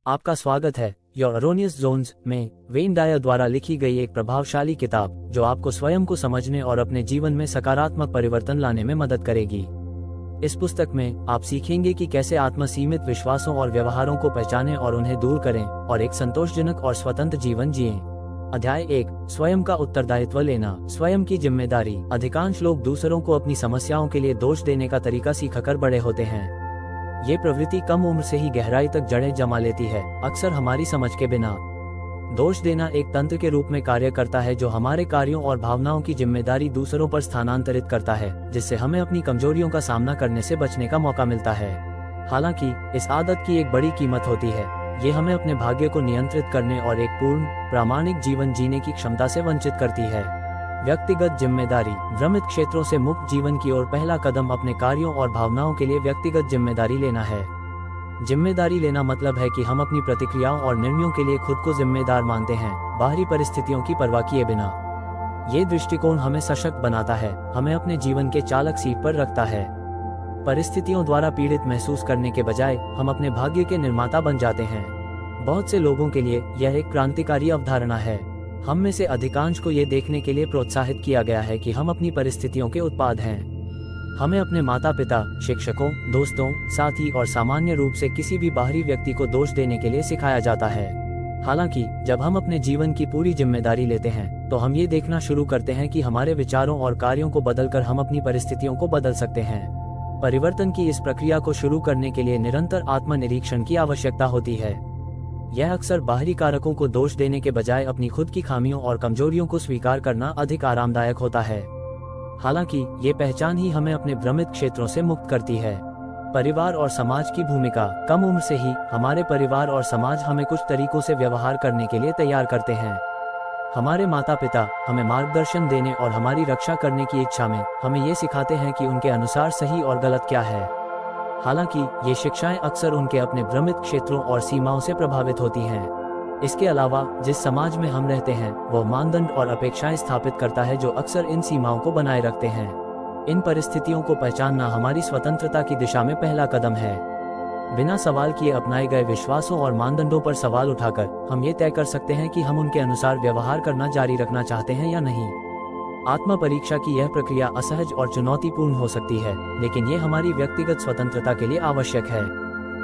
आपका स्वागत है योर अरोनियस जोन्स में वेन डायर द्वारा लिखी गई एक प्रभावशाली किताब जो आपको स्वयं को समझने और अपने जीवन में सकारात्मक परिवर्तन लाने में मदद करेगी। इस पुस्तक में आप सीखेंगे कि कैसे आत्म सीमित विश्वासों और व्यवहारों को पहचानें और उन्हें दूर करें और एक संतोषजनक और स्वतंत्र जीवन जिएं। अध्याय 1, स्वयं का उत्तरदायित्व लेना, स्वयं की जिम्मेदारी। अधिकांश लोग दूसरों को अपनी समस्याओं के लिए दोष देने का तरीका सीखकर बड़े होते हैं। ये प्रवृत्ति कम उम्र से ही गहराई तक जड़ें जमा लेती है, अक्सर हमारी समझ के बिना। दोष देना एक तंत्र के रूप में कार्य करता है जो हमारे कार्यों और भावनाओं की जिम्मेदारी दूसरों पर स्थानांतरित करता है, जिससे हमें अपनी कमजोरियों का सामना करने से बचने का मौका मिलता है। हालांकि इस आदत की एक बड़ी कीमत होती है। ये हमें अपने भाग्य को नियंत्रित करने और एक पूर्ण, प्रामाणिक जीवन जीने की क्षमता से वंचित करती है। व्यक्तिगत जिम्मेदारी। भ्रमित क्षेत्रों से मुक्त जीवन की ओर पहला कदम अपने कार्यों और भावनाओं के लिए व्यक्तिगत जिम्मेदारी लेना है। जिम्मेदारी लेना मतलब है कि हम अपनी प्रतिक्रियाओं और निर्णयों के लिए खुद को जिम्मेदार मानते हैं, बाहरी परिस्थितियों की परवाह किए बिना। ये दृष्टिकोण हमें सशक्त बनाता है, हमें अपने जीवन के चालक सीट पर रखता है। परिस्थितियों द्वारा पीड़ित महसूस करने के बजाय हम अपने भाग्य के निर्माता बन जाते हैं। बहुत से लोगों के लिए यह एक क्रांतिकारी अवधारणा है। हम में से अधिकांश को ये देखने के लिए प्रोत्साहित किया गया है कि हम अपनी परिस्थितियों के उत्पाद हैं। हमें अपने माता पिता, शिक्षकों, दोस्तों, साथी और सामान्य रूप से किसी भी बाहरी व्यक्ति को दोष देने के लिए सिखाया जाता है। हालांकि जब हम अपने जीवन की पूरी जिम्मेदारी लेते हैं तो हम ये देखना शुरू करते हैं कि हमारे विचारों और कार्यों को बदलकर हम अपनी परिस्थितियों को बदल सकते हैं। परिवर्तन की इस प्रक्रिया को शुरू करने के लिए निरंतर आत्मनिरीक्षण की आवश्यकता होती है। यह अक्सर बाहरी कारकों को दोष देने के बजाय अपनी खुद की खामियों और कमजोरियों को स्वीकार करना अधिक आरामदायक होता है। हालांकि ये पहचान ही हमें अपने भ्रमित क्षेत्रों से मुक्त करती है। परिवार और समाज की भूमिका। कम उम्र से ही हमारे परिवार और समाज हमें कुछ तरीकों से व्यवहार करने के लिए तैयार करते हैं। हमारे माता पिता हमें मार्गदर्शन देने और हमारी रक्षा करने की इच्छा में हमें ये सिखाते हैं कि उनके अनुसार सही और गलत क्या है। हालांकि ये शिक्षाएं अक्सर उनके अपने भ्रमित क्षेत्रों और सीमाओं से प्रभावित होती हैं। इसके अलावा जिस समाज में हम रहते हैं वो मानदंड और अपेक्षाएं स्थापित करता है जो अक्सर इन सीमाओं को बनाए रखते हैं। इन परिस्थितियों को पहचानना हमारी स्वतंत्रता की दिशा में पहला कदम है। बिना सवाल किए अपनाए गए विश्वासों और मानदंडों पर सवाल उठाकर हम ये तय कर सकते हैं कि हम उनके अनुसार व्यवहार करना जारी रखना चाहते हैं या नहीं। आत्म परीक्षा की यह प्रक्रिया असहज और चुनौतीपूर्ण हो सकती है, लेकिन ये हमारी व्यक्तिगत स्वतंत्रता के लिए आवश्यक है।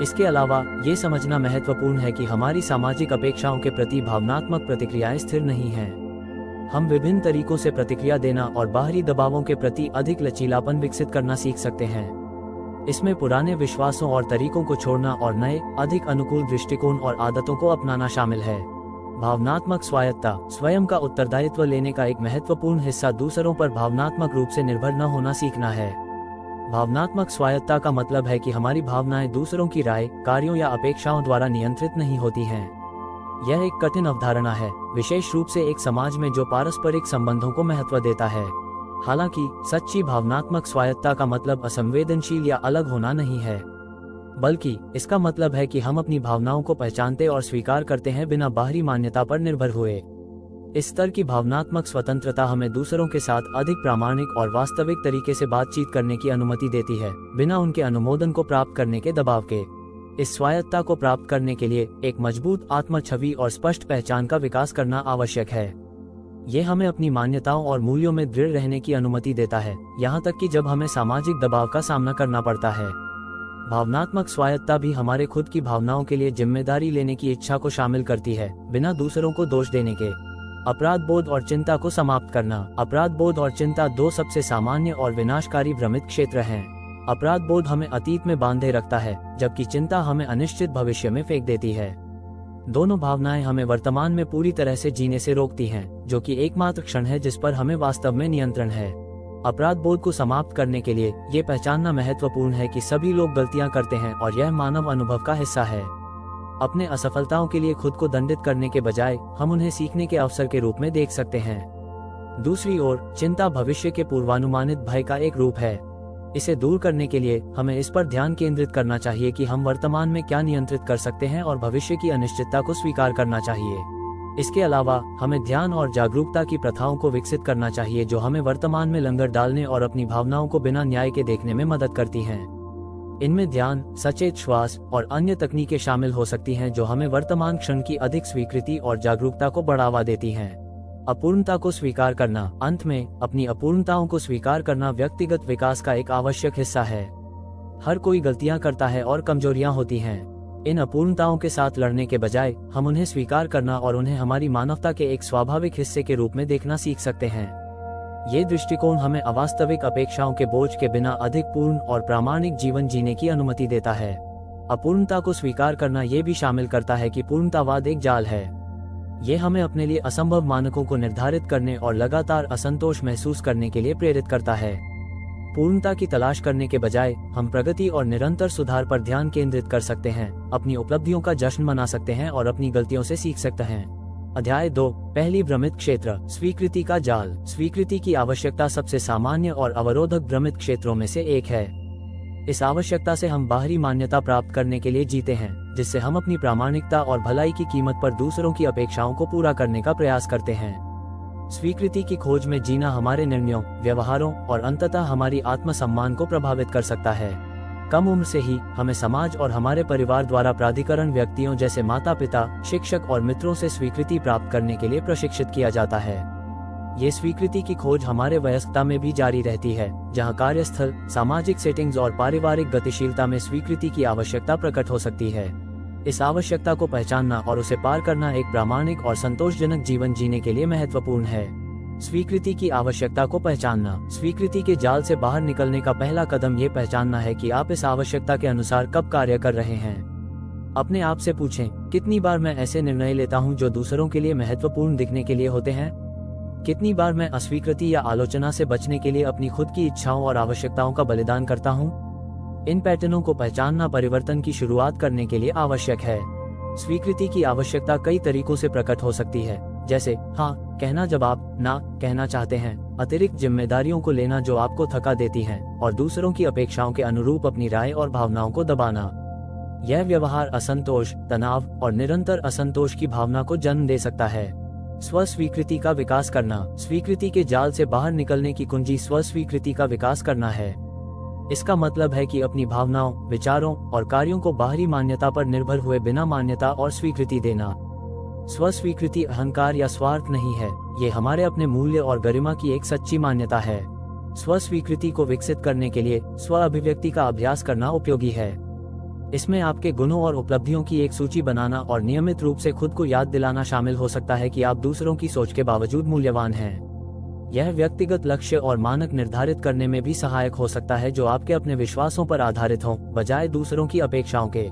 इसके अलावा ये समझना महत्वपूर्ण है कि हमारी सामाजिक अपेक्षाओं के प्रति भावनात्मक प्रतिक्रियाएं स्थिर नहीं हैं। हम विभिन्न तरीकों से प्रतिक्रिया देना और बाहरी दबावों के प्रति अधिक लचीलापन विकसित करना सीख सकते हैं। इसमें पुराने विश्वासों और तरीकों को छोड़ना और नए, अधिक अनुकूल दृष्टिकोण और आदतों को अपनाना शामिल है। भावनात्मक स्वायत्तता। स्वयं का उत्तरदायित्व लेने का एक महत्वपूर्ण हिस्सा दूसरों पर भावनात्मक रूप से निर्भर न होना सीखना है। भावनात्मक स्वायत्तता का मतलब है कि हमारी भावनाएं दूसरों की राय, कार्यों या अपेक्षाओं द्वारा नियंत्रित नहीं होती हैं। यह एक कठिन अवधारणा है, विशेष रूप से एक समाज में जो पारस्परिक संबंधों को महत्व देता है। हालांकि सच्ची भावनात्मक स्वायत्तता का मतलब असंवेदनशील या अलग होना नहीं है, बल्कि इसका मतलब है कि हम अपनी भावनाओं को पहचानते और स्वीकार करते हैं बिना बाहरी मान्यता पर निर्भर हुए। इस स्तर की भावनात्मक स्वतंत्रता हमें दूसरों के साथ अधिक प्रामाणिक और वास्तविक तरीके से बातचीत करने की अनुमति देती है, बिना उनके अनुमोदन को प्राप्त करने के दबाव के। इस स्वायत्तता को प्राप्त करने के लिए एक मजबूत आत्म छवि और स्पष्ट पहचान का विकास करना आवश्यक है। ये हमें अपनी मान्यताओं और मूल्यों में दृढ़ रहने की अनुमति देता है, यहाँ तक कि जब हमें सामाजिक दबाव का सामना करना पड़ता है। भावनात्मक स्वायत्तता भी हमारे खुद की भावनाओं के लिए जिम्मेदारी लेने की इच्छा को शामिल करती है, बिना दूसरों को दोष देने के। अपराध बोध और चिंता को समाप्त करना। अपराध बोध और चिंता दो सबसे सामान्य और विनाशकारी भ्रमित क्षेत्र हैं। अपराध बोध हमें अतीत में बांधे रखता है, जबकि चिंता हमें अनिश्चित भविष्य में फेंक देती है। दोनों भावनाएं हमें वर्तमान में पूरी तरह से जीने से रोकती हैं, जो कि एकमात्र क्षण है जिस पर हमें वास्तव में नियंत्रण है। अपराध बोध को समाप्त करने के लिए ये पहचानना महत्वपूर्ण है कि सभी लोग गलतियां करते हैं और यह मानव अनुभव का हिस्सा है। अपने असफलताओं के लिए खुद को दंडित करने के बजाय हम उन्हें सीखने के अवसर के रूप में देख सकते हैं। दूसरी ओर चिंता भविष्य के पूर्वानुमानित भय का एक रूप है। इसे दूर करने के लिए हमें इस पर ध्यान केंद्रित करना चाहिए कि हम वर्तमान में क्या नियंत्रित कर सकते हैं और भविष्य की अनिश्चितता को स्वीकार करना चाहिए। इसके अलावा हमें ध्यान और जागरूकता की प्रथाओं को विकसित करना चाहिए जो हमें वर्तमान में लंगर डालने और अपनी भावनाओं को बिना न्याय के देखने में मदद करती हैं। इनमें ध्यान, सचेत श्वास और अन्य तकनीकें शामिल हो सकती हैं जो हमें वर्तमान क्षण की अधिक स्वीकृति और जागरूकता को बढ़ावा देती हैं। अपूर्णता को स्वीकार करना। अंत में, अपनी अपूर्णताओं को स्वीकार करना व्यक्तिगत विकास का एक आवश्यक हिस्सा है। हर कोई गलतियां करता है और कमजोरियां होती हैं। इन अपूर्णताओं के साथ लड़ने के बजाय हम उन्हें स्वीकार करना और उन्हें हमारी मानवता के एक स्वाभाविक हिस्से के रूप में देखना सीख सकते हैं। ये दृष्टिकोण हमें अवास्तविक अपेक्षाओं के बोझ के बिना अधिक पूर्ण और प्रामाणिक जीवन जीने की अनुमति देता है। अपूर्णता को स्वीकार करना ये भी शामिल करता है कि पूर्णतावाद एक जाल है। ये हमें अपने लिए असंभव मानकों को निर्धारित करने और लगातार असंतोष महसूस करने के लिए प्रेरित करता है। पूर्णता की तलाश करने के बजाय हम प्रगति और निरंतर सुधार पर ध्यान केंद्रित कर सकते हैं, अपनी उपलब्धियों का जश्न मना सकते हैं और अपनी गलतियों से सीख सकते हैं। अध्याय 2, पहली भ्रमित क्षेत्र, स्वीकृति का जाल। स्वीकृति की आवश्यकता सबसे सामान्य और अवरोधक भ्रमित क्षेत्रों में से एक है। इस आवश्यकता से हम बाहरी मान्यता प्राप्त करने के लिए जीते हैं, जिससे हम अपनी प्रामाणिकता और भलाई की कीमत पर दूसरों की अपेक्षाओं को पूरा करने का प्रयास करते हैं। स्वीकृति की खोज में जीना हमारे निर्णयों, व्यवहारों और अंततः हमारी आत्मसम्मान को प्रभावित कर सकता है। कम उम्र से ही हमें समाज और हमारे परिवार द्वारा प्राधिकरण व्यक्तियों जैसे माता पिता, शिक्षक और मित्रों से स्वीकृति प्राप्त करने के लिए प्रशिक्षित किया जाता है। ये स्वीकृति की खोज हमारे वयस्कता में भी जारी रहती है, जहां कार्यस्थल, सामाजिक सेटिंग्स और पारिवारिक गतिशीलता में स्वीकृति की आवश्यकता प्रकट हो सकती है। इस आवश्यकता को पहचानना और उसे पार करना एक प्रामाणिक और संतोषजनक जीवन जीने के लिए महत्वपूर्ण है। स्वीकृति की आवश्यकता को पहचानना। स्वीकृति के जाल से बाहर निकलने का पहला कदम ये पहचानना है कि आप इस आवश्यकता के अनुसार कब कार्य कर रहे हैं। अपने आप से पूछें, कितनी बार मैं ऐसे निर्णय लेता हूं जो दूसरों के लिए महत्वपूर्ण दिखने के लिए होते हैं? कितनी बार मैं अस्वीकृति या आलोचना से बचने के लिए अपनी खुद की इच्छाओं और आवश्यकताओं का बलिदान करता हूं? इन पैटर्नों को पहचानना परिवर्तन की शुरुआत करने के लिए आवश्यक है। स्वीकृति की आवश्यकता कई तरीकों से प्रकट हो सकती है, जैसे हाँ कहना जब आप ना कहना चाहते हैं, अतिरिक्त जिम्मेदारियों को लेना जो आपको थका देती हैं, और दूसरों की अपेक्षाओं के अनुरूप अपनी राय और भावनाओं को दबाना। यह व्यवहार असंतोष, तनाव और निरंतर असंतोष की भावना को जन्म दे सकता है। स्व स्वीकृति का विकास करना। स्वीकृति के जाल से बाहर निकलने की कुंजी स्व स्वीकृति का विकास करना है। इसका मतलब है कि अपनी भावनाओं, विचारों और कार्यों को बाहरी मान्यता पर निर्भर हुए बिना मान्यता और स्वीकृति देना। स्व स्वीकृति अहंकार या स्वार्थ नहीं है, ये हमारे अपने मूल्य और गरिमा की एक सच्ची मान्यता है। स्व स्वीकृति को विकसित करने के लिए स्व अभिव्यक्ति का अभ्यास करना उपयोगी है। इसमें आपके गुणों और उपलब्धियों की एक सूची बनाना और नियमित रूप से खुद को याद दिलाना शामिल हो सकता है कि आप दूसरों की सोच के बावजूद मूल्यवान हैं। यह व्यक्तिगत लक्ष्य और मानक निर्धारित करने में भी सहायक हो सकता है जो आपके अपने विश्वासों पर आधारित हों, बजाय दूसरों की अपेक्षाओं के।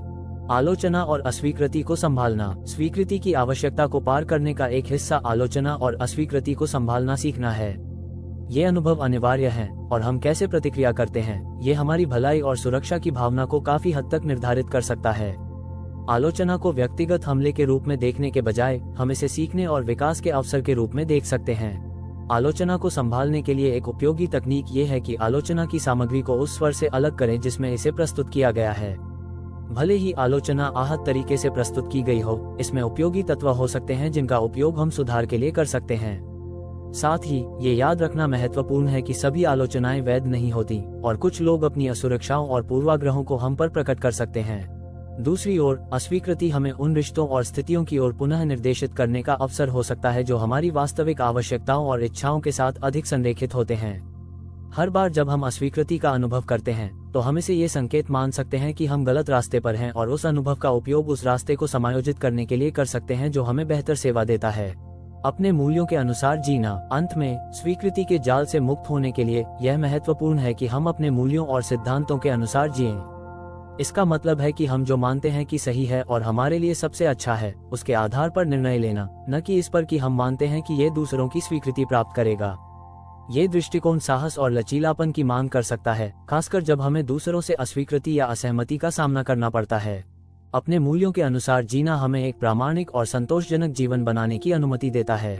आलोचना और अस्वीकृति को संभालना। स्वीकृति की आवश्यकता को पार करने का एक हिस्सा आलोचना और अस्वीकृति को संभालना सीखना है। ये अनुभव अनिवार्य हैं, और हम कैसे प्रतिक्रिया करते हैं, ये हमारी भलाई और सुरक्षा की भावना को काफी हद तक निर्धारित कर सकता है। आलोचना को व्यक्तिगत हमले के रूप में देखने के बजाय हम इसे सीखने और विकास के अवसर के रूप में देख सकते हैं। आलोचना को संभालने के लिए एक उपयोगी तकनीक ये है कि आलोचना की सामग्री को उस स्वर से अलग करें जिसमें इसे प्रस्तुत किया गया है। भले ही आलोचना आहत तरीके से प्रस्तुत की गई हो, इसमें उपयोगी तत्व हो सकते हैं जिनका उपयोग हम सुधार के लिए कर सकते हैं। साथ ही ये याद रखना महत्वपूर्ण है कि सभी आलोचनाएं वैध नहीं होती, और कुछ लोग अपनी असुरक्षाओं और पूर्वाग्रहों को हम पर प्रकट कर सकते हैं। दूसरी ओर, अस्वीकृति हमें उन रिश्तों और स्थितियों की ओर पुनः निर्देशित करने का अवसर हो सकता है जो हमारी वास्तविक आवश्यकताओं और इच्छाओं के साथ अधिक संरेखित होते हैं। हर बार जब हम अस्वीकृति का अनुभव करते हैं, तो हम इसे ये संकेत मान सकते हैं कि हम गलत रास्ते पर हैं, और उस अनुभव का उपयोग उस रास्ते को समायोजित करने के लिए कर सकते हैं जो हमें बेहतर सेवा देता है। अपने मूल्यों के अनुसार जीना। अंत में, स्वीकृति के जाल से मुक्त होने के लिए यह महत्वपूर्ण है कि हम अपने मूल्यों और सिद्धांतों के अनुसार जिएं। इसका मतलब है कि हम जो मानते हैं कि सही है और हमारे लिए सबसे अच्छा है, उसके आधार पर निर्णय लेना, न कि इस पर कि हम मानते हैं कि ये दूसरों की स्वीकृति प्राप्त करेगा। ये दृष्टिकोण साहस और लचीलापन की मांग कर सकता है, खासकर जब हमें दूसरों से अस्वीकृति या असहमति का सामना करना पड़ता है। अपने मूल्यों के अनुसार जीना हमें एक प्रामाणिक और संतोषजनक जीवन बनाने की अनुमति देता है।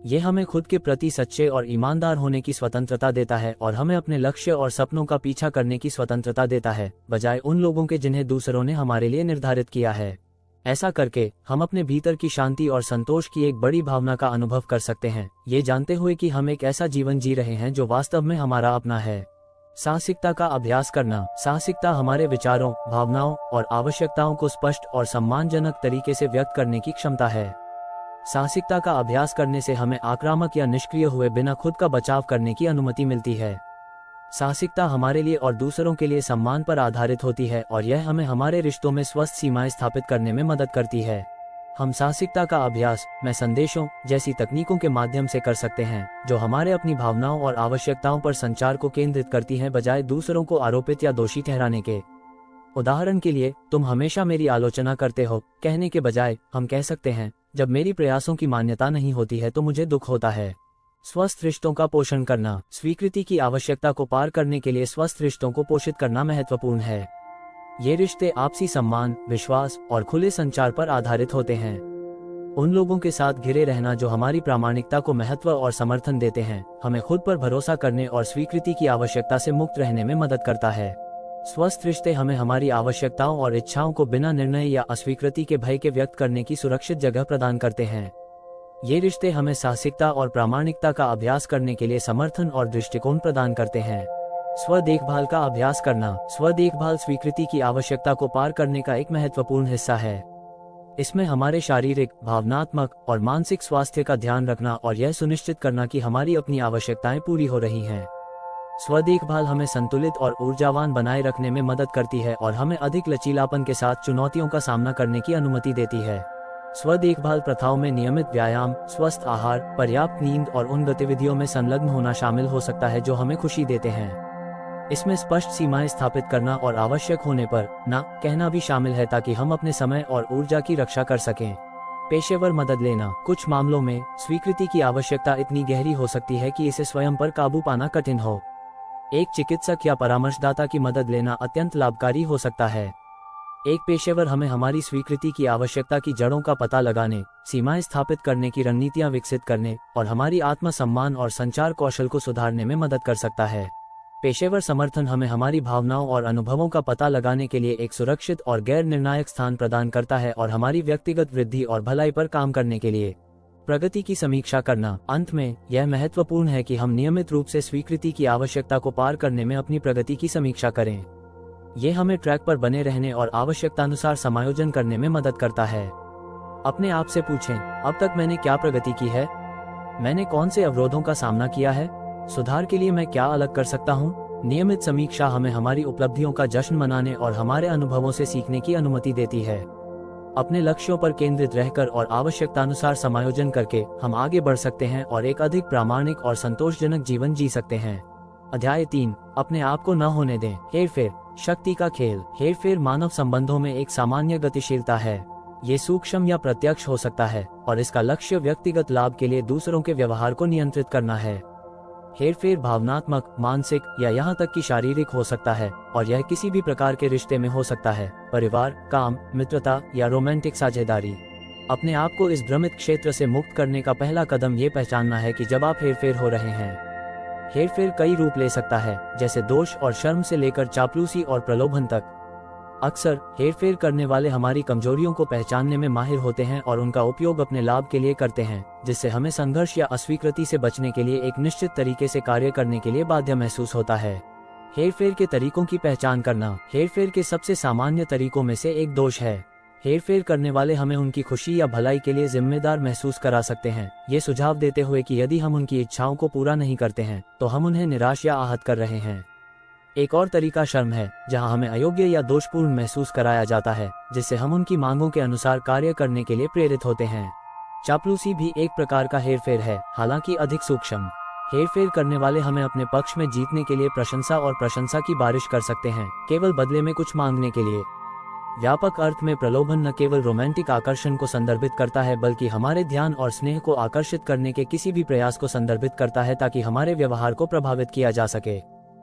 यह हमें खुद के प्रति सच्चे और ईमानदार होने की स्वतंत्रता देता है, और हमें अपने लक्ष्य और सपनों का पीछा करने की स्वतंत्रता देता है, बजाय उन लोगों के जिन्हें दूसरों ने हमारे लिए निर्धारित किया है। ऐसा करके हम अपने भीतर की शांति और संतोष की एक बड़ी भावना का अनुभव कर सकते हैं, ये जानते हुए कि हम एक ऐसा जीवन जी रहे हैं जो वास्तव में हमारा अपना है। साहसिकता का अभ्यास करना। साहसिकता हमारे विचारों, भावनाओं और आवश्यकताओं को स्पष्ट और सम्मानजनक तरीके से व्यक्त करने की क्षमता है। साहसिकता का अभ्यास करने से हमें आक्रामक या निष्क्रिय हुए बिना खुद का बचाव करने की अनुमति मिलती है। साहसिकता हमारे लिए और दूसरों के लिए सम्मान पर आधारित होती है और यह हमें हमारे रिश्तों में स्वस्थ सीमाएं स्थापित करने में मदद करती है। हम साहसिकता का अभ्यास मैं संदेशों जैसी तकनीकों के माध्यम से कर सकते हैं, जो हमारे अपनी भावनाओं और आवश्यकताओं पर संचार को केंद्रित करती हैं, बजाय दूसरों को आरोपित या दोषी ठहराने के। उदाहरण के लिए, तुम हमेशा मेरी आलोचना करते हो कहने के बजाय हम कह सकते हैं, जब मेरी प्रयासों की मान्यता नहीं होती है तो मुझे दुख होता है। स्वस्थ रिश्तों का पोषण करना। स्वीकृति की आवश्यकता को पार करने के लिए स्वस्थ रिश्तों को पोषित करना महत्वपूर्ण है। ये रिश्ते आपसी सम्मान, विश्वास और खुले संचार पर आधारित होते हैं। उन लोगों के साथ घिरे रहना जो हमारी प्रामाणिकता को महत्व और समर्थन देते हैं, हमें खुद पर भरोसा करने और स्वीकृति की आवश्यकता से मुक्त रहने में मदद करता है। स्वस्थ रिश्ते हमें हमारी आवश्यकताओं और इच्छाओं को बिना निर्णय या अस्वीकृति के भय के व्यक्त करने की सुरक्षित जगह प्रदान करते हैं। ये रिश्ते हमें साहसिकता और प्रामाणिकता का अभ्यास करने के लिए समर्थन और दृष्टिकोण प्रदान करते हैं। स्व देखभाल का अभ्यास करना। स्व देखभाल स्वीकृति की आवश्यकता को पार करने का एक महत्वपूर्ण हिस्सा है। इसमें हमारे शारीरिक, भावनात्मक और मानसिक स्वास्थ्य का ध्यान रखना और यह सुनिश्चित करना कि हमारी अपनी आवश्यकताएं पूरी हो रही हैं। स्व देखभाल हमें संतुलित और ऊर्जावान बनाए रखने में मदद करती है और हमें अधिक लचीलापन के साथ चुनौतियों का सामना करने की अनुमति देती है। स्व देखभाल प्रथाओं में नियमित व्यायाम, स्वस्थ आहार, पर्याप्त नींद और उन गतिविधियों में संलग्न होना शामिल हो सकता है जो हमें खुशी देते हैं। इसमें स्पष्ट सीमाएं स्थापित करना और आवश्यक होने पर ना कहना भी शामिल है, ताकि हम अपने समय और ऊर्जा की रक्षा कर सकें। पेशेवर मदद लेना। कुछ मामलों में स्वीकृति की आवश्यकता इतनी गहरी हो सकती है कि इसे स्वयं पर काबू पाना कठिन हो। एक चिकित्सक या परामर्शदाता की मदद लेना अत्यंत लाभकारी हो सकता है। एक पेशेवर हमें हमारी स्वीकृति की आवश्यकता की जड़ों का पता लगाने, सीमाएं स्थापित करने की रणनीतियां विकसित करने और हमारी आत्मसम्मान और संचार कौशल को सुधारने में मदद कर सकता है। पेशेवर समर्थन हमें हमारी भावनाओं और अनुभवों का पता लगाने के लिए एक सुरक्षित और गैर निर्णायक स्थान प्रदान करता है और हमारी व्यक्तिगत वृद्धि और भलाई पर काम करने के लिए प्रगति की समीक्षा करना। अंत में, यह महत्वपूर्ण है कि हम नियमित रूप से स्वीकृति की आवश्यकता को पार करने में अपनी प्रगति की समीक्षा करें। ये हमें ट्रैक पर बने रहने और आवश्यकतानुसार समायोजन करने में मदद करता है। अपने आप से पूछें, अब तक मैंने क्या प्रगति की है? मैंने कौन से अवरोधों का सामना किया है? सुधार के लिए मैं क्या अलग कर सकता हूँ? नियमित समीक्षा हमें हमारी उपलब्धियों का जश्न मनाने और हमारे अनुभवों से सीखने की अनुमति देती है। अपने लक्ष्यों पर केंद्रित रहकर और आवश्यकतानुसार समायोजन करके हम आगे बढ़ सकते हैं और एक अधिक प्रामाणिक और संतोषजनक जीवन जी सकते हैं। अध्याय 3, अपने आप को न होने दें। हेरफेर, शक्ति का खेल। हेरफेर मानव संबंधों में एक सामान्य गतिशीलता है। ये सूक्ष्म या प्रत्यक्ष हो सकता है और इसका लक्ष्य व्यक्तिगत लाभ के लिए दूसरों के व्यवहार को नियंत्रित करना है। हेरफेर भावनात्मक, मानसिक या यहाँ तक कि शारीरिक हो सकता है और यह किसी भी प्रकार के रिश्ते में हो सकता है, परिवार, काम, मित्रता या रोमांटिक साझेदारी। अपने आप को इस भ्रमित क्षेत्र से मुक्त करने का पहला कदम ये पहचानना है कि जब आप हेरफेर हो रहे हैं। हेरफेर कई रूप ले सकता है, जैसे दोष और शर्म से लेकर चापलूसी और प्रलोभन तक। अक्सर हेरफेर करने वाले हमारी कमजोरियों को पहचानने में माहिर होते हैं और उनका उपयोग अपने लाभ के लिए करते हैं, जिससे हमें संघर्ष या अस्वीकृति से बचने के लिए एक निश्चित तरीके से कार्य करने के लिए बाध्य महसूस होता है। हेरफेर के तरीकों की पहचान करना। हेरफेर के सबसे सामान्य तरीकों में से एक दोष है। हेरफेर करने वाले हमें उनकी खुशी या भलाई के लिए जिम्मेदार महसूस करा सकते हैं, ये सुझाव देते हुए कि यदि हम उनकी इच्छाओं को पूरा नहीं करते हैं तो हम उन्हें निराश या आहत कर रहे हैं। एक और तरीका शर्म है, जहां हमें अयोग्य या दोषपूर्ण महसूस कराया जाता है, जिससे हम उनकी मांगों के अनुसार कार्य करने के लिए प्रेरित होते हैं। चापलूसी भी एक प्रकार का हेरफेर है, हालांकि अधिक सूक्ष्म। हेरफेर करने वाले हमें अपने पक्ष में जीतने के लिए प्रशंसा और प्रशंसा की बारिश कर सकते हैं, केवल बदले में कुछ मांगने के लिए। व्यापक अर्थ में प्रलोभन न केवल रोमांटिक आकर्षण को संदर्भित करता है, बल्कि हमारे ध्यान और स्नेह को आकर्षित करने के किसी भी प्रयास को संदर्भित करता है ताकि हमारे व्यवहार को प्रभावित किया जा सके।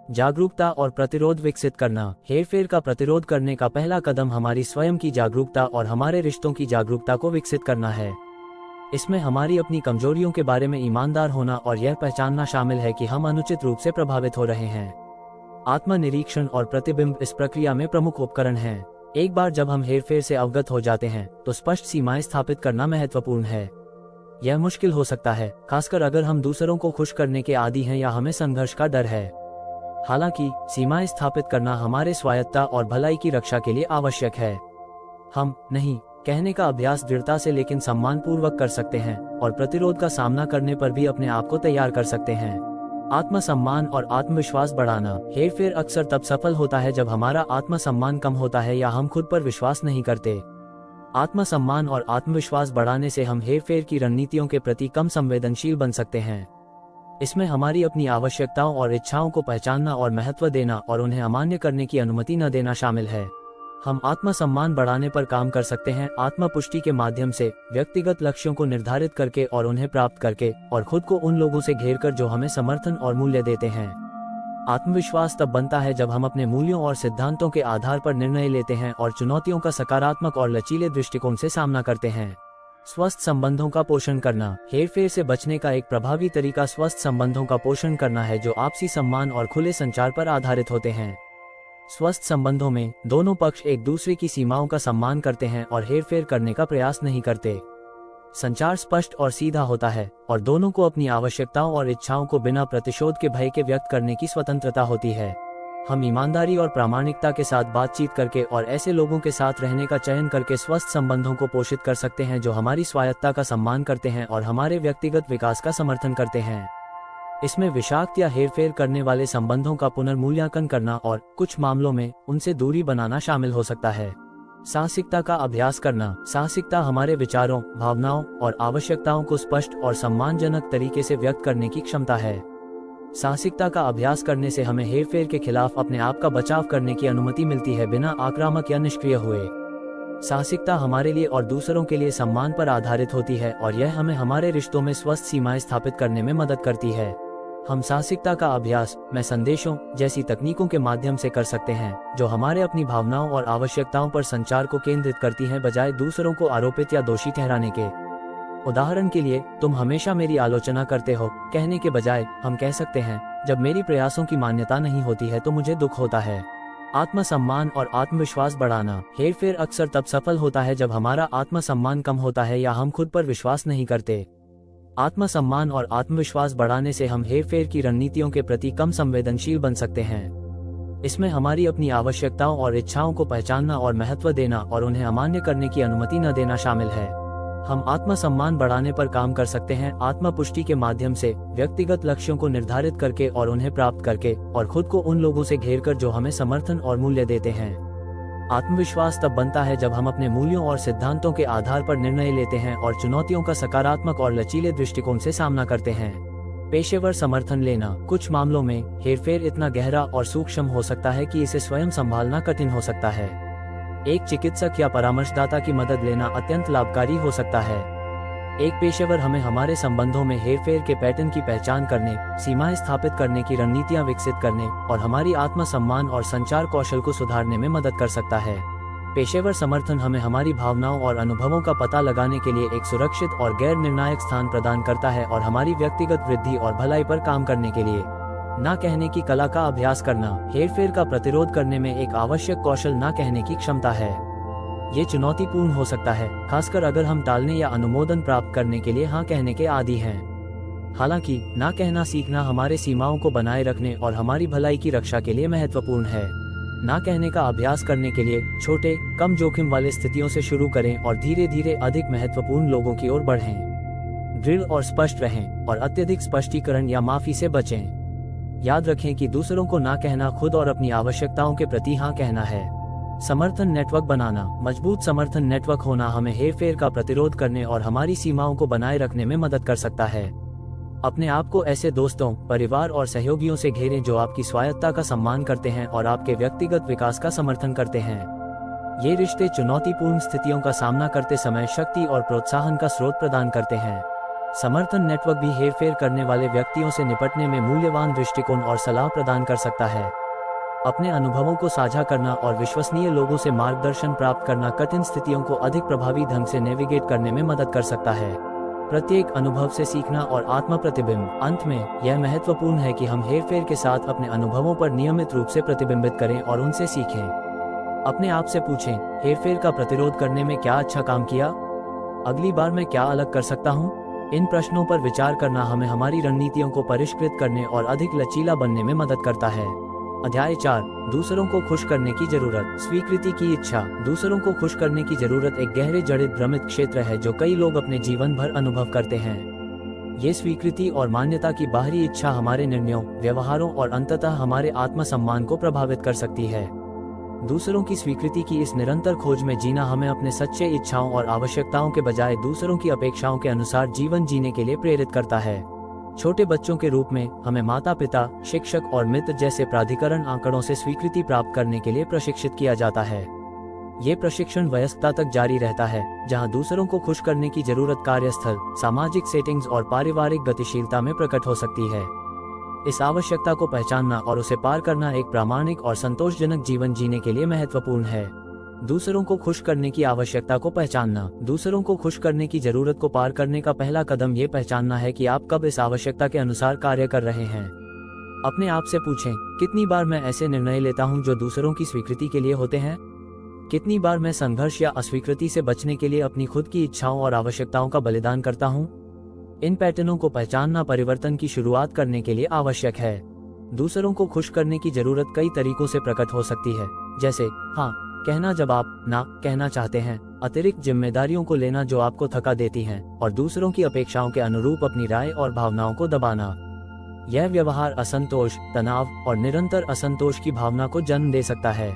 जागरूकता और प्रतिरोध विकसित करना। हेरफेर का प्रतिरोध करने का पहला कदम हमारी स्वयं की जागरूकता और हमारे रिश्तों की जागरूकता को विकसित करना है। इसमें हमारी अपनी कमजोरियों के बारे में ईमानदार होना और यह पहचानना शामिल है कि हम अनुचित रूप से प्रभावित हो रहे हैं। आत्मनिरीक्षण और प्रतिबिंब इस प्रक्रिया में प्रमुख उपकरण हैं। एक बार जब हम हेरफेर से अवगत हो जाते हैं तो स्पष्ट सीमाएं स्थापित करना महत्वपूर्ण है। यह मुश्किल हो सकता है, खासकर अगर हम दूसरों को खुश करने के आदी हैं या हमें संघर्ष का डर है। हालांकि सीमाएं स्थापित करना हमारे स्वायत्ता और भलाई की रक्षा के लिए आवश्यक है। हम नहीं कहने का अभ्यास दृढ़ता से लेकिन सम्मानपूर्वक कर सकते हैं और प्रतिरोध का सामना करने पर भी अपने आप को तैयार कर सकते हैं। आत्मसम्मान और आत्मविश्वास बढ़ाना। हेरफेर अक्सर तब सफल होता है जब हमारा आत्मसम्मान कम होता है या हम खुद पर विश्वास नहीं करते। आत्मसम्मान और आत्मविश्वास बढ़ाने से हम हेरफेर की रणनीतियों के प्रति कम संवेदनशील बन सकते हैं। इसमें हमारी अपनी आवश्यकताओं और इच्छाओं को पहचानना और महत्व देना और उन्हें अमान्य करने की अनुमति न देना शामिल है। हम आत्मसम्मान बढ़ाने पर काम कर सकते हैं आत्म पुष्टि के माध्यम से, व्यक्तिगत लक्ष्यों को निर्धारित करके और उन्हें प्राप्त करके, और खुद को उन लोगों से घेरकर जो हमें समर्थन और मूल्य देते हैं। आत्मविश्वास तब बनता है जब हम अपने मूल्यों और सिद्धांतों के आधार पर निर्णय लेते हैं और चुनौतियों का सकारात्मक और लचीले दृष्टिकोण से सामना करते हैं। स्वस्थ संबंधों का पोषण करना। हेरफेर से बचने का एक प्रभावी तरीका स्वस्थ संबंधों का पोषण करना है जो आपसी सम्मान और खुले संचार पर आधारित होते हैं। स्वस्थ संबंधों में दोनों पक्ष एक दूसरे की सीमाओं का सम्मान करते हैं और हेरफेर करने का प्रयास नहीं करते। संचार स्पष्ट और सीधा होता है और दोनों को अपनी आवश्यकताओं और इच्छाओं को बिना प्रतिशोध के भय के व्यक्त करने की स्वतंत्रता होती है। हम ईमानदारी और प्रामाणिकता के साथ बातचीत करके और ऐसे लोगों के साथ रहने का चयन करके स्वस्थ संबंधों को पोषित कर सकते हैं जो हमारी स्वायत्ता का सम्मान करते हैं और हमारे व्यक्तिगत विकास का समर्थन करते हैं। इसमें विषाक्त या हेरफेर करने वाले संबंधों का पुनर्मूल्यांकन करना और कुछ मामलों में उनसे दूरी बनाना शामिल हो सकता है। साहसिकता का अभ्यास करना। साहसिकता हमारे विचारों, भावनाओं और आवश्यकताओं को स्पष्ट और सम्मानजनक तरीके से व्यक्त करने की क्षमता है। साहसिकता का अभ्यास करने से हमें हेरफेर के खिलाफ अपने आप का बचाव करने की अनुमति मिलती है बिना आक्रामक या निष्क्रिय हुए। साहसिकता हमारे लिए और दूसरों के लिए सम्मान पर आधारित होती है और यह हमें हमारे रिश्तों में स्वस्थ सीमाएं स्थापित करने में मदद करती है। हम साहसिकता का अभ्यास मैं संदेशों जैसी तकनीकों के माध्यम से कर सकते हैं जो हमारे अपनी भावनाओं और आवश्यकताओं पर संचार को केंद्रित करती हैं बजाय दूसरों को आरोपित या दोषी ठहराने के। उदाहरण के लिए, तुम हमेशा मेरी आलोचना करते हो कहने के बजाय हम कह सकते हैं, जब मेरी प्रयासों की मान्यता नहीं होती है तो मुझे दुख होता है। आत्मसम्मान और आत्मविश्वास बढ़ाना। हेरफेर अक्सर तब सफल होता है जब हमारा आत्मसम्मान कम होता है या हम खुद पर विश्वास नहीं करते। आत्मसम्मान और आत्मविश्वास बढ़ाने से हम हेरफेर की रणनीतियों के प्रति कम संवेदनशील बन सकते हैं। इसमें हमारी अपनी आवश्यकताओं और इच्छाओं को पहचानना और महत्व देना और उन्हें अमान्य करने की अनुमति न देना शामिल है। हम आत्मसम्मान बढ़ाने पर काम कर सकते हैं आत्म पुष्टि के माध्यम से, व्यक्तिगत लक्ष्यों को निर्धारित करके और उन्हें प्राप्त करके, और खुद को उन लोगों से घेरकर जो हमें समर्थन और मूल्य देते हैं। आत्मविश्वास तब बनता है जब हम अपने मूल्यों और सिद्धांतों के आधार पर निर्णय लेते हैं और चुनौतियों का सकारात्मक और लचीले दृष्टिकोण से सामना करते हैं। पेशेवर समर्थन लेना। कुछ मामलों में हेरफेर इतना गहरा और सूक्ष्म हो सकता है कि इसे स्वयं संभालना कठिन हो सकता है। एक चिकित्सक या परामर्शदाता की मदद लेना अत्यंत लाभकारी हो सकता है। एक पेशेवर हमें हमारे संबंधों में हेरफेर के पैटर्न की पहचान करने, सीमाएं स्थापित करने की रणनीतियां विकसित करने और हमारी आत्मसम्मान और संचार कौशल को सुधारने में मदद कर सकता है। पेशेवर समर्थन हमें हमारी भावनाओं और अनुभवों का पता लगाने के लिए एक सुरक्षित और गैर निर्णायक स्थान प्रदान करता है और हमारी व्यक्तिगत वृद्धि और भलाई पर काम करने के लिए ना कहने की कला का अभ्यास करना। हेरफेर का प्रतिरोध करने में एक आवश्यक कौशल ना कहने की क्षमता है। ये चुनौतीपूर्ण हो सकता है, खासकर अगर हम टालने या अनुमोदन प्राप्त करने के लिए हाँ कहने के आदी हैं। हालांकि ना कहना सीखना हमारे सीमाओं को बनाए रखने और हमारी भलाई की रक्षा के लिए महत्वपूर्ण है। ना कहने का अभ्यास करने के लिए छोटे, कम जोखिम वाले स्थितियों से शुरू करें और धीरे धीरे अधिक महत्वपूर्ण लोगों की ओर बढ़ें। दृढ़ और स्पष्ट रहें और अत्यधिक स्पष्टीकरण या माफी से बचें। याद रखें कि दूसरों को ना कहना खुद और अपनी आवश्यकताओं के प्रति हाँ कहना है। समर्थन नेटवर्क बनाना। मजबूत समर्थन नेटवर्क होना हमें हेरफेर का प्रतिरोध करने और हमारी सीमाओं को बनाए रखने में मदद कर सकता है। अपने आप को ऐसे दोस्तों, परिवार और सहयोगियों से घेरें जो आपकी स्वायत्ता का सम्मान करते हैं और आपके व्यक्तिगत विकास का समर्थन करते हैं। ये रिश्ते चुनौतीपूर्ण स्थितियों का सामना करते समय शक्ति और प्रोत्साहन का स्रोत प्रदान करते हैं। समर्थन नेटवर्क भी हेरफेर करने वाले व्यक्तियों से निपटने में मूल्यवान दृष्टिकोण और सलाह प्रदान कर सकता है। अपने अनुभवों को साझा करना और विश्वसनीय लोगों से मार्गदर्शन प्राप्त करना कठिन स्थितियों को अधिक प्रभावी ढंग से नेविगेट करने में मदद कर सकता है। प्रत्येक अनुभव से सीखना और आत्म प्रतिबिंब। अंत में यह महत्वपूर्ण है कि हम हेरफेर के साथ अपने अनुभवों पर नियमित रूप से प्रतिबिंबित करें और उनसे सीखें। अपने आप से पूछें, हेरफेर का प्रतिरोध करने में क्या अच्छा काम किया? अगली बार मैं क्या अलग कर सकता हूँ? इन प्रश्नों पर विचार करना हमें हमारी रणनीतियों को परिष्कृत करने और अधिक लचीला बनने में मदद करता है। अध्याय 4, दूसरों को खुश करने की जरूरत। स्वीकृति की इच्छा। दूसरों को खुश करने की जरूरत एक गहरे जड़ित भ्रमित क्षेत्र है जो कई लोग अपने जीवन भर अनुभव करते हैं। ये स्वीकृति और मान्यता की बाहरी इच्छा हमारे निर्णयों, व्यवहारों और अंततः हमारे आत्मसम्मान को प्रभावित कर सकती है। दूसरों की स्वीकृति की इस निरंतर खोज में जीना हमें अपने सच्चे इच्छाओं और आवश्यकताओं के बजाय दूसरों की अपेक्षाओं के अनुसार जीवन जीने के लिए प्रेरित करता है। छोटे बच्चों के रूप में हमें माता पिता, शिक्षक और मित्र जैसे प्राधिकरण आंकड़ों से स्वीकृति प्राप्त करने के लिए प्रशिक्षित किया जाता है। ये प्रशिक्षण वयस्कता तक जारी रहता है, जहां दूसरों को खुश करने की जरूरत कार्यस्थल, सामाजिक सेटिंग्स और पारिवारिक गतिशीलता में प्रकट हो सकती है। इस आवश्यकता को पहचानना और उसे पार करना एक प्रामाणिक और संतोषजनक जीवन जीने के लिए महत्वपूर्ण है। दूसरों को खुश करने की आवश्यकता को पहचानना। दूसरों को खुश करने की जरूरत को पार करने का पहला कदम ये पहचानना है कि आप कब इस आवश्यकता के अनुसार कार्य कर रहे हैं। अपने आप से पूछें, कितनी बार मैं ऐसे निर्णय लेता हूं जो दूसरों की स्वीकृति के लिए होते हैं? कितनी बार मैं संघर्ष या अस्वीकृति से बचने के लिए अपनी खुद की इच्छाओं और आवश्यकताओं का बलिदान करता हूं? इन पैटर्नों को पहचानना परिवर्तन की शुरुआत करने के लिए आवश्यक है। दूसरों को खुश करने की जरूरत कई तरीकों से प्रकट हो सकती है, जैसे हाँ कहना जब आप ना कहना चाहते हैं, अतिरिक्त जिम्मेदारियों को लेना जो आपको थका देती हैं, और दूसरों की अपेक्षाओं के अनुरूप अपनी राय और भावनाओं को दबाना। यह व्यवहार असंतोष, तनाव और निरंतर असंतोष की भावना को जन्म दे सकता है।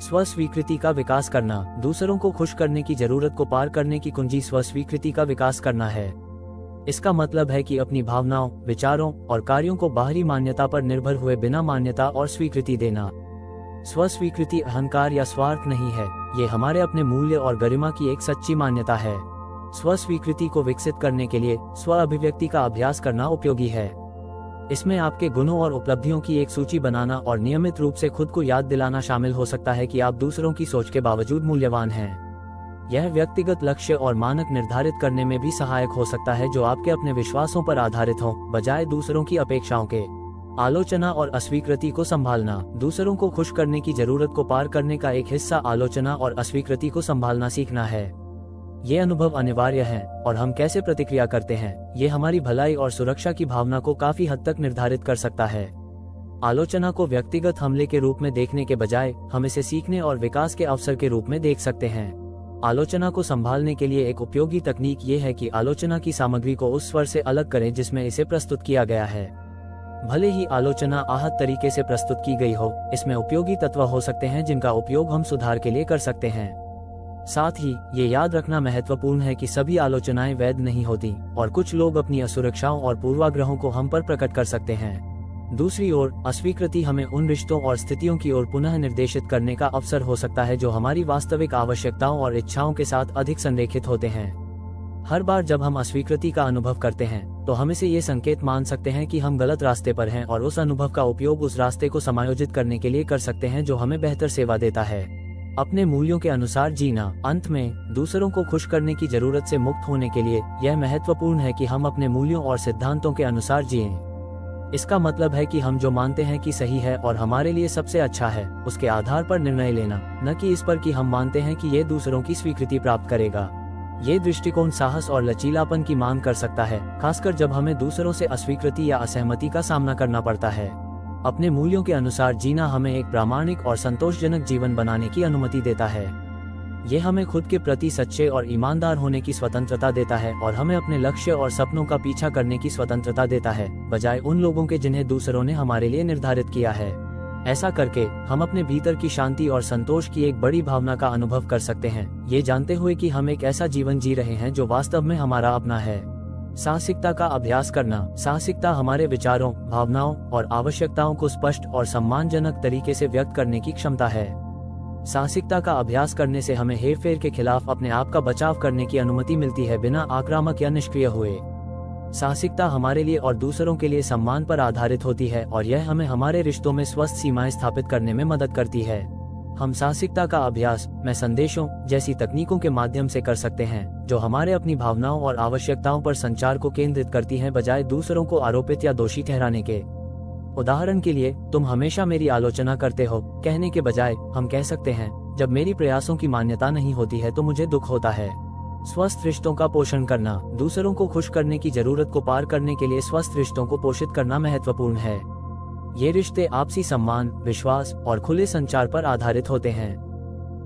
स्व स्वीकृति का विकास करना। दूसरों को खुश करने की जरूरत को पार करने की कुंजी स्व स्वीकृति का विकास करना है। इसका मतलब है कि अपनी भावनाओं, विचारों और कार्यों को बाहरी मान्यता पर निर्भर हुए बिना मान्यता और स्वीकृति देना। स्व स्वीकृति अहंकार या स्वार्थ नहीं है, ये हमारे अपने मूल्य और गरिमा की एक सच्ची मान्यता है। स्व स्वीकृति को विकसित करने के लिए स्व अभिव्यक्ति का अभ्यास करना उपयोगी है। इसमें आपके गुणों और उपलब्धियों की एक सूची बनाना और नियमित रूप से खुद को याद दिलाना शामिल हो सकता है कि आप दूसरों की सोच के बावजूद मूल्यवान हैं। यह व्यक्तिगत लक्ष्य और मानक निर्धारित करने में भी सहायक हो सकता है जो आपके अपने विश्वासों पर आधारित हों, बजाय दूसरों की अपेक्षाओं के। आलोचना और अस्वीकृति को संभालना। दूसरों को खुश करने की जरूरत को पार करने का एक हिस्सा आलोचना और अस्वीकृति को संभालना सीखना है। ये अनुभव अनिवार्य है और हम कैसे प्रतिक्रिया करते हैं, ये हमारी भलाई और सुरक्षा की भावना को काफी हद तक निर्धारित कर सकता है। आलोचना को व्यक्तिगत हमले के रूप में देखने के बजाय हम इसे सीखने और विकास के अवसर के रूप में देख सकते हैं। आलोचना को संभालने के लिए एक उपयोगी तकनीक ये है कि आलोचना की सामग्री को उस स्वर से अलग करें जिसमें इसे प्रस्तुत किया गया है। भले ही आलोचना आहत तरीके से प्रस्तुत की गई हो, इसमें उपयोगी तत्व हो सकते हैं जिनका उपयोग हम सुधार के लिए कर सकते हैं। साथ ही ये याद रखना महत्वपूर्ण है कि सभी आलोचनाएं वैध नहीं होती और कुछ लोग अपनी असुरक्षाओं और पूर्वाग्रहों को हम पर प्रकट कर सकते हैं। दूसरी ओर, अस्वीकृति हमें उन रिश्तों और स्थितियों की ओर पुनः निर्देशित करने का अवसर हो सकता है जो हमारी वास्तविक आवश्यकताओं और इच्छाओं के साथ अधिक संरेखित होते हैं। हर बार जब हम अस्वीकृति का अनुभव करते हैं तो हम इसे ये संकेत मान सकते हैं कि हम गलत रास्ते पर हैं और उस अनुभव का उपयोग उस रास्ते को समायोजित करने के लिए कर सकते हैं जो हमें बेहतर सेवा देता है। अपने मूल्यों के अनुसार जीना। अंत में, दूसरों को खुश करने की जरूरत से मुक्त होने के लिए यह महत्वपूर्ण है कि हम अपने मूल्यों और सिद्धांतों के अनुसार जिएं। इसका मतलब है कि हम जो मानते हैं कि सही है और हमारे लिए सबसे अच्छा है, उसके आधार पर निर्णय लेना, न कि इस पर कि हम मानते हैं कि ये दूसरों की स्वीकृति प्राप्त करेगा। ये दृष्टिकोण साहस और लचीलापन की मांग कर सकता है, खासकर जब हमें दूसरों से अस्वीकृति या असहमति का सामना करना पड़ता है। अपने मूल्यों के अनुसार जीना हमें एक प्रामाणिक और संतोषजनक जीवन बनाने की अनुमति देता है। ये हमें खुद के प्रति सच्चे और ईमानदार होने की स्वतंत्रता देता है और हमें अपने लक्ष्य और सपनों का पीछा करने की स्वतंत्रता देता है, बजाय उन लोगों के जिन्हें दूसरों ने हमारे लिए निर्धारित किया है। ऐसा करके हम अपने भीतर की शांति और संतोष की एक बड़ी भावना का अनुभव कर सकते हैं, ये जानते हुए कि हम एक ऐसा जीवन जी रहे हैं जो वास्तव में हमारा अपना है। साहसिकता का अभ्यास करना। साहसिकता हमारे विचारों, भावनाओं और आवश्यकताओं को स्पष्ट और सम्मानजनक तरीके से व्यक्त करने की क्षमता है। साहसिकता का अभ्यास करने से हमें हेरफेर के खिलाफ अपने आप का बचाव करने की अनुमति मिलती है, बिना आक्रामक या निष्क्रिय हुए। साहसिकता हमारे लिए और दूसरों के लिए सम्मान पर आधारित होती है और यह हमें हमारे रिश्तों में स्वस्थ सीमाएं स्थापित करने में मदद करती है। हम साहसिकता का अभ्यास मैं संदेशों जैसी तकनीकों के माध्यम से कर सकते हैं, जो हमारे अपनी भावनाओं और आवश्यकताओं पर संचार को केंद्रित करती हैं, बजाय दूसरों को आरोपित या दोषी ठहराने के। उदाहरण के लिए, तुम हमेशा मेरी आलोचना करते हो कहने के बजाय हम कह सकते हैं, जब मेरी प्रयासों की मान्यता नहीं होती है तो मुझे दुख होता है। स्वस्थ रिश्तों का पोषण करना। दूसरों को खुश करने की जरूरत को पार करने के लिए स्वस्थ रिश्तों को पोषित करना महत्वपूर्ण है। ये रिश्ते आपसी सम्मान, विश्वास और खुले संचार पर आधारित होते हैं।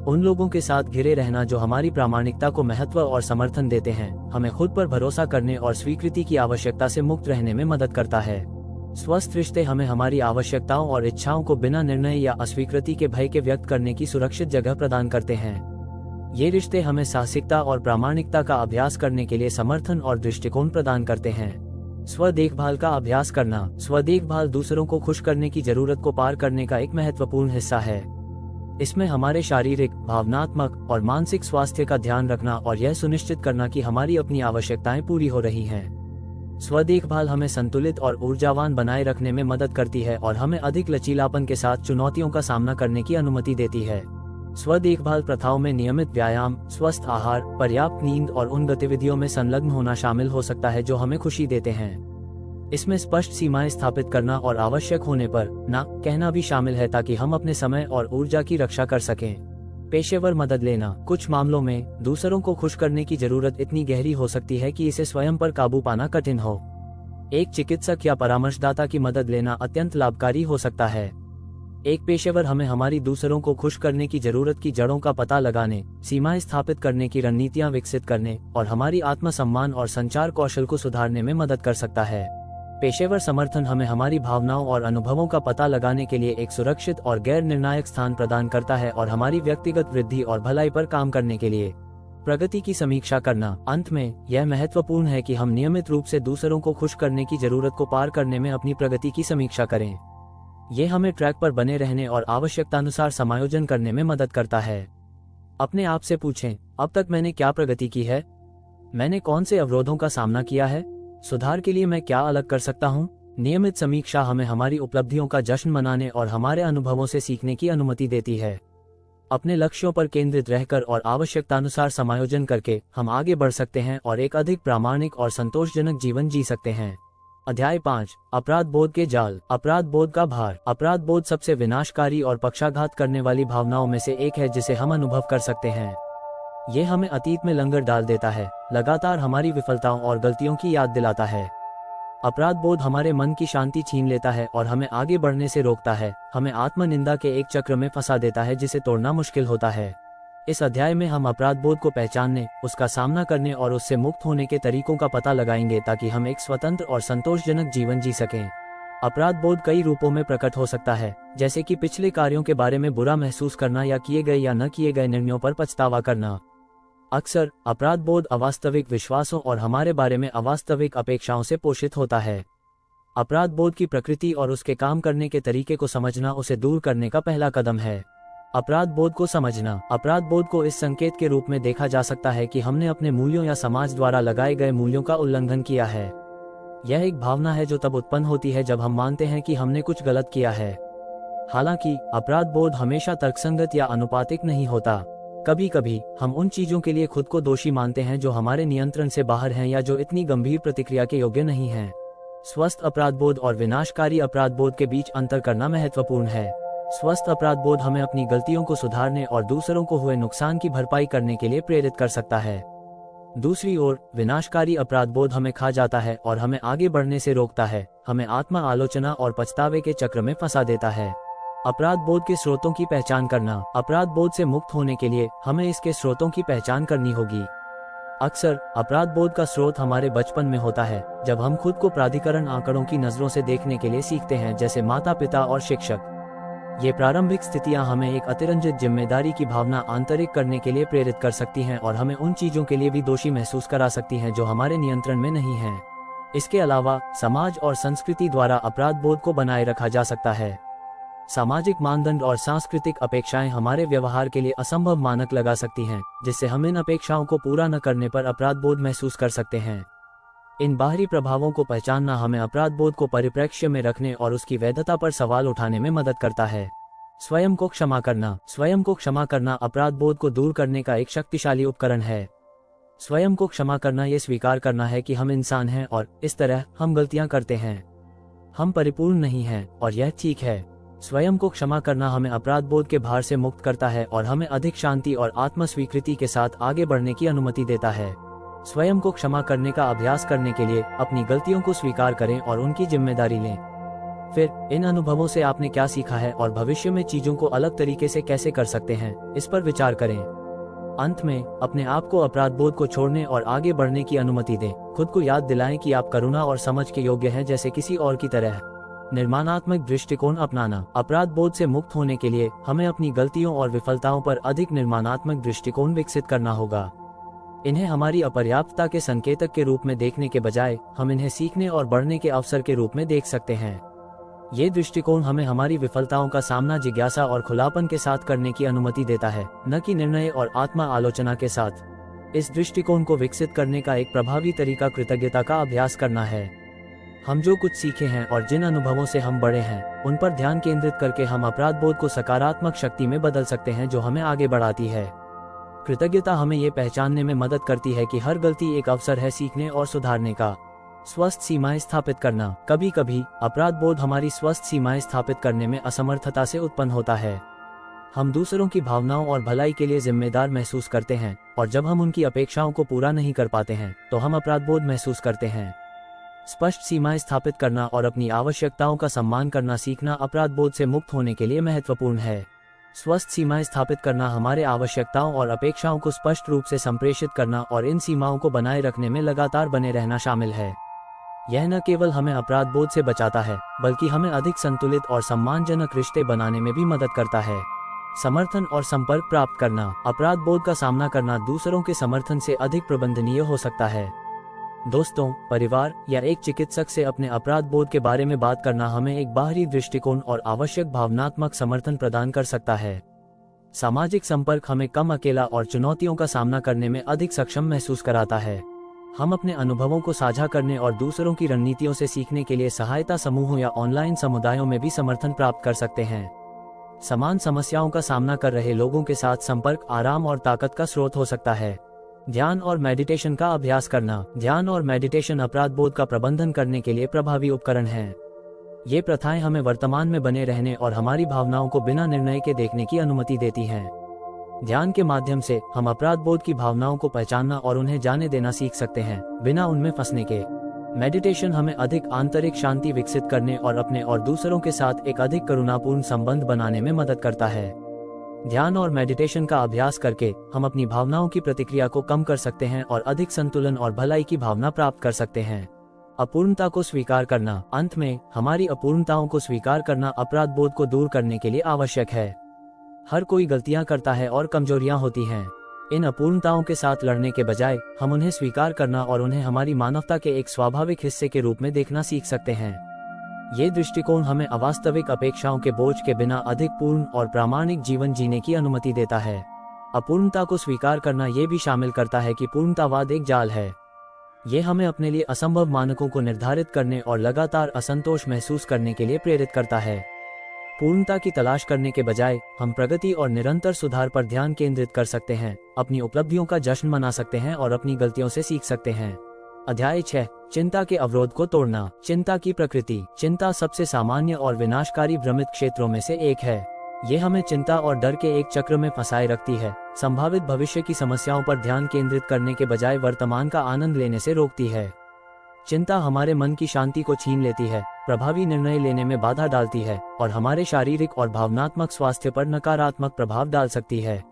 उन लोगों के साथ घिरे रहना जो हमारी प्रामाणिकता को महत्व और समर्थन देते हैं, हमें खुद पर भरोसा करने और स्वीकृति की आवश्यकता से मुक्त रहने में मदद करता है। स्वस्थ रिश्ते हमें हमारी आवश्यकताओं और इच्छाओं को बिना निर्णय या अस्वीकृति के भय के व्यक्त करने की सुरक्षित जगह प्रदान करते हैं। ये रिश्ते हमें साहसिकता और प्रामाणिकता का अभ्यास करने के लिए समर्थन और दृष्टिकोण प्रदान करते हैं। स्व देखभाल का अभ्यास करना। स्व देखभाल दूसरों को खुश करने की जरूरत को पार करने का एक महत्वपूर्ण हिस्सा है। इसमें हमारे शारीरिक, भावनात्मक और मानसिक स्वास्थ्य का ध्यान रखना और यह सुनिश्चित करना कि हमारी अपनी आवश्यकताएं पूरी हो रही हैं। स्व देखभाल हमें संतुलित और ऊर्जावान बनाए रखने में मदद करती है और हमें अधिक लचीलापन के साथ चुनौतियों का सामना करने की अनुमति देती है। स्व देखभाल प्रथाओं में नियमित व्यायाम, स्वस्थ आहार, पर्याप्त नींद और उन गतिविधियों में संलग्न होना शामिल हो सकता है जो हमें खुशी देते हैं। इसमें स्पष्ट सीमाएं स्थापित करना और आवश्यक होने पर ना कहना भी शामिल है ताकि हम अपने समय और ऊर्जा की रक्षा कर सकें। पेशेवर मदद लेना। कुछ मामलों में दूसरों को खुश करने की जरूरत इतनी गहरी हो सकती है कि इसे स्वयं पर काबू पाना कठिन हो। एक चिकित्सक या परामर्शदाता की मदद लेना अत्यंत लाभकारी हो सकता है। एक पेशेवर हमें हमारी दूसरों को खुश करने की जरूरत की जड़ों का पता लगाने, सीमाएं स्थापित करने की रणनीतियां विकसित करने और हमारी आत्मसम्मान और संचार कौशल को सुधारने में मदद कर सकता है। पेशेवर समर्थन हमें हमारी भावनाओं और अनुभवों का पता लगाने के लिए एक सुरक्षित और गैर निर्णायक स्थान प्रदान करता है और हमारी व्यक्तिगत वृद्धि और भलाई पर काम करने के लिए प्रगति की समीक्षा करना। अंत में यह महत्वपूर्ण है कि हम नियमित रूप से दूसरों को खुश करने की जरूरत को पार करने में अपनी प्रगति की समीक्षा करें। ये हमें ट्रैक पर बने रहने और आवश्यकतानुसार समायोजन करने में मदद करता है। अपने आप से पूछें, अब तक मैंने क्या प्रगति की है? मैंने कौन से अवरोधों का सामना किया है? सुधार के लिए मैं क्या अलग कर सकता हूँ? नियमित समीक्षा हमें हमारी उपलब्धियों का जश्न मनाने और हमारे अनुभवों से सीखने की अनुमति देती है। अपने लक्ष्यों पर केंद्रित रहकर और आवश्यकतानुसार समायोजन करके हम आगे बढ़ सकते हैं और एक अधिक प्रामाणिक और संतोषजनक जीवन जी सकते हैं। अध्याय 5, अपराध बोध के जाल। अपराध बोध का भार। अपराध बोध सबसे विनाशकारी और पक्षाघात करने वाली भावनाओं में से एक है जिसे हम अनुभव कर सकते हैं। ये हमें अतीत में लंगर डाल देता है, लगातार हमारी विफलताओं और गलतियों की याद दिलाता है। अपराध बोध हमारे मन की शांति छीन लेता है और हमें आगे बढ़ने से रोकता है, हमें आत्मनिंदा के एक चक्र में फंसा देता है जिसे तोड़ना मुश्किल होता है। इस अध्याय में हम अपराध बोध को पहचानने, उसका सामना करने और उससे मुक्त होने के तरीकों का पता लगाएंगे ताकि हम एक स्वतंत्र और संतोषजनक जीवन जी सकें। अपराध बोध कई रूपों में प्रकट हो सकता है, जैसे कि पिछले कार्यों के बारे में बुरा महसूस करना या किए गए या न किए गए निर्णयों पर पछतावा करना। अक्सर अपराध बोध अवास्तविक विश्वासों और हमारे बारे में अवास्तविक अपेक्षाओं से पोषित होता है। अपराध बोध की प्रकृति और उसके काम करने के तरीके को समझना उसे दूर करने का पहला कदम है। अपराध बोध को समझना। अपराध बोध को इस संकेत के रूप में देखा जा सकता है कि हमने अपने मूल्यों या समाज द्वारा लगाए गए मूल्यों का उल्लंघन किया है। यह एक भावना है जो तब उत्पन्न होती है जब हम मानते हैं कि हमने कुछ गलत किया है। हालांकि अपराध बोध हमेशा तर्कसंगत या अनुपातिक नहीं होता। कभी कभी हम उन चीजों के लिए खुद को दोषी मानते हैं जो हमारे नियंत्रण से बाहर हैं या जो इतनी गंभीर प्रतिक्रिया के योग्य नहीं हैं। स्वस्थ अपराध बोध और विनाशकारी अपराध बोध के बीच अंतर करना महत्वपूर्ण है। स्वस्थ अपराध बोध हमें अपनी गलतियों को सुधारने और दूसरों को हुए नुकसान की भरपाई करने के लिए प्रेरित कर सकता है। दूसरी ओर विनाशकारी अपराध बोध हमें खा जाता है और हमें आगे बढ़ने से रोकता है, हमें आत्म आलोचना और पछतावे के चक्र में फंसा देता है। अपराध बोध के स्रोतों की पहचान करना। अपराध बोध से मुक्त होने के लिए हमें इसके स्रोतों की पहचान करनी होगी। अक्सर अपराध बोध का स्रोत हमारे बचपन में होता है, जब हम खुद को प्राधिकरण आंकड़ों की नजरों से देखने के लिए सीखते हैं, जैसे माता पिता और शिक्षक। ये प्रारंभिक स्थितियां हमें एक अतिरंजित जिम्मेदारी की भावना आंतरिक करने के लिए प्रेरित कर सकती हैं और हमें उन चीजों के लिए भी दोषी महसूस करा सकती हैं जो हमारे नियंत्रण में नहीं हैं। इसके अलावा समाज और संस्कृति द्वारा अपराध बोध को बनाए रखा जा सकता है। सामाजिक मानदंड और सांस्कृतिक अपेक्षाएं हमारे व्यवहार के लिए असंभव मानक लगा सकती हैं, जिससे हम इन अपेक्षाओं को पूरा न करने पर अपराध बोध महसूस कर सकते हैं। इन बाहरी प्रभावों को पहचानना हमें अपराध बोध को परिप्रेक्ष्य में रखने और उसकी वैधता पर सवाल उठाने में मदद करता है। स्वयं को क्षमा करना। स्वयं को क्षमा करना अपराध बोध को दूर करने का एक शक्तिशाली उपकरण है। स्वयं को क्षमा करना ये स्वीकार करना है कि हम इंसान हैं और इस तरह हम गलतियां करते हैं। हम परिपूर्ण नहीं हैं और यह ठीक है। स्वयं को क्षमा करना हमें अपराध बोध के भार से मुक्त करता है और हमें अधिक शांति और आत्म स्वीकृति के साथ आगे बढ़ने की अनुमति देता है। स्वयं को क्षमा करने का अभ्यास करने के लिए अपनी गलतियों को स्वीकार करें और उनकी जिम्मेदारी लें। फिर इन अनुभवों से आपने क्या सीखा है और भविष्य में चीजों को अलग तरीके से कैसे कर सकते हैं, इस पर विचार करें। अंत में अपने आप को अपराध बोध को छोड़ने और आगे बढ़ने की अनुमति दें। खुद को याद दिलाएं कि आप करुणा और समझ के योग्य हैं जैसे किसी और की तरह। निर्माणात्मक दृष्टिकोण अपनाना। अपराध बोध से मुक्त होने के लिए हमें अपनी गलतियों और विफलताओं पर अधिक निर्माणात्मक दृष्टिकोण विकसित करना होगा। इन्हें हमारी अपर्याप्तता के संकेतक के रूप में देखने के बजाय हम इन्हें सीखने और बढ़ने के अवसर के रूप में देख सकते हैं। ये दृष्टिकोण हमें हमारी विफलताओं का सामना जिज्ञासा और खुलापन के साथ करने की अनुमति देता है, न कि निर्णय और आत्मा आलोचना के साथ। इस दृष्टिकोण को विकसित करने का एक प्रभावी तरीका कृतज्ञता का अभ्यास करना है। हम जो कुछ सीखे हैं और जिन अनुभवों से हम बड़े हैं, उन पर ध्यान केंद्रित करके हम अपराध बोध को सकारात्मक शक्ति में बदल सकते हैं जो हमें आगे बढ़ाती है। कृतज्ञता हमें ये पहचानने में मदद करती है कि हर गलती एक अवसर है सीखने और सुधारने का। स्वस्थ सीमाएं स्थापित करना। कभी कभी अपराध बोध हमारी स्वस्थ सीमाएं स्थापित करने में असमर्थता से उत्पन्न होता है। हम दूसरों की भावनाओं और भलाई के लिए जिम्मेदार महसूस करते हैं, और जब हम उनकी अपेक्षाओं को पूरा नहीं कर पाते हैं तो हम अपराध बोध महसूस करते हैं। स्पष्ट सीमाएं स्थापित करना और अपनी आवश्यकताओं का सम्मान करना सीखना अपराध बोध से मुक्त होने के लिए महत्वपूर्ण है। स्वस्थ सीमाएं स्थापित करना हमारे आवश्यकताओं और अपेक्षाओं को स्पष्ट रूप से संप्रेषित करना और इन सीमाओं को बनाए रखने में लगातार बने रहना शामिल है। यह न केवल हमें अपराध बोध से बचाता है, बल्कि हमें अधिक संतुलित और सम्मानजनक रिश्ते बनाने में भी मदद करता है। समर्थन और संपर्क प्राप्त करना। अपराध बोध का सामना करना दूसरों के समर्थन से अधिक प्रबंधनीय हो सकता है। दोस्तों, परिवार या एक चिकित्सक से अपने अपराध बोध के बारे में बात करना हमें एक बाहरी दृष्टिकोण और आवश्यक भावनात्मक समर्थन प्रदान कर सकता है। सामाजिक संपर्क हमें कम अकेला और चुनौतियों का सामना करने में अधिक सक्षम महसूस कराता है। हम अपने अनुभवों को साझा करने और दूसरों की रणनीतियों से सीखने के लिए सहायता समूहों या ऑनलाइन समुदायों में भी समर्थन प्राप्त कर सकते हैं। समान समस्याओं का सामना कर रहे लोगों के साथ संपर्क आराम और ताकत का स्रोत हो सकता है। ध्यान और मेडिटेशन का अभ्यास करना। ध्यान और मेडिटेशन अपराध बोध का प्रबंधन करने के लिए प्रभावी उपकरण हैं। ये प्रथाएं हमें वर्तमान में बने रहने और हमारी भावनाओं को बिना निर्णय के देखने की अनुमति देती हैं। ध्यान के माध्यम से हम अपराध बोध की भावनाओं को पहचानना और उन्हें जाने देना सीख सकते हैं, बिना उनमें फंसने के। मेडिटेशन हमें अधिक आंतरिक शांति विकसित करने और अपने और दूसरों के साथ एक अधिक करुणापूर्ण संबंध बनाने में मदद करता है। ध्यान और मेडिटेशन का अभ्यास करके हम अपनी भावनाओं की प्रतिक्रिया को कम कर सकते हैं और अधिक संतुलन और भलाई की भावना प्राप्त कर सकते हैं। अपूर्णता को स्वीकार करना। अंत में, हमारी अपूर्णताओं को स्वीकार करना अपराध बोध को दूर करने के लिए आवश्यक है। हर कोई गलतियां करता है और कमजोरियां होती हैं। इन अपूर्णताओं के साथ लड़ने के बजाय हम उन्हें स्वीकार करना और उन्हें हमारी मानवता के एक स्वाभाविक हिस्से के रूप में देखना सीख सकते हैं। ये दृष्टिकोण हमें अवास्तविक अपेक्षाओं के बोझ के बिना अधिक पूर्ण और प्रामाणिक जीवन जीने की अनुमति देता है। अपूर्णता को स्वीकार करना ये भी शामिल करता है कि पूर्णतावाद एक जाल है। ये हमें अपने लिए असंभव मानकों को निर्धारित करने और लगातार असंतोष महसूस करने के लिए प्रेरित करता है। पूर्णता की तलाश करने के बजाय हम प्रगति और निरंतर सुधार पर ध्यान केंद्रित कर सकते हैं, अपनी उपलब्धियों का जश्न मना सकते हैं और अपनी गलतियों से सीख सकते हैं। अध्याय 6। चिंता के अवरोध को तोड़ना। चिंता की प्रकृति। चिंता सबसे सामान्य और विनाशकारी भ्रमित क्षेत्रों में से एक है। ये हमें चिंता और डर के एक चक्र में फंसाए रखती है, संभावित भविष्य की समस्याओं पर ध्यान केंद्रित करने के बजाय वर्तमान का आनंद लेने से रोकती है। चिंता हमारे मन की शांति को छीन लेती है, प्रभावी निर्णय लेने में बाधा डालती है और हमारे शारीरिक और भावनात्मक स्वास्थ्य पर नकारात्मक प्रभाव डाल सकती है।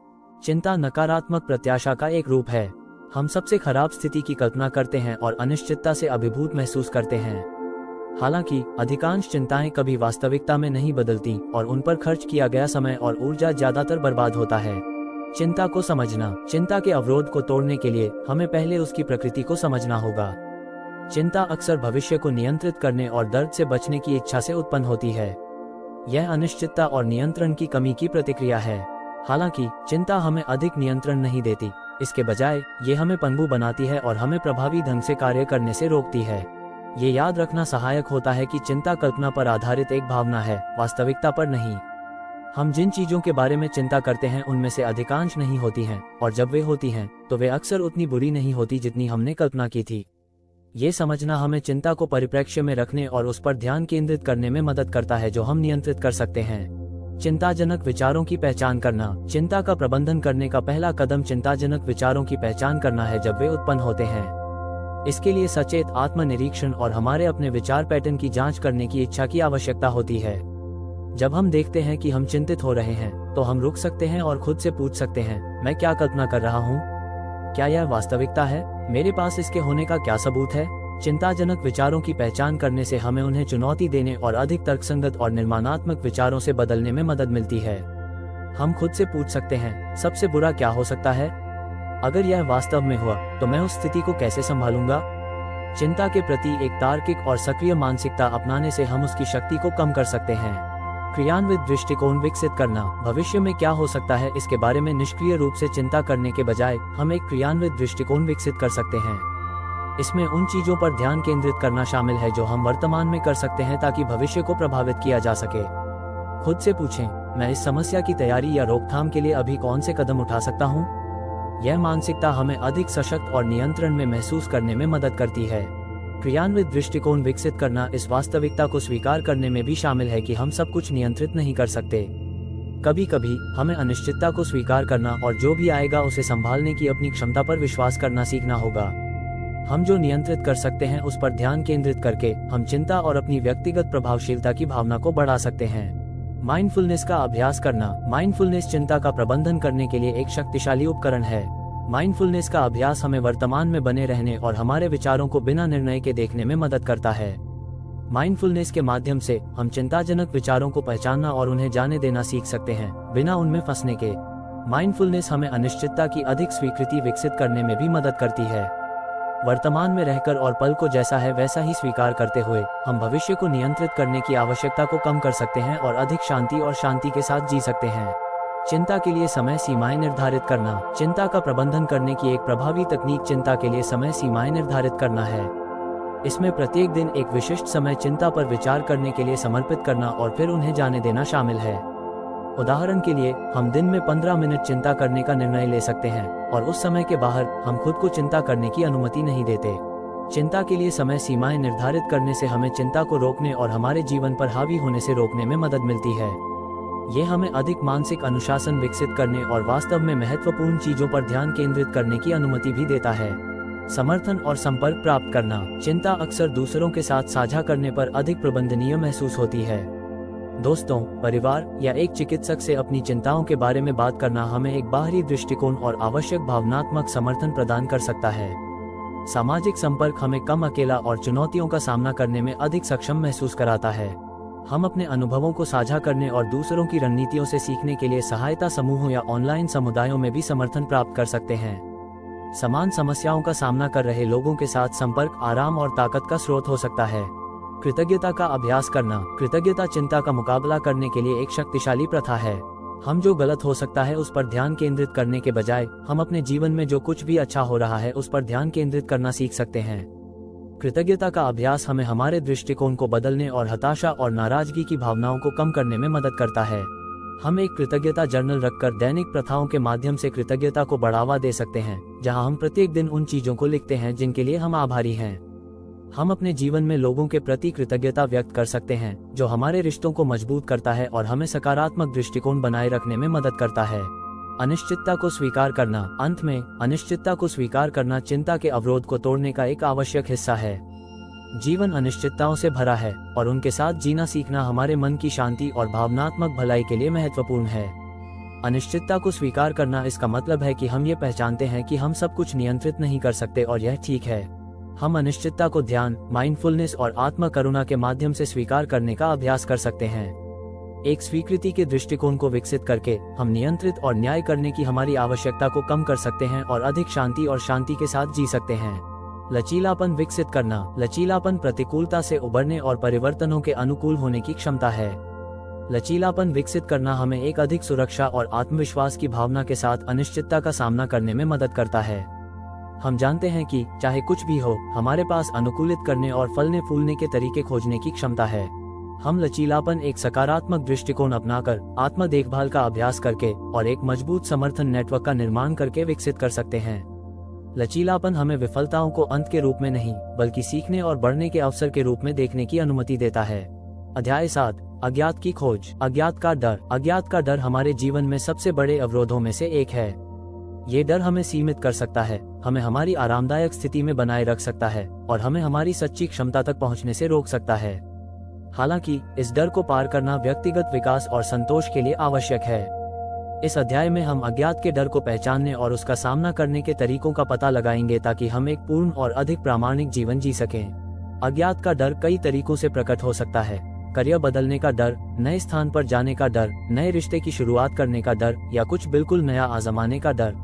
चिंता नकारात्मक प्रत्याशा का एक रूप है। हम सबसे खराब स्थिति की कल्पना करते हैं और अनिश्चितता से अभिभूत महसूस करते हैं। हालांकि अधिकांश चिंताएं कभी वास्तविकता में नहीं बदलती और उन पर खर्च किया गया समय और ऊर्जा ज्यादातर बर्बाद होता है। चिंता को समझना। चिंता के अवरोध को तोड़ने के लिए हमें पहले उसकी प्रकृति को समझना होगा। चिंता अक्सर भविष्य को नियंत्रित करने और दर्द से बचने की इच्छा से उत्पन्न होती है। यह अनिश्चितता और नियंत्रण की कमी की प्रतिक्रिया है। हालांकि चिंता हमें अधिक नियंत्रण नहीं देती, इसके बजाय ये हमें पनडुब्बी बनाती है और हमें प्रभावी ढंग से कार्य करने से रोकती है। ये याद रखना सहायक होता है कि चिंता कल्पना पर आधारित एक भावना है, वास्तविकता पर नहीं। हम जिन चीजों के बारे में चिंता करते हैं उनमें से अधिकांश नहीं होती हैं, और जब वे होती हैं तो वे अक्सर उतनी बुरी नहीं होती जितनी हमने कल्पना की थी। ये समझना हमें चिंता को परिप्रेक्ष्य में रखने और उस पर ध्यान केंद्रित करने में मदद करता है जो हम नियंत्रित कर सकते हैं। चिंताजनक विचारों की पहचान करना। चिंता का प्रबंधन करने का पहला कदम चिंताजनक विचारों की पहचान करना है जब वे उत्पन्न होते हैं। इसके लिए सचेत आत्मनिरीक्षण और हमारे अपने विचार पैटर्न की जांच करने की इच्छा की आवश्यकता होती है। जब हम देखते हैं कि हम चिंतित हो रहे हैं, तो हम रुक सकते हैं और खुद से पूछ सकते हैं, मैं क्या कल्पना कर रहा हूँ? क्या यह वास्तविकता है? मेरे पास इसके होने का क्या सबूत है? चिंताजनक विचारों की पहचान करने से हमें उन्हें चुनौती देने और अधिक तर्कसंगत और निर्माणात्मक विचारों से बदलने में मदद मिलती है। हम खुद से पूछ सकते हैं, सबसे बुरा क्या हो सकता है? अगर यह वास्तव में हुआ, तो मैं उस स्थिति को कैसे संभालूंगा? चिंता के प्रति एक तार्किक और सक्रिय मानसिकता अपनाने से हम उसकी शक्ति को कम कर सकते हैं। क्रियान्वित दृष्टिकोण विकसित करना, भविष्य में क्या हो सकता है इसके बारे में निष्क्रिय रूप से चिंता करने के बजाय हम एक क्रियान्वित दृष्टिकोण विकसित कर सकते हैं। इसमें उन चीजों पर ध्यान केंद्रित करना शामिल है जो हम वर्तमान में कर सकते हैं ताकि भविष्य को प्रभावित किया जा सके। खुद से पूछें, मैं इस समस्या की तैयारी या रोकथाम के लिए अभी कौन से कदम उठा सकता हूँ? यह मानसिकता हमें अधिक सशक्त और नियंत्रण में महसूस करने में मदद करती है। क्रियान्वित दृष्टिकोण विकसित करना इस वास्तविकता को स्वीकार करने में भी शामिल है कि हम सब कुछ नियंत्रित नहीं कर सकते। कभी कभी हमें अनिश्चितता को स्वीकार करना और जो भी आएगा उसे संभालने की अपनी क्षमता पर विश्वास करना सीखना होगा। हम जो नियंत्रित कर सकते हैं उस पर ध्यान केंद्रित करके हम चिंता और अपनी व्यक्तिगत प्रभावशीलता की भावना को बढ़ा सकते हैं। माइंडफुलनेस का अभ्यास करना, माइंडफुलनेस चिंता का प्रबंधन करने के लिए एक शक्तिशाली उपकरण है। माइंडफुलनेस का अभ्यास हमें वर्तमान में बने रहने और हमारे विचारों को बिना निर्णय के देखने में मदद करता है। माइंडफुलनेस के माध्यम से हम चिंताजनक विचारों को पहचानना और उन्हें जाने देना सीख सकते हैं, बिना उनमें फंसने के। माइंडफुलनेस हमें अनिश्चितता की अधिक स्वीकृति विकसित करने में भी मदद करती है। वर्तमान में रहकर और पल को जैसा है वैसा ही स्वीकार करते हुए हम भविष्य को नियंत्रित करने की आवश्यकता को कम कर सकते हैं और अधिक शांति के साथ जी सकते हैं। चिंता के लिए समय सीमाएं निर्धारित करना, चिंता का प्रबंधन करने की एक प्रभावी तकनीक चिंता के लिए समय सीमाएं निर्धारित करना है। इसमें प्रत्येक दिन एक विशिष्ट समय चिंता पर विचार करने के लिए समर्पित करना और फिर उन्हें जाने देना शामिल है। उदाहरण के लिए, हम दिन में 15 मिनट चिंता करने का निर्णय ले सकते हैं और उस समय के बाहर हम खुद को चिंता करने की अनुमति नहीं देते। चिंता के लिए समय सीमाएं निर्धारित करने से हमें चिंता को रोकने और हमारे जीवन पर हावी होने से रोकने में मदद मिलती है। ये हमें अधिक मानसिक अनुशासन विकसित करने और वास्तव में महत्वपूर्ण चीजों पर ध्यान केंद्रित करने की अनुमति भी देता है। समर्थन और संपर्क प्राप्त करना, चिंता अक्सर दूसरों के साथ साझा करने पर अधिक प्रबंधनीय महसूस होती है। दोस्तों, परिवार या एक चिकित्सक से अपनी चिंताओं के बारे में बात करना हमें एक बाहरी दृष्टिकोण और आवश्यक भावनात्मक समर्थन प्रदान कर सकता है। सामाजिक संपर्क हमें कम अकेला और चुनौतियों का सामना करने में अधिक सक्षम महसूस कराता है। हम अपने अनुभवों को साझा करने और दूसरों की रणनीतियों से सीखने के लिए सहायता समूहों या ऑनलाइन समुदायों में भी समर्थन प्राप्त कर सकते हैं। समान समस्याओं का सामना कर रहे लोगों के साथ संपर्क आराम और ताकत का स्रोत हो सकता है। कृतज्ञता का अभ्यास करना, कृतज्ञता चिंता का मुकाबला करने के लिए एक शक्तिशाली प्रथा है। हम जो गलत हो सकता है उस पर ध्यान केंद्रित करने के बजाय हम अपने जीवन में जो कुछ भी अच्छा हो रहा है उस पर ध्यान केंद्रित करना सीख सकते हैं। कृतज्ञता का अभ्यास हमें हमारे दृष्टिकोण को बदलने और हताशा और नाराजगी की भावनाओं को कम करने में मदद करता है। हम एक कृतज्ञता जर्नल रखकर दैनिक प्रथाओं के माध्यम से कृतज्ञता को बढ़ावा दे सकते हैं, जहां हम प्रत्येक दिन उन चीजों को लिखते हैं जिनके लिए हम आभारी हैं। हम अपने जीवन में लोगों के प्रति कृतज्ञता व्यक्त कर सकते हैं, जो हमारे रिश्तों को मजबूत करता है और हमें सकारात्मक दृष्टिकोण बनाए रखने में मदद करता है। अनिश्चितता को स्वीकार करना, अंत में अनिश्चितता को स्वीकार करना चिंता के अवरोध को तोड़ने का एक आवश्यक हिस्सा है। जीवन अनिश्चितताओं से भरा है और उनके साथ जीना सीखना हमारे मन की शांति और भावनात्मक भलाई के लिए महत्वपूर्ण है। अनिश्चितता को स्वीकार करना इसका मतलब है कि हम ये पहचानते हैं कि हम सब कुछ नियंत्रित नहीं कर सकते और यह ठीक है। हम अनिश्चितता को ध्यान, माइंडफुलनेस और आत्म करुणा के माध्यम से स्वीकार करने का अभ्यास कर सकते हैं। एक स्वीकृति के दृष्टिकोण को विकसित करके हम नियंत्रित और न्याय करने की हमारी आवश्यकता को कम कर सकते हैं और अधिक शांति के साथ जी सकते हैं। लचीलापन विकसित करना, लचीलापन प्रतिकूलता से उबरने और परिवर्तनों के अनुकूल होने की क्षमता है। लचीलापन विकसित करना हमें एक अधिक सुरक्षा और आत्मविश्वास की भावना के साथ अनिश्चितता का सामना करने में मदद करता है। हम जानते हैं कि चाहे कुछ भी हो, हमारे पास अनुकूलित करने और फलने फूलने के तरीके खोजने की क्षमता है। हम लचीलापन एक सकारात्मक दृष्टिकोण अपनाकर, आत्म देखभाल का अभ्यास करके और एक मजबूत समर्थन नेटवर्क का निर्माण करके विकसित कर सकते हैं। लचीलापन हमें विफलताओं को अंत के रूप में नहीं, बल्कि सीखने और बढ़ने के अवसर के रूप में देखने की अनुमति देता है। अध्याय 7, अज्ञात की खोज। अज्ञात का डर। अज्ञात का डर हमारे जीवन में सबसे बड़े अवरोधों में से एक है। ये डर हमें सीमित कर सकता है, हमें हमारी आरामदायक स्थिति में बनाए रख सकता है और हमें हमारी सच्ची क्षमता तक पहुंचने से रोक सकता है। हालांकि इस डर को पार करना व्यक्तिगत विकास और संतोष के लिए आवश्यक है। इस अध्याय में हम अज्ञात के डर को पहचानने और उसका सामना करने के तरीकों का पता लगाएंगे ताकि हम एक पूर्ण और अधिक प्रामाणिक जीवन जी सकें। अज्ञात का डर कई तरीकों से प्रकट हो सकता है। करियर बदलने का डर, नए स्थान पर जाने का डर, नए रिश्ते की शुरुआत करने का डर या कुछ बिल्कुल नया आजमाने का डर।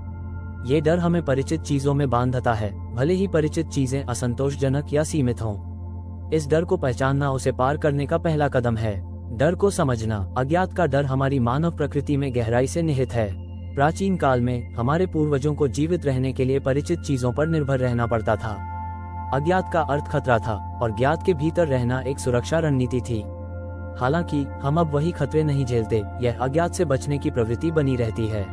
ये डर हमें परिचित चीजों में बांधता है, भले ही परिचित चीजें असंतोषजनक या सीमित हों। इस डर को पहचानना उसे पार करने का पहला कदम है। डर को समझना। अज्ञात का डर हमारी मानव प्रकृति में गहराई से निहित है। प्राचीन काल में हमारे पूर्वजों को जीवित रहने के लिए परिचित चीजों पर निर्भर रहना पड़ता था। अज्ञात का अर्थ खतरा था और ज्ञात के भीतर रहना एक सुरक्षा रणनीति थी। हालांकि हम अब वही खतरे नहीं झेलते, यह अज्ञात से बचने की प्रवृत्ति बनी रहती है।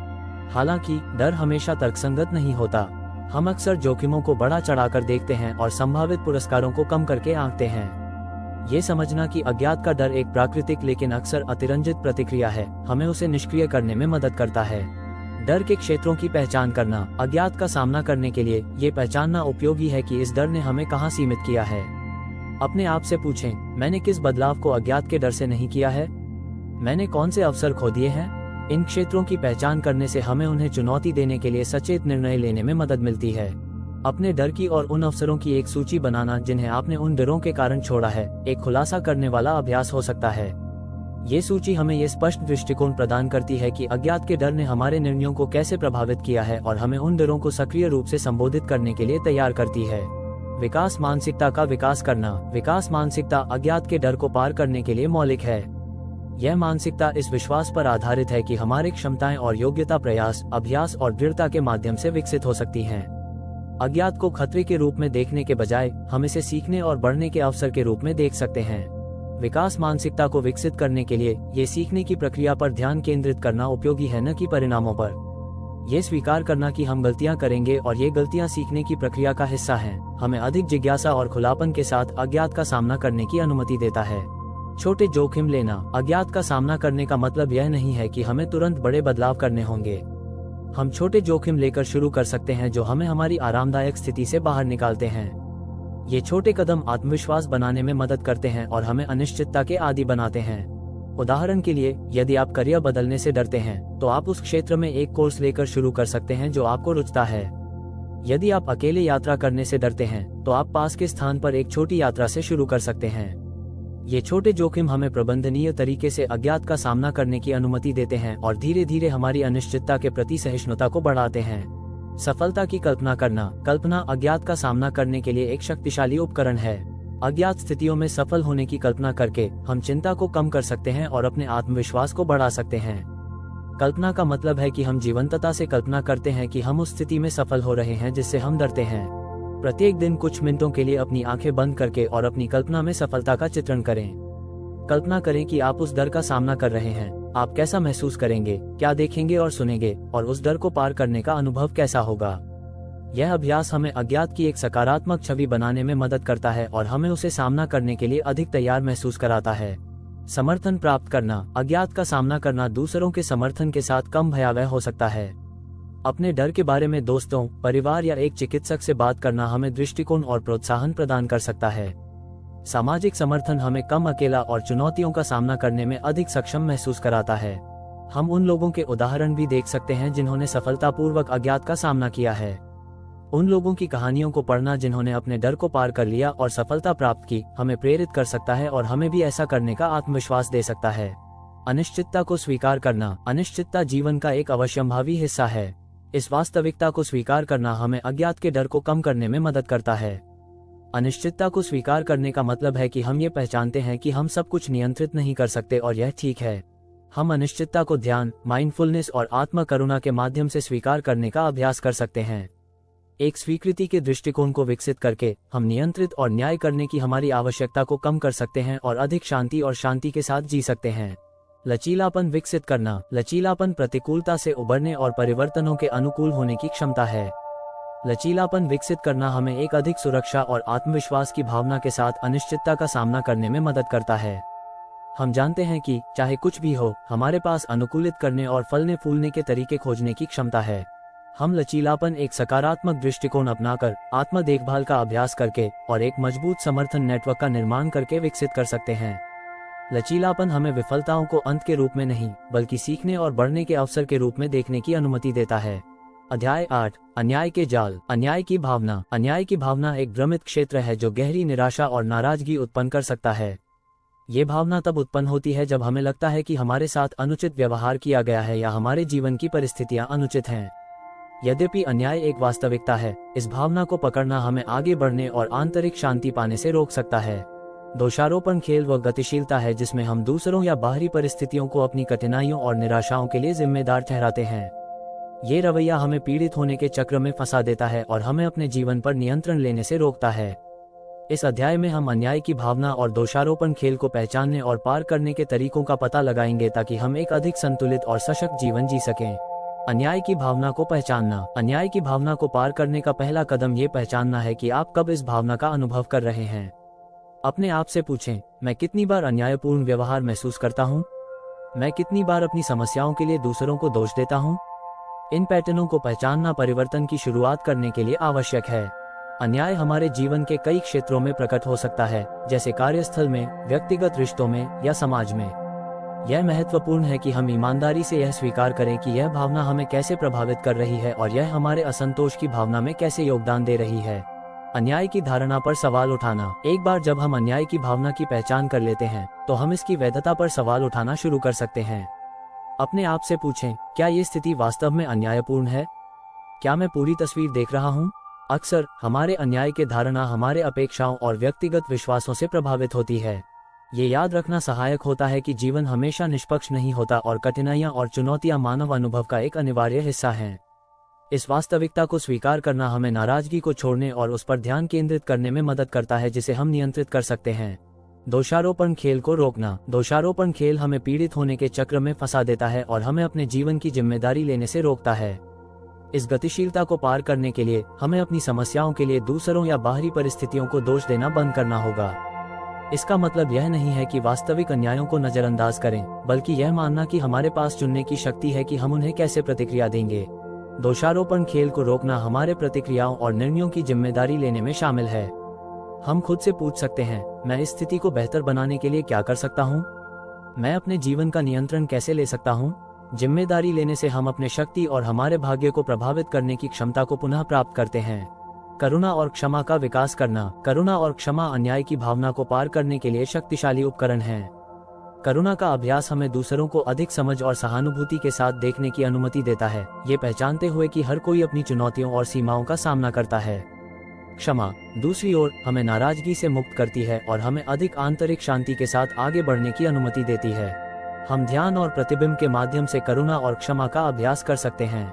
हालांकि डर हमेशा तर्कसंगत नहीं होता। हम अक्सर जोखिमों को बढ़ा चढ़ाकर देखते हैं और संभावित पुरस्कारों को कम करके आंकते हैं। ये समझना कि अज्ञात का डर एक प्राकृतिक लेकिन अक्सर अतिरंजित प्रतिक्रिया है, हमें उसे निष्क्रिय करने में मदद करता है। डर के क्षेत्रों की पहचान करना। अज्ञात का सामना करने के लिए ये पहचानना उपयोगी है कि इस डर ने हमें कहाँ सीमित किया है। अपने आप से पूछें, मैंने किस बदलाव को अज्ञात के डर से नहीं किया है? मैंने कौन से अवसर खो दिए हैं? इन क्षेत्रों की पहचान करने से हमें उन्हें चुनौती देने के लिए सचेत निर्णय लेने में मदद मिलती है। अपने डर की और उन अवसरों की एक सूची बनाना जिन्हें आपने उन डरों के कारण छोड़ा है, एक खुलासा करने वाला अभ्यास हो सकता है। ये सूची हमें ये स्पष्ट दृष्टिकोण प्रदान करती है कि अज्ञात के डर ने हमारे निर्णयों को कैसे प्रभावित किया है और हमें उन डरों को सक्रिय रूप से संबोधित करने के लिए तैयार करती है। विकास मानसिकता का विकास करना। विकास मानसिकता अज्ञात के डर को पार करने के लिए मौलिक है। यह मानसिकता इस विश्वास पर आधारित है कि हमारी क्षमताएं और योग्यता प्रयास, अभ्यास और दृढ़ता के माध्यम से विकसित हो सकती हैं। अज्ञात को खतरे के रूप में देखने के बजाय हम इसे सीखने और बढ़ने के अवसर के रूप में देख सकते हैं। विकास मानसिकता को विकसित करने के लिए ये सीखने की प्रक्रिया पर ध्यान केंद्रित करना उपयोगी है, न कि परिणामों पर। ये स्वीकार करना कि हम गलतियां करेंगे और ये गलतियां सीखने की प्रक्रिया का हिस्सा हैं, हमें अधिक जिज्ञासा और खुलापन के साथ अज्ञात का सामना करने की अनुमति देता है। छोटे जोखिम लेना। अज्ञात का सामना करने का मतलब यह नहीं है कि हमें तुरंत बड़े बदलाव करने होंगे। हम छोटे जोखिम लेकर शुरू कर सकते हैं जो हमें हमारी आरामदायक स्थिति से बाहर निकालते हैं। ये छोटे कदम आत्मविश्वास बनाने में मदद करते हैं और हमें अनिश्चितता के आदी बनाते हैं। उदाहरण के लिए, यदि आप करियर बदलने से डरते हैं, तो आप उस क्षेत्र में एक कोर्स लेकर शुरू कर सकते हैं जो आपको रुचता है। यदि आप अकेले यात्रा करने से डरते हैं, तो आप पास के स्थान पर एक छोटी यात्रा से शुरू कर सकते हैं। ये छोटे जोखिम हमें प्रबंधनीय तरीके से अज्ञात का सामना करने की अनुमति देते हैं और धीरे धीरे हमारी अनिश्चितता के प्रति सहिष्णुता को बढ़ाते हैं। सफलता की कल्पना करना। कल्पना अज्ञात का सामना करने के लिए एक शक्तिशाली उपकरण है। अज्ञात स्थितियों में सफल होने की कल्पना करके हम चिंता को कम कर सकते हैं और अपने आत्मविश्वास को बढ़ा सकते हैं। कल्पना का मतलब है कि हम जीवंतता से कल्पना करते हैं कि हम उस स्थिति में सफल हो रहे हैं जिससे हम डरते हैं। प्रत्येक दिन कुछ मिनटों के लिए अपनी आंखें बंद करके और अपनी कल्पना में सफलता का चित्रण करें। कल्पना करें कि आप उस डर का सामना कर रहे हैं। आप कैसा महसूस करेंगे, क्या देखेंगे और सुनेंगे, और उस डर को पार करने का अनुभव कैसा होगा। यह अभ्यास हमें अज्ञात की एक सकारात्मक छवि बनाने में मदद करता है और हमें उसे सामना करने के लिए अधिक तैयार महसूस कराता है। समर्थन प्राप्त करना। अज्ञात का सामना करना दूसरों के समर्थन के साथ कम भयावह हो सकता है। अपने डर के बारे में दोस्तों, परिवार या एक चिकित्सक से बात करना हमें दृष्टिकोण और प्रोत्साहन प्रदान कर सकता है। सामाजिक समर्थन हमें कम अकेला और चुनौतियों का सामना करने में अधिक सक्षम महसूस कराता है। हम उन लोगों के उदाहरण भी देख सकते हैं जिन्होंने सफलतापूर्वक अज्ञात का सामना किया है। उन लोगों की कहानियों को पढ़ना जिन्होंने अपने डर को पार कर लिया और सफलता प्राप्त की, हमें प्रेरित कर सकता है और हमें भी ऐसा करने का आत्मविश्वास दे सकता है। अनिश्चितता को स्वीकार करना। अनिश्चितता जीवन का एक अवश्यंभावी हिस्सा है। इस वास्तविकता को स्वीकार करना हमें अज्ञात के डर को कम करने में मदद करता है। अनिश्चितता को स्वीकार करने का मतलब है कि हम ये पहचानते हैं कि हम सब कुछ नियंत्रित नहीं कर सकते और यह ठीक है। हम अनिश्चितता को ध्यान, माइंडफुलनेस और आत्म करुणा के माध्यम से स्वीकार करने का अभ्यास कर सकते हैं। एक स्वीकृति के दृष्टिकोण को विकसित करके हम नियंत्रित और न्याय करने की हमारी आवश्यकता को कम कर सकते हैं और अधिक शांति और शांति के साथ जी सकते हैं। लचीलापन विकसित करना। लचीलापन प्रतिकूलता से उबरने और परिवर्तनों के अनुकूल होने की क्षमता है। लचीलापन विकसित करना हमें एक अधिक सुरक्षा और आत्मविश्वास की भावना के साथ अनिश्चितता का सामना करने में मदद करता है। हम जानते हैं कि चाहे कुछ भी हो, हमारे पास अनुकूलित करने और फलने फूलने के तरीके खोजने की क्षमता है। हम लचीलापन एक सकारात्मक दृष्टिकोण अपनाकर, आत्म देखभाल का अभ्यास करके और एक मजबूत समर्थन नेटवर्क का निर्माण करके विकसित कर सकते हैं। लचीलापन हमें विफलताओं को अंत के रूप में नहीं, बल्कि सीखने और बढ़ने के अवसर के रूप में देखने की अनुमति देता है। अध्याय 8, अन्याय के जाल। अन्याय की भावना। अन्याय की भावना एक भ्रमित क्षेत्र है जो गहरी निराशा और नाराजगी उत्पन्न कर सकता है। ये भावना तब उत्पन्न होती है जब हमें लगता है कि हमारे साथ अनुचित व्यवहार किया गया है या हमारे जीवन की परिस्थितियां अनुचित हैं। यद्यपि अन्याय एक वास्तविकता है, इस भावना को पकड़ना हमें आगे बढ़ने और आंतरिक शांति पाने से रोक सकता है। दोषारोपण खेल व गतिशीलता है जिसमें हम दूसरों या बाहरी परिस्थितियों को अपनी कठिनाइयों और निराशाओं के लिए जिम्मेदार ठहराते हैं। ये रवैया हमें पीड़ित होने के चक्र में फंसा देता है और हमें अपने जीवन पर नियंत्रण लेने से रोकता है। इस अध्याय में हम अन्याय की भावना और दोषारोपण खेल को पहचानने और पार करने के तरीकों का पता लगाएंगे ताकि हम एक अधिक संतुलित और सशक्त जीवन जी सकें। अन्याय की भावना को पहचानना। अन्याय की भावना को पार करने का पहला कदम ये पहचानना है कि आप कब इस भावना का अनुभव कर रहे हैं। अपने आप से पूछें, मैं कितनी बार अन्यायपूर्ण व्यवहार महसूस करता हूँ? मैं कितनी बार अपनी समस्याओं के लिए दूसरों को दोष देता हूँ? इन पैटर्नों को पहचानना परिवर्तन की शुरुआत करने के लिए आवश्यक है। अन्याय हमारे जीवन के कई क्षेत्रों में प्रकट हो सकता है, जैसे कार्यस्थल में, व्यक्तिगत रिश्तों में या समाज में। यह महत्वपूर्ण है कि हम ईमानदारी से यह स्वीकार करें कि यह भावना हमें कैसे प्रभावित कर रही है और यह हमारे असंतोष की भावना में कैसे योगदान दे रही है। अन्याय की धारणा पर सवाल उठाना। एक बार जब हम अन्याय की भावना की पहचान कर लेते हैं, तो हम इसकी वैधता पर सवाल उठाना शुरू कर सकते हैं। अपने आप से पूछें, क्या ये स्थिति वास्तव में अन्यायपूर्ण है? क्या मैं पूरी तस्वीर देख रहा हूँ? अक्सर हमारे अन्याय की धारणा हमारे अपेक्षाओं और व्यक्तिगत विश्वासों से प्रभावित होती है। ये याद रखना सहायक होता है कि जीवन हमेशा निष्पक्ष नहीं होता और कठिनाइयां और चुनौतियां मानव अनुभव का एक अनिवार्य हिस्सा हैं। इस वास्तविकता को स्वीकार करना हमें नाराजगी को छोड़ने और उस पर ध्यान केंद्रित करने में मदद करता है जिसे हम नियंत्रित कर सकते हैं। दोषारोपण खेल को रोकना। दोषारोपण खेल हमें पीड़ित होने के चक्र में फंसा देता है और हमें अपने जीवन की जिम्मेदारी लेने से रोकता है। इस गतिशीलता को पार करने के लिए हमें अपनी समस्याओं के लिए दूसरों या बाहरी परिस्थितियों को दोष देना बंद करना होगा। इसका मतलब यह नहीं है कि वास्तविक अन्यायों को नजरअंदाज करें, बल्कि यह मानना कि हमारे पास चुनने की शक्ति है कि हम उन्हें कैसे प्रतिक्रिया देंगे। दोषारोपण खेल को रोकना हमारे प्रतिक्रियाओं और निर्णयों की जिम्मेदारी लेने में शामिल है। हम खुद से पूछ सकते हैं, मैं इस स्थिति को बेहतर बनाने के लिए क्या कर सकता हूँ? मैं अपने जीवन का नियंत्रण कैसे ले सकता हूँ? जिम्मेदारी लेने से हम अपने शक्ति और हमारे भाग्य को प्रभावित करने की क्षमता को पुनः प्राप्त करते हैं। करुणा और क्षमा का विकास करना। करुणा और क्षमा अन्याय की भावना को पार करने के लिए शक्तिशाली उपकरण हैं। करुणा का अभ्यास हमें दूसरों को अधिक समझ और सहानुभूति के साथ देखने की अनुमति देता है, ये पहचानते हुए कि हर कोई अपनी चुनौतियों और सीमाओं का सामना करता है। क्षमा, दूसरी ओर, हमें नाराजगी से मुक्त करती है और हमें अधिक आंतरिक शांति के साथ आगे बढ़ने की अनुमति देती है। हम ध्यान और प्रतिबिंब के माध्यम से करुणा और क्षमा का अभ्यास कर सकते हैं।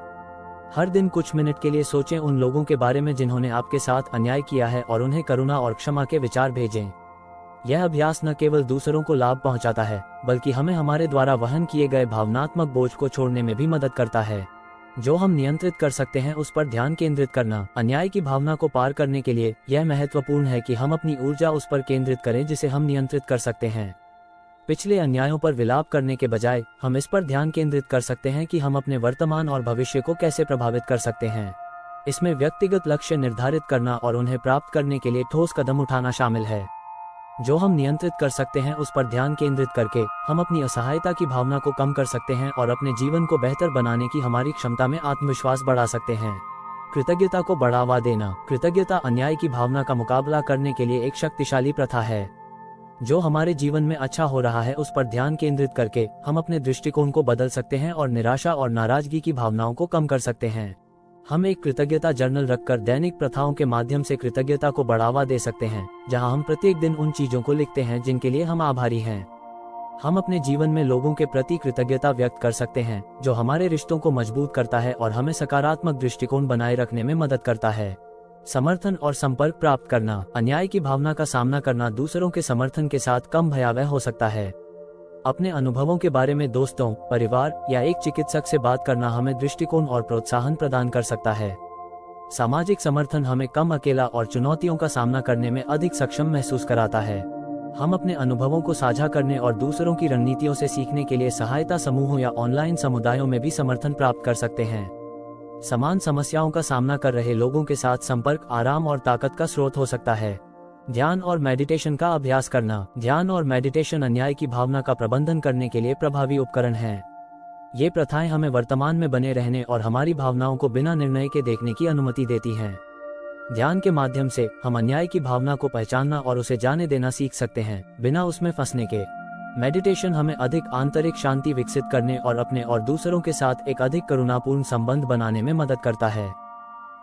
हर दिन कुछ मिनट के लिए सोचें उन लोगों के बारे में जिन्होंने आपके साथ अन्याय किया है और उन्हें करुणा और क्षमा के विचार भेजें। यह अभ्यास न केवल दूसरों को लाभ पहुंचाता है, बल्कि हमें हमारे द्वारा वहन किए गए भावनात्मक बोझ को छोड़ने में भी मदद करता है। जो हम नियंत्रित कर सकते हैं उस पर ध्यान केंद्रित करना। अन्याय की भावना को पार करने के लिए यह महत्वपूर्ण है कि हम अपनी ऊर्जा उस पर केंद्रित करें जिसे हम नियंत्रित कर सकते हैं। पिछले अन्यायों पर विलाप करने के बजाय हम इस पर ध्यान केंद्रित कर सकते हैं कि हम अपने वर्तमान और भविष्य को कैसे प्रभावित कर सकते हैं। इसमें व्यक्तिगत लक्ष्य निर्धारित करना और उन्हें प्राप्त करने के लिए ठोस कदम उठाना शामिल है। जो हम नियंत्रित कर सकते हैं उस पर ध्यान केंद्रित करके हम अपनी असहायता की भावना को कम कर सकते हैं और अपने जीवन को बेहतर बनाने की हमारी क्षमता में आत्मविश्वास बढ़ा सकते हैं। कृतज्ञता को बढ़ावा देना। कृतज्ञता अन्याय की भावना का मुकाबला करने के लिए एक शक्तिशाली प्रथा है। जो हमारे जीवन में अच्छा हो रहा है उस पर ध्यान केंद्रित करके हम अपने दृष्टिकोण को बदल सकते हैं और निराशा और नाराजगी की भावनाओं को कम कर सकते हैं। हम एक कृतज्ञता जर्नल रखकर दैनिक प्रथाओं के माध्यम से कृतज्ञता को बढ़ावा दे सकते हैं, जहां हम प्रत्येक दिन उन चीजों को लिखते हैं जिनके लिए हम आभारी हैं। हम अपने जीवन में लोगों के प्रति कृतज्ञता व्यक्त कर सकते हैं, जो हमारे रिश्तों को मजबूत करता है और हमें सकारात्मक दृष्टिकोण बनाए रखने में मदद करता है। समर्थन और संपर्क प्राप्त करना। अन्याय की भावना का सामना करना दूसरों के समर्थन के साथ कम भयावह हो सकता है। अपने अनुभवों के बारे में दोस्तों, परिवार या एक चिकित्सक से बात करना हमें दृष्टिकोण और प्रोत्साहन प्रदान कर सकता है। सामाजिक समर्थन हमें कम अकेला और चुनौतियों का सामना करने में अधिक सक्षम महसूस कराता है। हम अपने अनुभवों को साझा करने और दूसरों की रणनीतियों से सीखने के लिए सहायता समूहों या ऑनलाइन समुदायों में भी समर्थन प्राप्त कर सकते हैं। समान समस्याओं का सामना कर रहे लोगों के साथ संपर्क आराम और ताकत का स्रोत हो सकता है। ध्यान और मेडिटेशन का अभ्यास करना। ध्यान और मेडिटेशन अन्याय की भावना का प्रबंधन करने के लिए प्रभावी उपकरण हैं। ये प्रथाएं हमें वर्तमान में बने रहने और हमारी भावनाओं को बिना निर्णय के देखने की अनुमति देती हैं। ध्यान के माध्यम से हम अन्याय की भावना को पहचानना और उसे जाने देना सीख सकते हैं, बिना उसमें फंसने के। मेडिटेशन हमें अधिक आंतरिक शांति विकसित करने और अपने और दूसरों के साथ एक अधिक करुणापूर्ण संबंध बनाने में मदद करता है।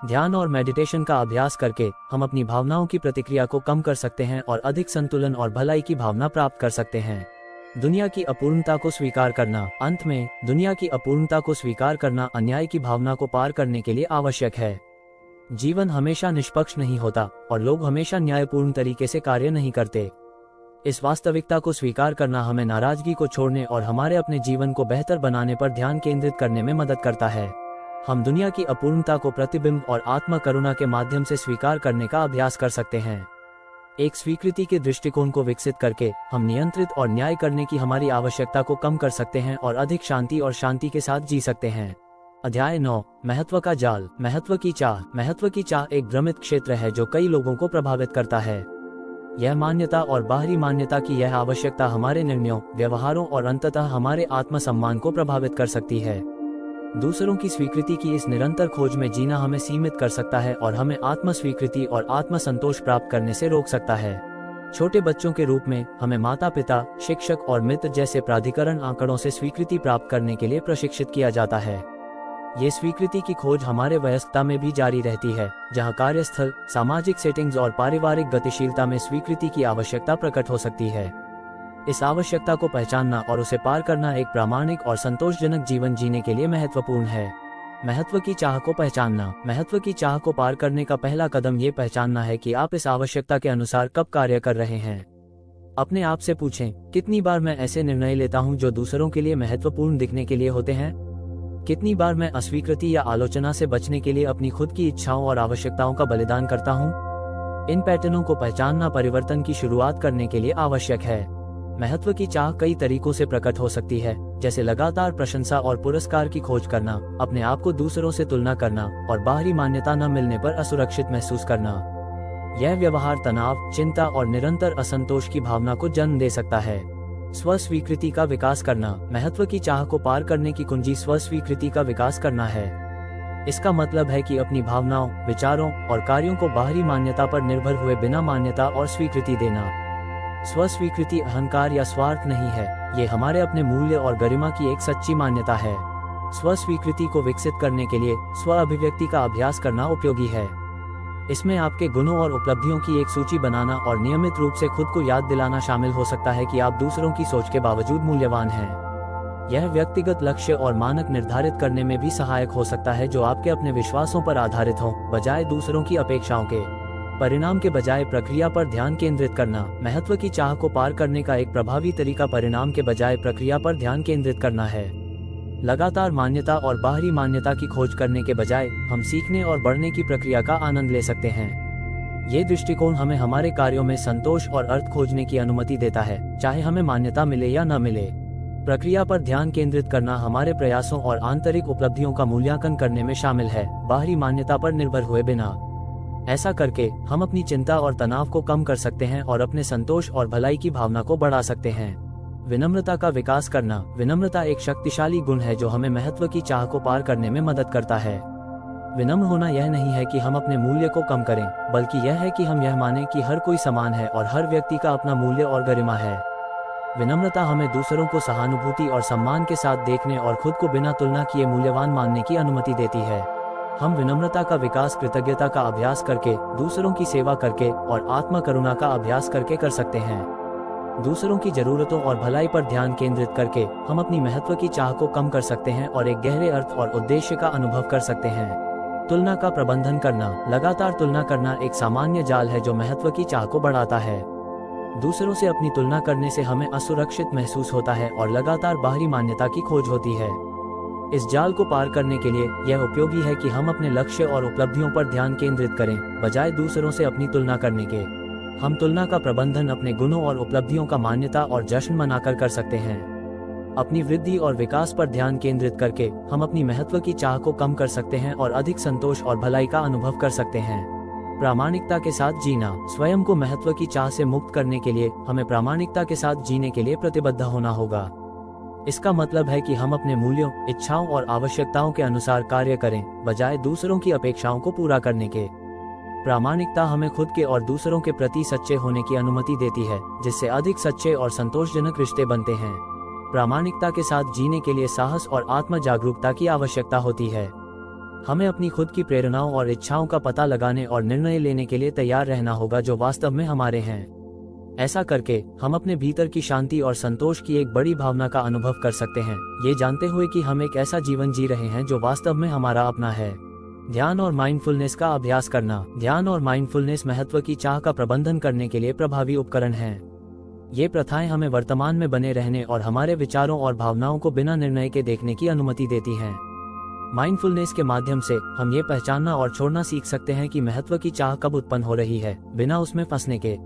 ध्यान और मेडिटेशन का अभ्यास करके हम अपनी भावनाओं की प्रतिक्रिया को कम कर सकते हैं और अधिक संतुलन और भलाई की भावना प्राप्त कर सकते हैं। दुनिया की अपूर्णता को स्वीकार करना। अंत में, दुनिया की अपूर्णता को स्वीकार करना अन्याय की भावना को पार करने के लिए आवश्यक है। जीवन हमेशा निष्पक्ष नहीं होता और लोग हमेशा न्यायपूर्ण तरीके से कार्य नहीं करते। इस वास्तविकता को स्वीकार करना हमें नाराजगी को छोड़ने और हमारे अपने जीवन को बेहतर बनाने पर ध्यान केंद्रित करने में मदद करता है। हम दुनिया की अपूर्णता को प्रतिबिंब और आत्म करुणा के माध्यम से स्वीकार करने का अभ्यास कर सकते हैं। एक स्वीकृति के दृष्टिकोण को विकसित करके हम नियंत्रित और न्याय करने की हमारी आवश्यकता को कम कर सकते हैं और अधिक शांति और शांति के साथ जी सकते हैं। अध्याय 9, महत्व का जाल। महत्व की चाह। महत्व की चाह एक भ्रमित क्षेत्र है जो कई लोगों को प्रभावित करता है। यह मान्यता और बाहरी मान्यता की यह आवश्यकता हमारे निर्णयों, व्यवहारों और अंततः हमारे आत्मसम्मान को प्रभावित कर सकती है। दूसरों की स्वीकृति की इस निरंतर खोज में जीना हमें सीमित कर सकता है और हमें आत्म स्वीकृति और आत्म संतोष प्राप्त करने से रोक सकता है। छोटे बच्चों के रूप में हमें माता पिता, शिक्षक और मित्र जैसे प्राधिकरण आंकड़ों से स्वीकृति प्राप्त करने के लिए प्रशिक्षित किया जाता है। ये स्वीकृति की खोज हमारे वयस्कता में भी जारी रहती है, जहां कार्यस्थल, सामाजिक सेटिंग्स और पारिवारिक गतिशीलता में स्वीकृति की आवश्यकता प्रकट हो सकती है। इस आवश्यकता को पहचानना और उसे पार करना एक प्रामाणिक और संतोषजनक जीवन जीने के लिए महत्वपूर्ण है। महत्व की चाह को पहचानना। महत्व की चाह को पार करने का पहला कदम ये पहचानना है कि आप इस आवश्यकता के अनुसार कब कार्य कर रहे हैं। अपने आप से पूछें, कितनी बार मैं ऐसे निर्णय लेता हूं जो दूसरों के लिए महत्वपूर्ण दिखने के लिए होते हैं? कितनी बार मैं अस्वीकृति या आलोचना से बचने के लिए अपनी खुद की इच्छाओं और आवश्यकताओं का बलिदान करता हूं? इन पैटर्नों को पहचानना परिवर्तन की शुरुआत करने के लिए आवश्यक है। महत्व की चाह कई तरीकों से प्रकट हो सकती है, जैसे लगातार प्रशंसा और पुरस्कार की खोज करना, अपने आप को दूसरों से तुलना करना और बाहरी मान्यता न मिलने पर असुरक्षित महसूस करना। यह व्यवहार तनाव, चिंता और निरंतर असंतोष की भावना को जन्म दे सकता है। स्व स्वीकृति का विकास करना। महत्व की चाह को पार करने की कुंजी स्व स्वीकृति का विकास करना है। इसका मतलब है कि अपनी भावनाओं, विचारों और कार्यों को बाहरी मान्यता पर निर्भर हुए बिना मान्यता और स्वीकृति देना। स्व स्वीकृति अहंकार या स्वार्थ नहीं है, ये हमारे अपने मूल्य और गरिमा की एक सच्ची मान्यता है। स्व स्वीकृति को विकसित करने के लिए स्व अभिव्यक्ति का अभ्यास करना उपयोगी है। इसमें आपके गुणों और उपलब्धियों की एक सूची बनाना और नियमित रूप से खुद को याद दिलाना शामिल हो सकता है कि आप दूसरों की सोच के बावजूद मूल्यवान हैं। यह व्यक्तिगत लक्ष्य और मानक निर्धारित करने में भी सहायक हो सकता है जो आपके अपने विश्वासों पर आधारित हों, बजाय दूसरों की अपेक्षाओं के। परिणाम के बजाय प्रक्रिया पर ध्यान केंद्रित करना। महत्व की चाह को पार करने का एक प्रभावी तरीका परिणाम के बजाय प्रक्रिया पर ध्यान केंद्रित करना है। लगातार मान्यता और बाहरी मान्यता की खोज करने के बजाय हम सीखने और बढ़ने की प्रक्रिया का आनंद ले सकते हैं। ये दृष्टिकोण हमें हमारे कार्यों में संतोष और अर्थ खोजने की अनुमति देता है, चाहे हमें मान्यता मिले या न मिले। प्रक्रिया पर ध्यान केंद्रित करना हमारे प्रयासों और आंतरिक उपलब्धियों का मूल्यांकन करने में शामिल है, बाहरी मान्यता पर निर्भर हुए बिना। ऐसा करके हम अपनी चिंता और तनाव को कम कर सकते हैं और अपने संतोष और भलाई की भावना को बढ़ा सकते हैं। विनम्रता का विकास करना। विनम्रता एक शक्तिशाली गुण है जो हमें महत्व की चाह को पार करने में मदद करता है। विनम्र होना यह नहीं है कि हम अपने मूल्य को कम करें, बल्कि यह है कि हम यह मानें कि हर कोई समान है और हर व्यक्ति का अपना मूल्य और गरिमा है। विनम्रता हमें दूसरों को सहानुभूति और सम्मान के साथ देखने और खुद को बिना तुलना किए मूल्यवान मानने की अनुमति देती है। हम विनम्रता का विकास कृतज्ञता का अभ्यास करके, दूसरों की सेवा करके और आत्म करुणा का अभ्यास करके कर सकते हैं। दूसरों की जरूरतों और भलाई पर ध्यान केंद्रित करके हम अपनी महत्व की चाह को कम कर सकते हैं और एक गहरे अर्थ और उद्देश्य का अनुभव कर सकते हैं। तुलना का प्रबंधन करना। लगातार तुलना करना एक सामान्य जाल है जो महत्व की चाह को बढ़ाता है। दूसरों से अपनी तुलना करने से हमें असुरक्षित महसूस होता है और लगातार बाहरी मान्यता की खोज होती है। इस जाल को पार करने के लिए यह उपयोगी है कि हम अपने लक्ष्य और उपलब्धियों पर ध्यान केंद्रित करें, बजाय दूसरों से अपनी तुलना करने के। हम तुलना का प्रबंधन अपने गुणों और उपलब्धियों का मान्यता और जश्न मनाकर कर सकते हैं। अपनी वृद्धि और विकास पर ध्यान केंद्रित करके हम अपनी महत्व की चाह को कम कर सकते हैं और अधिक संतोष और भलाई का अनुभव कर सकते हैं। प्रामाणिकता के साथ जीना। स्वयं को महत्व की चाह से मुक्त करने के लिए हमें प्रामाणिकता के साथ जीने के लिए प्रतिबद्ध होना होगा। इसका मतलब है कि हम अपने मूल्यों, इच्छाओं और आवश्यकताओं के अनुसार कार्य करें, बजाय दूसरों की अपेक्षाओं को पूरा करने के। प्रामाणिकता हमें खुद के और दूसरों के प्रति सच्चे होने की अनुमति देती है, जिससे अधिक सच्चे और संतोषजनक रिश्ते बनते हैं। प्रामाणिकता के साथ जीने के लिए साहस और आत्म जागरूकता की आवश्यकता होती है। हमें अपनी खुद की प्रेरणाओं और इच्छाओं का पता लगाने और निर्णय लेने के लिए तैयार रहना होगा जो वास्तव में हमारे हैं। ऐसा करके हम अपने भीतर की शांति और संतोष की एक बड़ी भावना का अनुभव कर सकते हैं, ये जानते हुए कि हम एक ऐसा जीवन जी रहे हैं जो वास्तव में हमारा अपना है। ध्यान और माइंडफुलनेस का अभ्यास करना। ध्यान और माइंडफुलनेस महत्व की चाह का प्रबंधन करने के लिए प्रभावी उपकरण हैं। ये प्रथाएं हमें वर्तमान में बने रहने और हमारे विचारों और भावनाओं को बिना निर्णय के देखने की अनुमति देती हैं। माइंडफुलनेस के माध्यम से हम ये पहचानना और छोड़ना सीख सकते हैं कि महत्व की चाह कब उत्पन्न हो रही है, बिना उसमें फंसने के।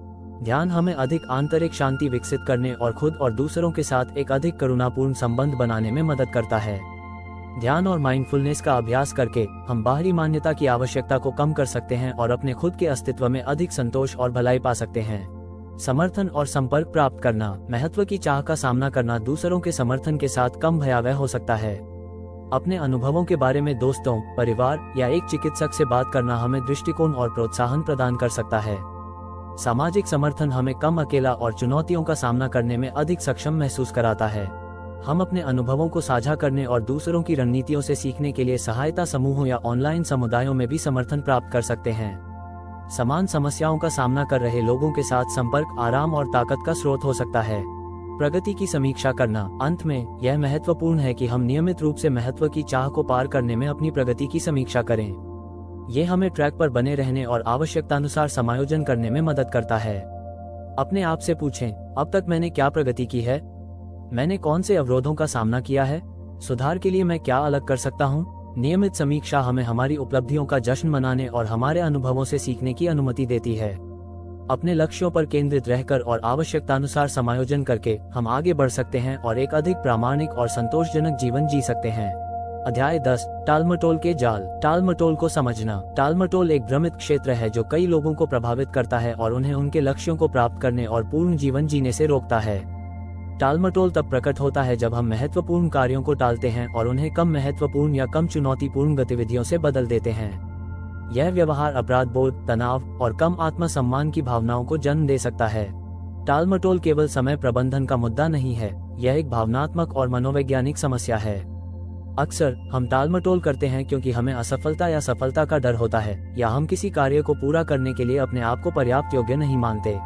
ध्यान हमें अधिक आंतरिक शांति विकसित करने और खुद और दूसरों के साथ एक अधिक करुणापूर्ण संबंध बनाने में मदद करता है। ध्यान और माइंडफुलनेस का अभ्यास करके हम बाहरी मान्यता की आवश्यकता को कम कर सकते हैं और अपने खुद के अस्तित्व में अधिक संतोष और भलाई पा सकते हैं। समर्थन और संपर्क प्राप्त करना। महत्व की चाह का सामना करना दूसरों के समर्थन के साथ कम भयावह हो सकता है। अपने अनुभवों के बारे में दोस्तों, परिवार या एक चिकित्सक से बात करना हमें दृष्टिकोण और प्रोत्साहन प्रदान कर सकता है। सामाजिक समर्थन हमें कम अकेला और चुनौतियों का सामना करने में अधिक सक्षम महसूस कराता है। हम अपने अनुभवों को साझा करने और दूसरों की रणनीतियों से सीखने के लिए सहायता समूहों या ऑनलाइन समुदायों में भी समर्थन प्राप्त कर सकते हैं। समान समस्याओं का सामना कर रहे लोगों के साथ संपर्क आराम और ताकत का स्रोत हो सकता है। प्रगति की समीक्षा करना। अंत में यह महत्वपूर्ण है कि हम नियमित रूप से महत्व की चाह को पार करने में अपनी प्रगति की समीक्षा करें। ये हमें ट्रैक पर बने रहने और आवश्यकतानुसार समायोजन करने में मदद करता है। अपने आप से पूछें, अब तक मैंने क्या प्रगति की है? मैंने कौन से अवरोधों का सामना किया है? सुधार के लिए मैं क्या अलग कर सकता हूँ? नियमित समीक्षा हमें हमारी उपलब्धियों का जश्न मनाने और हमारे अनुभवों से सीखने की अनुमति देती है। अपने लक्ष्यों पर केंद्रित रहकर और आवश्यकतानुसार समायोजन करके हम आगे बढ़ सकते हैं और एक अधिक प्रामाणिक और संतोषजनक जीवन जी सकते हैं। अध्याय 10। टालमटोल के जाल। टालमटोल को समझना। टालमटोल एक भ्रमित क्षेत्र है जो कई लोगों को प्रभावित करता है और उन्हें उनके लक्ष्यों को प्राप्त करने और पूर्ण जीवन जीने से रोकता है। टालमटोल तब प्रकट होता है जब हम महत्वपूर्ण कार्यों को टालते हैं और उन्हें कम महत्वपूर्ण या कम चुनौतीपूर्ण गतिविधियों से बदल देते हैं। यह व्यवहार अपराध बोध, तनाव और कम आत्मसम्मान की भावनाओं को जन्म दे सकता है। टालमटोल केवल समय प्रबंधन का मुद्दा नहीं है, यह एक भावनात्मक और मनोवैज्ञानिक समस्या है। अक्सर हम टालमटोल करते हैं क्योंकि हमें असफलता या सफलता का डर होता है, या हम किसी कार्य को पूरा करने के लिए अपने आप को पर्याप्त योग्य नहीं मानते।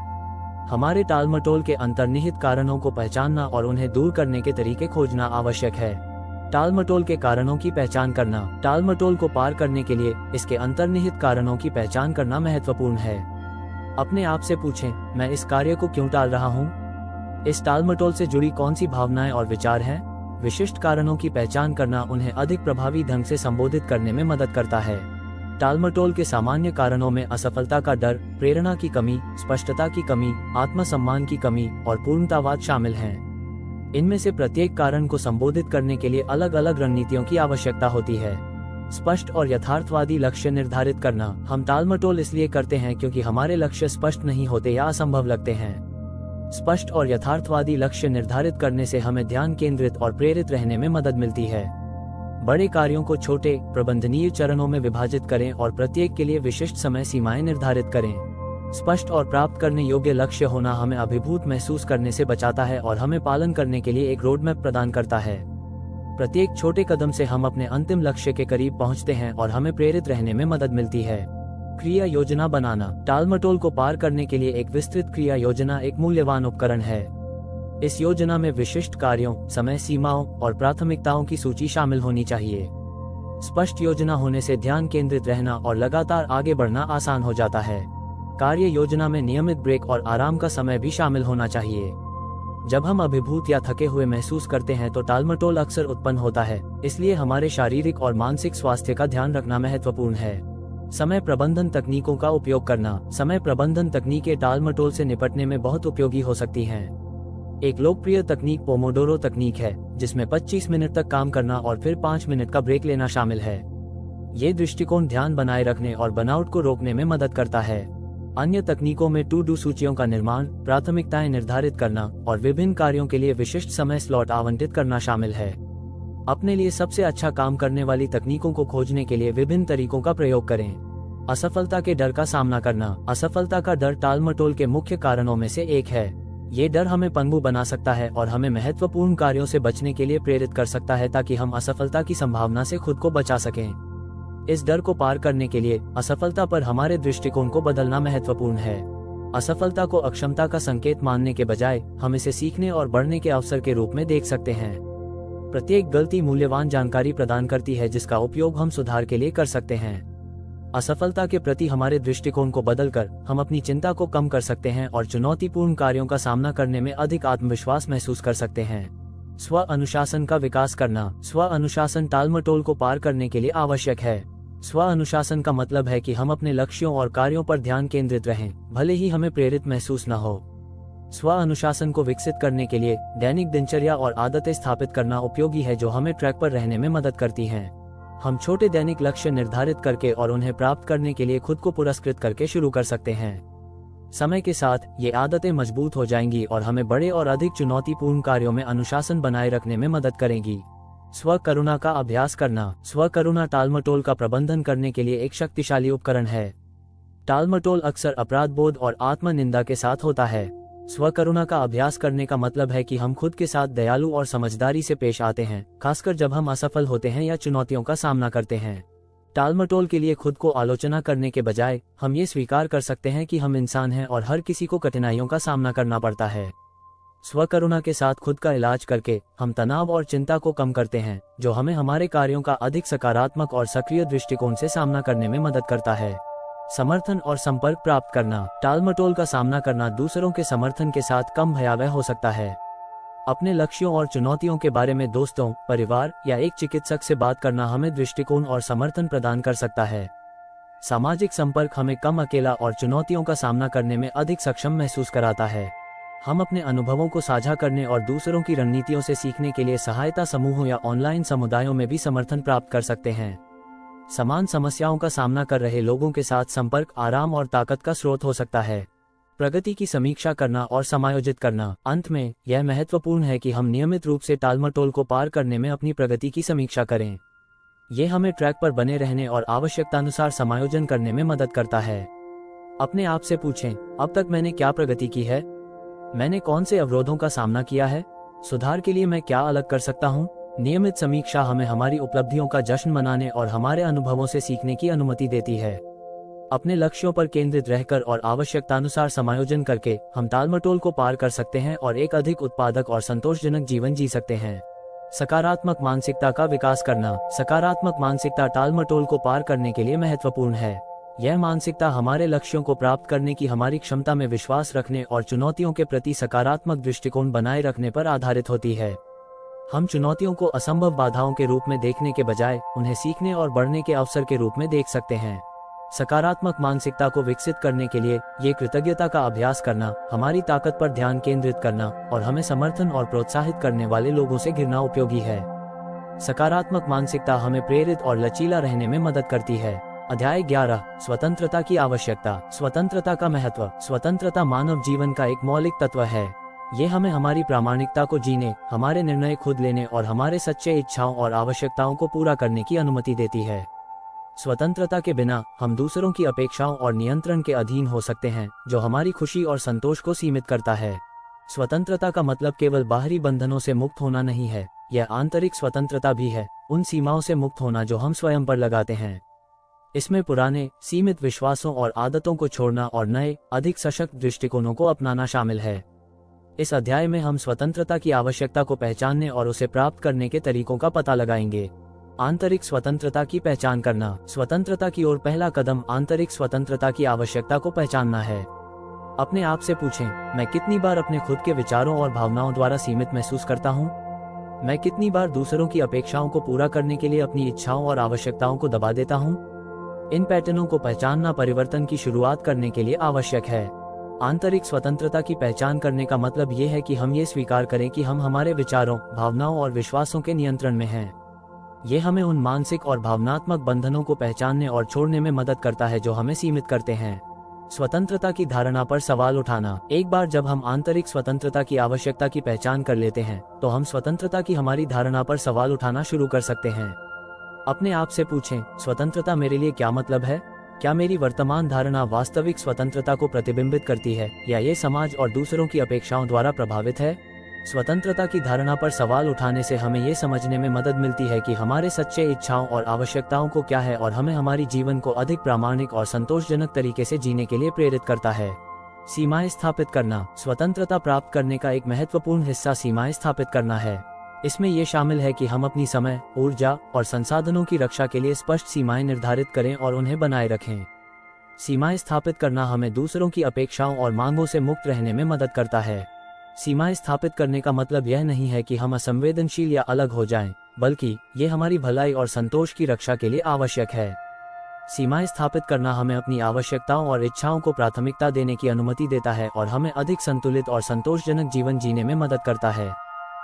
हमारे टालमटोल के अंतर्निहित कारणों को पहचानना और उन्हें दूर करने के तरीके खोजना आवश्यक है। टालमटोल के कारणों की पहचान करना। टालमटोल को पार करने के लिए इसके अंतर्निहित कारणों की पहचान करना महत्वपूर्ण है। अपने आप से पूछें, मैं इस कार्य को क्यों टाल रहा हूँ? इस टालमटोल से जुड़ी कौन सी भावनाएं और विचार हैं? विशिष्ट कारणों की पहचान करना उन्हें अधिक प्रभावी ढंग से संबोधित करने में मदद करता है। टालमटोल के सामान्य कारणों में असफलता का डर, प्रेरणा की कमी, स्पष्टता की कमी, आत्मसम्मान की कमी और पूर्णतावाद शामिल हैं। इनमें से प्रत्येक कारण को संबोधित करने के लिए अलग अलग रणनीतियों की आवश्यकता होती है। स्पष्ट और यथार्थवादी लक्ष्य निर्धारित करना। हम टालमटोल इसलिए करते हैं क्योंकि हमारे लक्ष्य स्पष्ट नहीं होते या असंभव लगते हैं। स्पष्ट और यथार्थवादी लक्ष्य निर्धारित करने से हमें ध्यान केंद्रित और प्रेरित रहने में मदद मिलती है। बड़े कार्यों को छोटे, प्रबंधनीय चरणों में विभाजित करें और प्रत्येक के लिए विशिष्ट समय सीमाएं निर्धारित करें। स्पष्ट और प्राप्त करने योग्य लक्ष्य होना हमें अभिभूत महसूस करने से बचाता है और हमें पालन करने के लिए एक रोडमैप प्रदान करता है। प्रत्येक छोटे कदम से हम अपने अंतिम लक्ष्य के करीब पहुंचते हैं और हमें प्रेरित रहने में मदद मिलती है। क्रिया योजना बनाना। टालमटोल को पार करने के लिए एक विस्तृत क्रिया योजना एक मूल्यवान उपकरण है। इस योजना में विशिष्ट कार्यों, समय सीमाओं और प्राथमिकताओं की सूची शामिल होनी चाहिए। स्पष्ट योजना होने से ध्यान केंद्रित रहना और लगातार आगे बढ़ना आसान हो जाता है। कार्य योजना में नियमित ब्रेक और आराम का समय भी शामिल होना चाहिए। जब हम अभिभूत या थके हुए महसूस करते हैं तो टालमटोल अक्सर उत्पन्न होता है, इसलिए हमारे शारीरिक और मानसिक स्वास्थ्य का ध्यान रखना महत्वपूर्ण है। समय प्रबंधन तकनीकों का उपयोग करना। समय प्रबंधन तकनीकें टालमटोल से निपटने में बहुत उपयोगी हो सकती हैं। एक लोकप्रिय तकनीक पोमोडोरो तकनीक है, जिसमें 25 मिनट तक काम करना और फिर 5 मिनट का ब्रेक लेना शामिल है। ये दृष्टिकोण ध्यान बनाए रखने और बर्नआउट को रोकने में मदद करता है। अन्य तकनीकों में टू डू सूचियों का निर्माण, प्राथमिकताएं निर्धारित करना और विभिन्न कार्यों के लिए विशिष्ट समय स्लॉट आवंटित करना शामिल है। अपने लिए सबसे अच्छा काम करने वाली तकनीकों को खोजने के लिए विभिन्न तरीकों का प्रयोग करें। असफलता के डर का सामना करना। असफलता का डर टालमटोल के मुख्य कारणों में से एक है। ये डर हमें पंगु बना सकता है और हमें महत्वपूर्ण कार्यों से बचने के लिए प्रेरित कर सकता है, ताकि हम असफलता की संभावना से खुद को बचा सकें। इस डर को पार करने के लिए असफलता पर हमारे दृष्टिकोण को बदलना महत्वपूर्ण है। असफलता को अक्षमता का संकेत मानने के बजाय हम इसे सीखने और बढ़ने के अवसर के रूप में देख सकते हैं। प्रत्येक गलती मूल्यवान जानकारी प्रदान करती है, जिसका उपयोग हम सुधार के लिए कर सकते हैं। असफलता के प्रति हमारे दृष्टिकोण को बदलकर हम अपनी चिंता को कम कर सकते हैं और चुनौतीपूर्ण कार्यों का सामना करने में अधिक आत्मविश्वास महसूस कर सकते हैं। स्व अनुशासन का विकास करना। स्व अनुशासन टालमटोल को पार करने के लिए आवश्यक है। स्व अनुशासन का मतलब है कि हम अपने लक्ष्यों और कार्यों पर ध्यान केंद्रित रहें, भले ही हमें प्रेरित महसूस न हो। स्व अनुशासन को विकसित करने के लिए दैनिक दिनचर्या और आदतें स्थापित करना उपयोगी है, जो हमें ट्रैक पर रहने में मदद करती हैं। हम छोटे दैनिक लक्ष्य निर्धारित करके और उन्हें प्राप्त करने के लिए खुद को पुरस्कृत करके शुरू कर सकते हैं। समय के साथ ये आदतें मजबूत हो जाएंगी और हमें बड़े और अधिक चुनौतीपूर्ण कार्यों में अनुशासन बनाए रखने में मदद करेंगी। स्व करुणा का अभ्यास करना। स्व करुणा टालमटोल का प्रबंधन करने के लिए एक शक्तिशाली उपकरण है। टालमटोल अक्सर अपराध बोध और आत्मनिंदा के साथ होता है। स्वकरुणा का अभ्यास करने का मतलब है कि हम खुद के साथ दयालु और समझदारी से पेश आते हैं, खासकर जब हम असफल होते हैं या चुनौतियों का सामना करते हैं। टालमटोल के लिए खुद को आलोचना करने के बजाय हम ये स्वीकार कर सकते हैं कि हम इंसान हैं और हर किसी को कठिनाइयों का सामना करना पड़ता है। स्वकरुणा के साथ खुद का इलाज करके हम तनाव और चिंता को कम करते हैं, जो हमें हमारे कार्यों का अधिक सकारात्मक और सक्रिय दृष्टिकोण से सामना करने में मदद करता है। समर्थन और संपर्क प्राप्त करना। टालमटोल का सामना करना दूसरों के समर्थन के साथ कम भयावह हो सकता है। अपने लक्ष्यों और चुनौतियों के बारे में दोस्तों, परिवार या एक चिकित्सक से बात करना हमें दृष्टिकोण और समर्थन प्रदान कर सकता है। सामाजिक संपर्क हमें कम अकेला और चुनौतियों का सामना करने में अधिक सक्षम महसूस कराता है। हम अपने अनुभवों को साझा करने और दूसरों की रणनीतियों से सीखने के लिए सहायता समूहों या ऑनलाइन समुदायों में भी समर्थन प्राप्त कर सकते हैं। समान समस्याओं का सामना कर रहे लोगों के साथ संपर्क आराम और ताकत का स्रोत हो सकता है। प्रगति की समीक्षा करना और समायोजित करना। अंत में यह महत्वपूर्ण है कि हम नियमित रूप से टालमटोल को पार करने में अपनी प्रगति की समीक्षा करें। ये हमें ट्रैक पर बने रहने और आवश्यकतानुसार समायोजन करने में मदद करता है। अपने आप से पूछें, अब तक मैंने क्या प्रगति की है? मैंने कौन से अवरोधों का सामना किया है? सुधार के लिए मैं क्या अलग कर सकता हूँ? नियमित समीक्षा हमें हमारी उपलब्धियों का जश्न मनाने और हमारे अनुभवों से सीखने की अनुमति देती है। अपने लक्ष्यों पर केंद्रित रहकर और आवश्यकतानुसार समायोजन करके हम टालमटोल को पार कर सकते हैं और एक अधिक उत्पादक और संतोषजनक जीवन जी सकते हैं। सकारात्मक मानसिकता का विकास करना। सकारात्मक मानसिकता टालमटोल को पार करने के लिए महत्वपूर्ण है। यह मानसिकता हमारे लक्ष्यों को प्राप्त करने की हमारी क्षमता में विश्वास रखने और चुनौतियों के प्रति सकारात्मक दृष्टिकोण बनाए रखने पर आधारित होती है। हम चुनौतियों को असंभव बाधाओं के रूप में देखने के बजाय उन्हें सीखने और बढ़ने के अवसर के रूप में देख सकते हैं। सकारात्मक मानसिकता को विकसित करने के लिए ये कृतज्ञता का अभ्यास करना, हमारी ताकत पर ध्यान केंद्रित करना और हमें समर्थन और प्रोत्साहित करने वाले लोगों से घिरना उपयोगी है। सकारात्मक मानसिकता हमें प्रेरित और लचीला रहने में मदद करती है। अध्याय 11, स्वतंत्रता की आवश्यकता। स्वतंत्रता का महत्व। स्वतंत्रता मानव जीवन का एक मौलिक तत्व है। ये हमें हमारी प्रामाणिकता को जीने, हमारे निर्णय खुद लेने और हमारे सच्चे इच्छाओं और आवश्यकताओं को पूरा करने की अनुमति देती है। स्वतंत्रता के बिना हम दूसरों की अपेक्षाओं और नियंत्रण के अधीन हो सकते हैं, जो हमारी खुशी और संतोष को सीमित करता है। स्वतंत्रता का मतलब केवल बाहरी बंधनों से मुक्त होना नहीं है, यह आंतरिक स्वतंत्रता भी है, उन सीमाओं से मुक्त होना जो हम स्वयं पर लगाते हैं। इसमें पुराने, सीमित विश्वासों और आदतों को छोड़ना और नए, अधिक सशक्त दृष्टिकोणों को अपनाना शामिल है। इस अध्याय में हम स्वतंत्रता की आवश्यकता को पहचानने और उसे प्राप्त करने के तरीकों का पता लगाएंगे। आंतरिक स्वतंत्रता की पहचान करना। स्वतंत्रता की ओर पहला कदम आंतरिक स्वतंत्रता की आवश्यकता को पहचानना है। अपने आप से पूछें, मैं कितनी बार अपने खुद के विचारों और भावनाओं द्वारा सीमित महसूस करता हूँ? मैं कितनी बार दूसरों की अपेक्षाओं को पूरा करने के लिए अपनी इच्छाओं और आवश्यकताओं को दबा देता हूँ? इन पैटर्नों को पहचानना परिवर्तन की शुरुआत करने के लिए आवश्यक है। आंतरिक स्वतंत्रता की पहचान करने का मतलब ये है कि हम ये स्वीकार करें कि हम हमारे विचारों, भावनाओं और विश्वासों के नियंत्रण में हैं। ये हमें उन मानसिक और भावनात्मक बंधनों को पहचानने और छोड़ने में मदद करता है जो हमें सीमित करते हैं। स्वतंत्रता की धारणा पर सवाल उठाना। एक बार जब हम आंतरिक स्वतंत्रता की आवश्यकता की पहचान कर लेते हैं, तो हम स्वतंत्रता की हमारी धारणा पर सवाल उठाना शुरू कर सकते हैं। अपने आप से पूछें, स्वतंत्रता मेरे लिए क्या मतलब है? क्या मेरी वर्तमान धारणा वास्तविक स्वतंत्रता को प्रतिबिंबित करती है, या ये समाज और दूसरों की अपेक्षाओं द्वारा प्रभावित है? स्वतंत्रता की धारणा पर सवाल उठाने से हमें ये समझने में मदद मिलती है कि हमारे सच्चे इच्छाओं और आवश्यकताओं को क्या है, और हमें हमारी जीवन को अधिक प्रामाणिक और संतोषजनक तरीके से जीने के लिए प्रेरित करता है। सीमाएं स्थापित करना। स्वतंत्रता प्राप्त करने का एक महत्वपूर्ण हिस्सा सीमाएं स्थापित करना है। इसमें यह शामिल है कि हम अपनी समय, ऊर्जा और संसाधनों की रक्षा के लिए स्पष्ट सीमाएं निर्धारित करें और उन्हें बनाए रखें। सीमाएं स्थापित करना हमें दूसरों की अपेक्षाओं और मांगों से मुक्त रहने में मदद करता है। सीमाएं स्थापित करने का मतलब यह नहीं है कि हम असंवेदनशील या अलग हो जाएं, बल्कि ये हमारी भलाई और संतोष की रक्षा के लिए आवश्यक है। सीमाएं स्थापित करना हमें अपनी आवश्यकताओं और इच्छाओं को प्राथमिकता देने की अनुमति देता है और हमें अधिक संतुलित और संतोषजनक जीवन जीने में मदद करता है।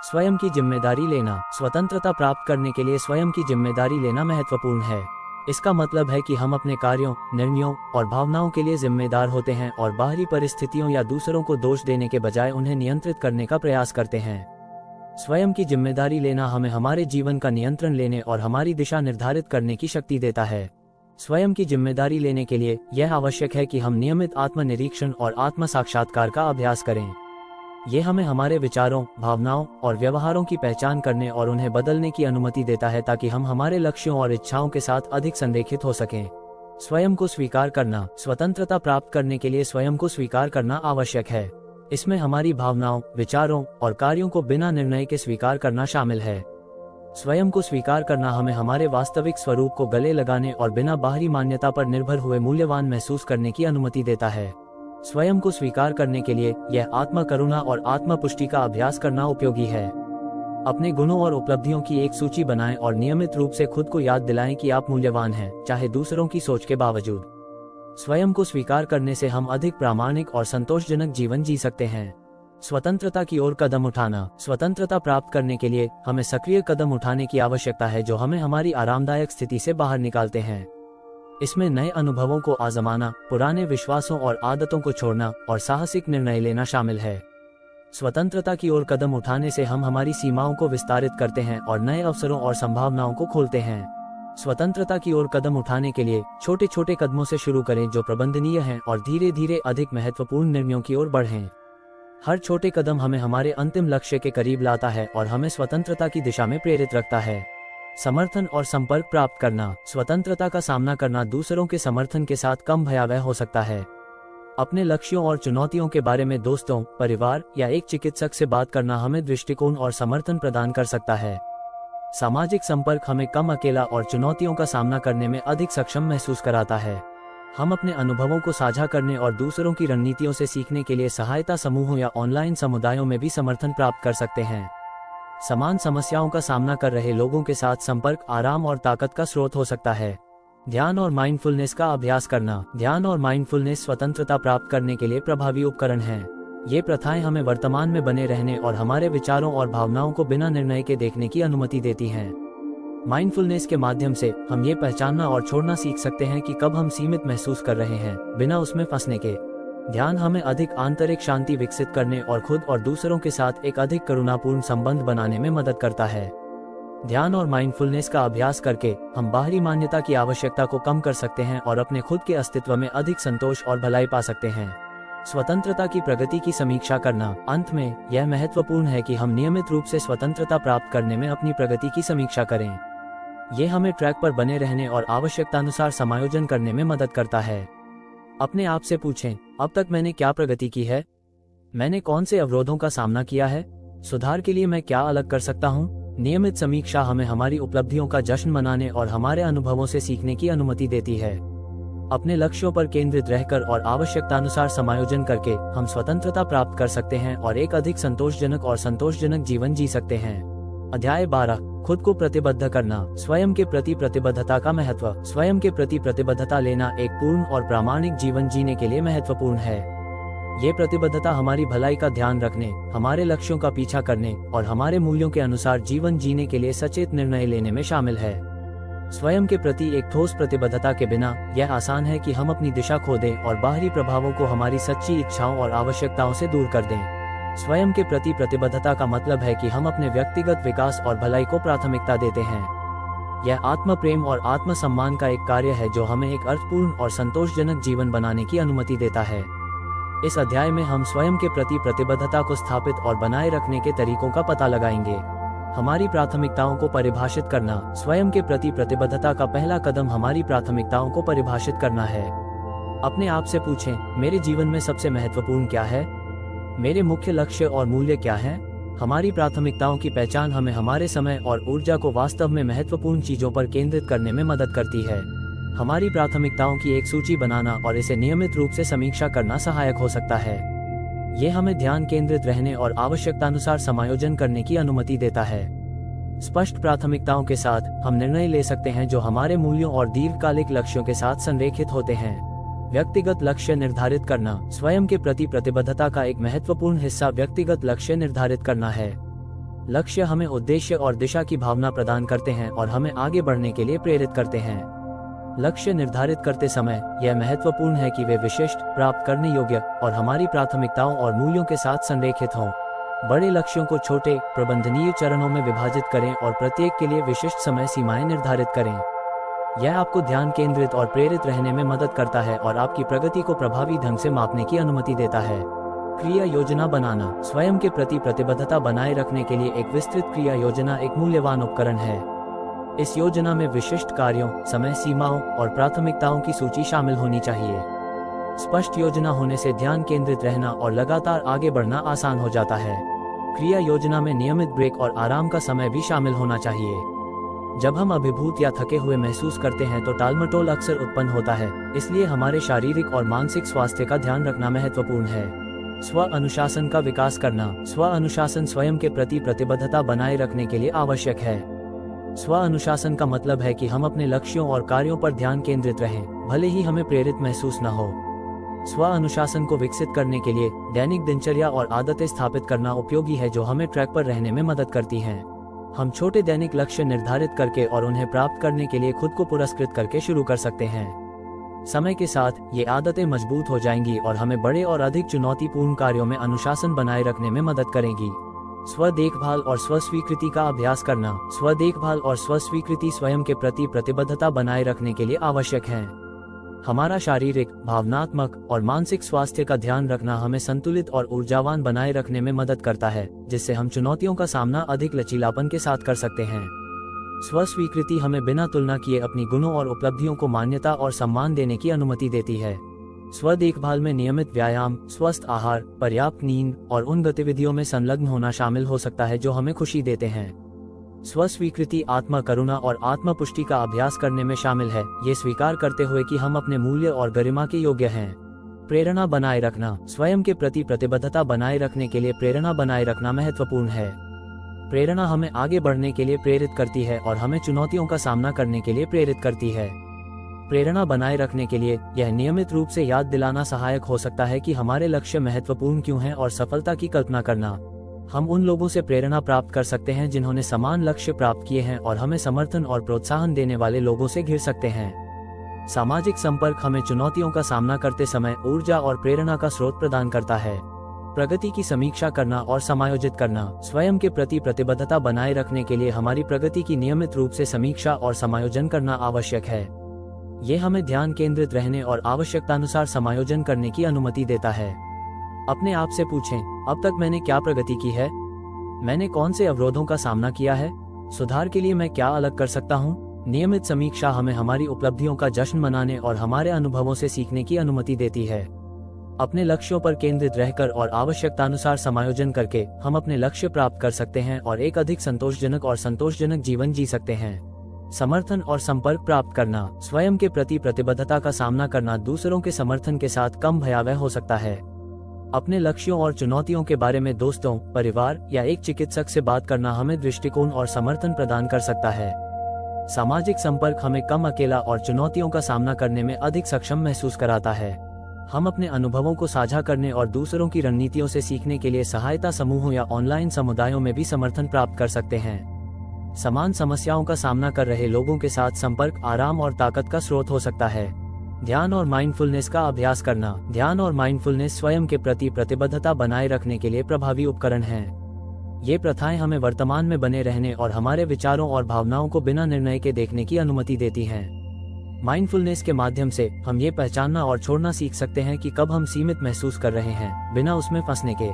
स्वयं की जिम्मेदारी लेना। स्वतंत्रता प्राप्त करने के लिए स्वयं की जिम्मेदारी लेना महत्वपूर्ण है। इसका मतलब है कि हम अपने कार्यों, निर्णयों और भावनाओं के लिए जिम्मेदार होते हैं और बाहरी परिस्थितियों या दूसरों को दोष देने के बजाय उन्हें नियंत्रित करने का प्रयास करते हैं। स्वयं की जिम्मेदारी लेना हमें हमारे जीवन का नियंत्रण लेने और हमारी दिशा निर्धारित करने की शक्ति देता है। स्वयं की जिम्मेदारी लेने के लिए यह आवश्यक है कि हम नियमित आत्मनिरीक्षण और आत्म साक्षात्कार का अभ्यास करें। ये हमें हमारे विचारों, भावनाओं और व्यवहारों की पहचान करने और उन्हें बदलने की अनुमति देता है, ताकि हम हमारे लक्ष्यों और इच्छाओं के साथ अधिक संरेखित हो सकें। स्वयं को स्वीकार करना। स्वतंत्रता प्राप्त करने के लिए स्वयं को स्वीकार करना आवश्यक है। इसमें हमारी भावनाओं, विचारों और कार्यों को बिना निर्णय के स्वीकार करना शामिल है। स्वयं को स्वीकार करना हमें हमारे वास्तविक स्वरूप को गले लगाने और बिना बाहरी मान्यता पर निर्भर हुए मूल्यवान महसूस करने की अनुमति देता है। स्वयं को स्वीकार करने के लिए यह आत्म करुणा और आत्म पुष्टि का अभ्यास करना उपयोगी है। अपने गुणों और उपलब्धियों की एक सूची बनाएं और नियमित रूप से खुद को याद दिलाएं कि आप मूल्यवान हैं, चाहे दूसरों की सोच के बावजूद। स्वयं को स्वीकार करने से हम अधिक प्रामाणिक और संतोषजनक जीवन जी सकते हैं। स्वतंत्रता की ओर कदम उठाना। स्वतंत्रता प्राप्त करने के लिए हमें सक्रिय कदम उठाने की आवश्यकता है जो हमें हमारी आरामदायक स्थिति से बाहर निकालते हैं। इसमें नए अनुभवों को आजमाना, पुराने विश्वासों और आदतों को छोड़ना और साहसिक निर्णय लेना शामिल है। स्वतंत्रता की ओर कदम उठाने से हम हमारी सीमाओं को विस्तारित करते हैं और नए अवसरों और संभावनाओं को खोलते हैं। स्वतंत्रता की ओर कदम उठाने के लिए छोटे छोटे कदमों से शुरू करें जो प्रबंधनीय हैं, और धीरे धीरे अधिक महत्वपूर्ण निर्णयों की ओर बढ़ें। हर छोटे कदम हमें हमारे अंतिम लक्ष्य के करीब लाता है और हमें स्वतंत्रता की दिशा में प्रेरित रखता है। समर्थन और संपर्क प्राप्त करना। स्वतंत्रता का सामना करना दूसरों के समर्थन के साथ कम भयावह हो सकता है। अपने लक्ष्यों और चुनौतियों के बारे में दोस्तों, परिवार या एक चिकित्सक से बात करना हमें दृष्टिकोण और समर्थन प्रदान कर सकता है। सामाजिक संपर्क हमें कम अकेला और चुनौतियों का सामना करने में अधिक सक्षम महसूस कराता है। हम अपने अनुभवों को साझा करने और दूसरों की रणनीतियों से सीखने के लिए सहायता समूहों या ऑनलाइन समुदायों में भी समर्थन प्राप्त कर सकते हैं। समान समस्याओं का सामना कर रहे लोगों के साथ संपर्क आराम और ताकत का स्रोत हो सकता है। ध्यान और माइंडफुलनेस का अभ्यास करना। ध्यान और माइंडफुलनेस स्वतंत्रता प्राप्त करने के लिए प्रभावी उपकरण हैं। ये प्रथाएं हमें वर्तमान में बने रहने और हमारे विचारों और भावनाओं को बिना निर्णय के देखने की अनुमति देती हैं। माइंडफुलनेस के माध्यम से हम ये पहचानना और छोड़ना सीख सकते हैं कि कब हम सीमित महसूस कर रहे हैं, बिना उसमें फंसने के। ध्यान हमें अधिक आंतरिक शांति विकसित करने और खुद और दूसरों के साथ एक अधिक करुणापूर्ण संबंध बनाने में मदद करता है। ध्यान और माइंडफुलनेस का अभ्यास करके हम बाहरी मान्यता की आवश्यकता को कम कर सकते हैं और अपने खुद के अस्तित्व में अधिक संतोष और भलाई पा सकते हैं। स्वतंत्रता की प्रगति की समीक्षा करना। अंत में यह महत्वपूर्ण है कि हम नियमित रूप से स्वतंत्रता प्राप्त करने में अपनी प्रगति की समीक्षा करें। यह हमें ट्रैक पर बने रहने और आवश्यकतानुसार समायोजन करने में मदद करता है। अपने आप से पूछें, अब तक मैंने क्या प्रगति की है? मैंने कौन से अवरोधों का सामना किया है? सुधार के लिए मैं क्या अलग कर सकता हूँ? नियमित समीक्षा हमें हमारी उपलब्धियों का जश्न मनाने और हमारे अनुभवों से सीखने की अनुमति देती है। अपने लक्ष्यों पर केंद्रित रहकर और आवश्यकतानुसार समायोजन करके हम स्वतंत्रता प्राप्त कर सकते हैं और एक अधिक संतोषजनक जीवन जी सकते हैं। अध्याय 12, खुद को प्रतिबद्ध करना। स्वयं के प्रति प्रतिबद्धता का महत्व। स्वयं के प्रति प्रतिबद्धता लेना एक पूर्ण और प्रामाणिक जीवन जीने के लिए महत्वपूर्ण है। ये प्रतिबद्धता हमारी भलाई का ध्यान रखने, हमारे लक्ष्यों का पीछा करने और हमारे मूल्यों के अनुसार जीवन जीने के लिए सचेत निर्णय लेने में शामिल है। स्वयं के प्रति एक ठोस प्रतिबद्धता के बिना यह आसान है कि हम अपनी दिशा खो दें और बाहरी प्रभावों को हमारी सच्ची इच्छाओं और आवश्यकताओं से दूर कर दें। स्वयं के प्रति प्रतिबद्धता का मतलब है कि हम अपने व्यक्तिगत विकास और भलाई को प्राथमिकता देते हैं। यह आत्म प्रेम और आत्म सम्मान का एक कार्य है जो हमें एक अर्थपूर्ण और संतोषजनक जीवन बनाने की अनुमति देता है। इस अध्याय में हम स्वयं के प्रति प्रतिबद्धता को स्थापित और बनाए रखने के तरीकों का पता लगाएंगे। हमारी प्राथमिकताओं को परिभाषित करना। स्वयं के प्रति प्रतिबद्धता का पहला कदम हमारी प्राथमिकताओं को परिभाषित करना है। अपने आप से पूछें, मेरे जीवन में सबसे महत्वपूर्ण क्या है? मेरे मुख्य लक्ष्य और मूल्य क्या हैं? हमारी प्राथमिकताओं की पहचान हमें हमारे समय और ऊर्जा को वास्तव में महत्वपूर्ण चीजों पर केंद्रित करने में मदद करती है। हमारी प्राथमिकताओं की एक सूची बनाना और इसे नियमित रूप से समीक्षा करना सहायक हो सकता है। ये हमें ध्यान केंद्रित रहने और आवश्यकतानुसार समायोजन करने की अनुमति देता है। स्पष्ट प्राथमिकताओं के साथ हम निर्णय ले सकते हैं जो हमारे मूल्यों और दीर्घकालिक लक्ष्यों के साथ संरेखित होते हैं। व्यक्तिगत लक्ष्य निर्धारित करना। स्वयं के प्रति प्रतिबद्धता का एक महत्वपूर्ण हिस्सा व्यक्तिगत लक्ष्य निर्धारित करना है। लक्ष्य हमें उद्देश्य और दिशा की भावना प्रदान करते हैं और हमें आगे बढ़ने के लिए प्रेरित करते हैं। लक्ष्य निर्धारित करते समय यह महत्वपूर्ण है कि वे विशिष्ट, प्राप्त करने योग्य और हमारी प्राथमिकताओं और मूल्यों के साथ संरेखित हों। बड़े लक्ष्यों को छोटे, प्रबंधनीय चरणों में विभाजित करें और प्रत्येक के लिए विशिष्ट समय सीमाएं निर्धारित करें। यह आपको ध्यान केंद्रित और प्रेरित रहने में मदद करता है और आपकी प्रगति को प्रभावी ढंग से मापने की अनुमति देता है। क्रिया योजना बनाना। स्वयं के प्रति प्रतिबद्धता बनाए रखने के लिए एक विस्तृत क्रिया योजना एक मूल्यवान उपकरण है। इस योजना में विशिष्ट कार्यों, समय सीमाओं और प्राथमिकताओं की सूची शामिल होनी चाहिए। स्पष्ट योजना होने से ध्यान केंद्रित रहना और लगातार आगे बढ़ना आसान हो जाता है। क्रिया योजना में नियमित ब्रेक और आराम का समय भी शामिल होना चाहिए। जब हम अभिभूत या थके हुए महसूस करते हैं तो टालमटोल अक्सर उत्पन्न होता है, इसलिए हमारे शारीरिक और मानसिक स्वास्थ्य का ध्यान रखना महत्वपूर्ण है। स्व अनुशासन का विकास करना। स्व अनुशासन स्वयं के प्रति प्रतिबद्धता बनाए रखने के लिए आवश्यक है। स्व अनुशासन का मतलब है कि हम अपने लक्ष्यों और कार्यों पर ध्यान केंद्रित रहें, भले ही हमें प्रेरित महसूस न हो। स्व अनुशासन को विकसित करने के लिए दैनिक दिनचर्या और आदतें स्थापित करना उपयोगी है जो हमें ट्रैक पर रहने में मदद करती हैं। हम छोटे दैनिक लक्ष्य निर्धारित करके और उन्हें प्राप्त करने के लिए खुद को पुरस्कृत करके शुरू कर सकते हैं। समय के साथ ये आदतें मजबूत हो जाएंगी और हमें बड़े और अधिक चुनौतीपूर्ण कार्यों में अनुशासन बनाए रखने में मदद करेंगी। स्व देखभाल और स्व स्वीकृति का अभ्यास करना। स्व देखभाल और स्व स्वीकृति स्वयं के प्रति प्रतिबद्धता बनाए रखने के लिए आवश्यक है। हमारा शारीरिक, भावनात्मक और मानसिक स्वास्थ्य का ध्यान रखना हमें संतुलित और ऊर्जावान बनाए रखने में मदद करता है, जिससे हम चुनौतियों का सामना अधिक लचीलापन के साथ कर सकते हैं। स्व स्वीकृति हमें बिना तुलना किए अपनी गुणों और उपलब्धियों को मान्यता और सम्मान देने की अनुमति देती है। स्व देखभाल में नियमित व्यायाम, स्वस्थ आहार, पर्याप्त नींद और उन गतिविधियों में संलग्न होना शामिल हो सकता है जो हमें खुशी देते हैं। स्व स्वीकृति आत्म करुणा और आत्म पुष्टि का अभ्यास करने में शामिल है, ये स्वीकार करते हुए कि हम अपने मूल्य और गरिमा के योग्य हैं। प्रेरणा बनाए रखना। स्वयं के प्रति प्रतिबद्धता बनाए रखने के लिए प्रेरणा बनाए रखना महत्वपूर्ण है। प्रेरणा हमें आगे बढ़ने के लिए प्रेरित करती है और हमें चुनौतियों का सामना करने के लिए प्रेरित करती है। प्रेरणा बनाए रखने के लिए यह नियमित रूप से याद दिलाना सहायक हो सकता है कि हमारे लक्ष्य महत्वपूर्ण क्यों हैं और सफलता की कल्पना करना। हम उन लोगों से प्रेरणा प्राप्त कर सकते हैं जिन्होंने समान लक्ष्य प्राप्त किए हैं और हमें समर्थन और प्रोत्साहन देने वाले लोगों से घिर सकते हैं। सामाजिक संपर्क हमें चुनौतियों का सामना करते समय ऊर्जा और प्रेरणा का स्रोत प्रदान करता है। प्रगति की समीक्षा करना और समायोजित करना। स्वयं के प्रति प्रतिबद्धता बनाए रखने के लिए हमारी प्रगति की नियमित रूप से समीक्षा और समायोजन करना आवश्यक है। ये हमें ध्यान केंद्रित रहने और आवश्यकतानुसार समायोजन करने की अनुमति देता है। अपने आप से पूछें, अब तक मैंने क्या प्रगति की है? मैंने कौन से अवरोधों का सामना किया है? सुधार के लिए मैं क्या अलग कर सकता हूँ? नियमित समीक्षा हमें हमारी उपलब्धियों का जश्न मनाने और हमारे अनुभवों से सीखने की अनुमति देती है। अपने लक्ष्यों पर केंद्रित रहकर और आवश्यकतानुसार समायोजन करके हम अपने लक्ष्य प्राप्त कर सकते हैं और एक अधिक संतोषजनक जीवन जी सकते हैं। समर्थन और संपर्क प्राप्त करना। स्वयं के प्रति प्रतिबद्धता का सामना करना दूसरों के समर्थन के साथ कम भयावह हो सकता है। अपने लक्ष्यों और चुनौतियों के बारे में दोस्तों, परिवार या एक चिकित्सक से बात करना हमें दृष्टिकोण और समर्थन प्रदान कर सकता है। सामाजिक संपर्क हमें कम अकेला और चुनौतियों का सामना करने में अधिक सक्षम महसूस कराता है। हम अपने अनुभवों को साझा करने और दूसरों की रणनीतियों से सीखने के लिए सहायता समूहों या ऑनलाइन समुदायों में भी समर्थन प्राप्त कर सकते हैं। समान समस्याओं का सामना कर रहे लोगों के साथ संपर्क आराम और ताकत का स्रोत हो सकता है। ध्यान और माइंडफुलनेस का अभ्यास करना। ध्यान और माइंडफुलनेस स्वयं के प्रति प्रतिबद्धता बनाए रखने के लिए प्रभावी उपकरण हैं। ये प्रथाएं हमें वर्तमान में बने रहने और हमारे विचारों और भावनाओं को बिना निर्णय के देखने की अनुमति देती हैं। माइंडफुलनेस के माध्यम से हम ये पहचानना और छोड़ना सीख सकते हैं कि कब हम सीमित महसूस कर रहे हैं, बिना उसमें फंसने के।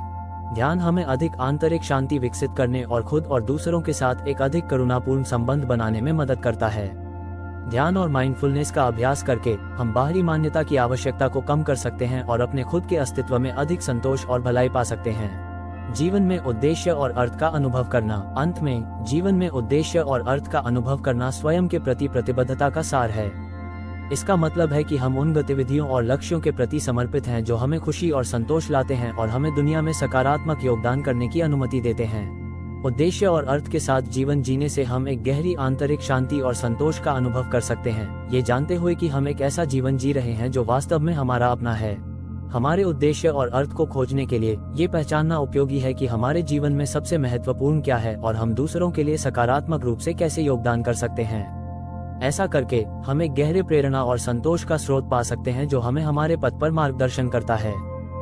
ध्यान हमें अधिक आंतरिक शांति विकसित करने और खुद और दूसरों के साथ एक अधिक करुणापूर्ण संबंध बनाने में मदद करता है। ध्यान और माइंडफुलनेस का अभ्यास करके हम बाहरी मान्यता की आवश्यकता को कम कर सकते हैं और अपने खुद के अस्तित्व में अधिक संतोष और भलाई पा सकते हैं। जीवन में उद्देश्य और अर्थ का अनुभव करना। अंत में, जीवन में उद्देश्य और अर्थ का अनुभव करना स्वयं के प्रति प्रतिबद्धता का सार है। इसका मतलब है कि हम उन गतिविधियों और लक्ष्यों के प्रति समर्पित हैं जो हमें खुशी और संतोष लाते हैं और हमें दुनिया में सकारात्मक योगदान करने की अनुमति देते हैं। उद्देश्य और अर्थ के साथ जीवन जीने से हम एक गहरी आंतरिक शांति और संतोष का अनुभव कर सकते हैं, ये जानते हुए कि हम एक ऐसा जीवन जी रहे हैं जो वास्तव में हमारा अपना है। हमारे उद्देश्य और अर्थ को खोजने के लिए ये पहचानना उपयोगी है कि हमारे जीवन में सबसे महत्वपूर्ण क्या है और हम दूसरों के लिए सकारात्मक रूप से कैसे योगदान कर सकते हैं। ऐसा करके हम एक गहरे प्रेरणा और संतोष का स्रोत पा सकते हैं जो हमें हमारे पथ पर मार्गदर्शन करता है।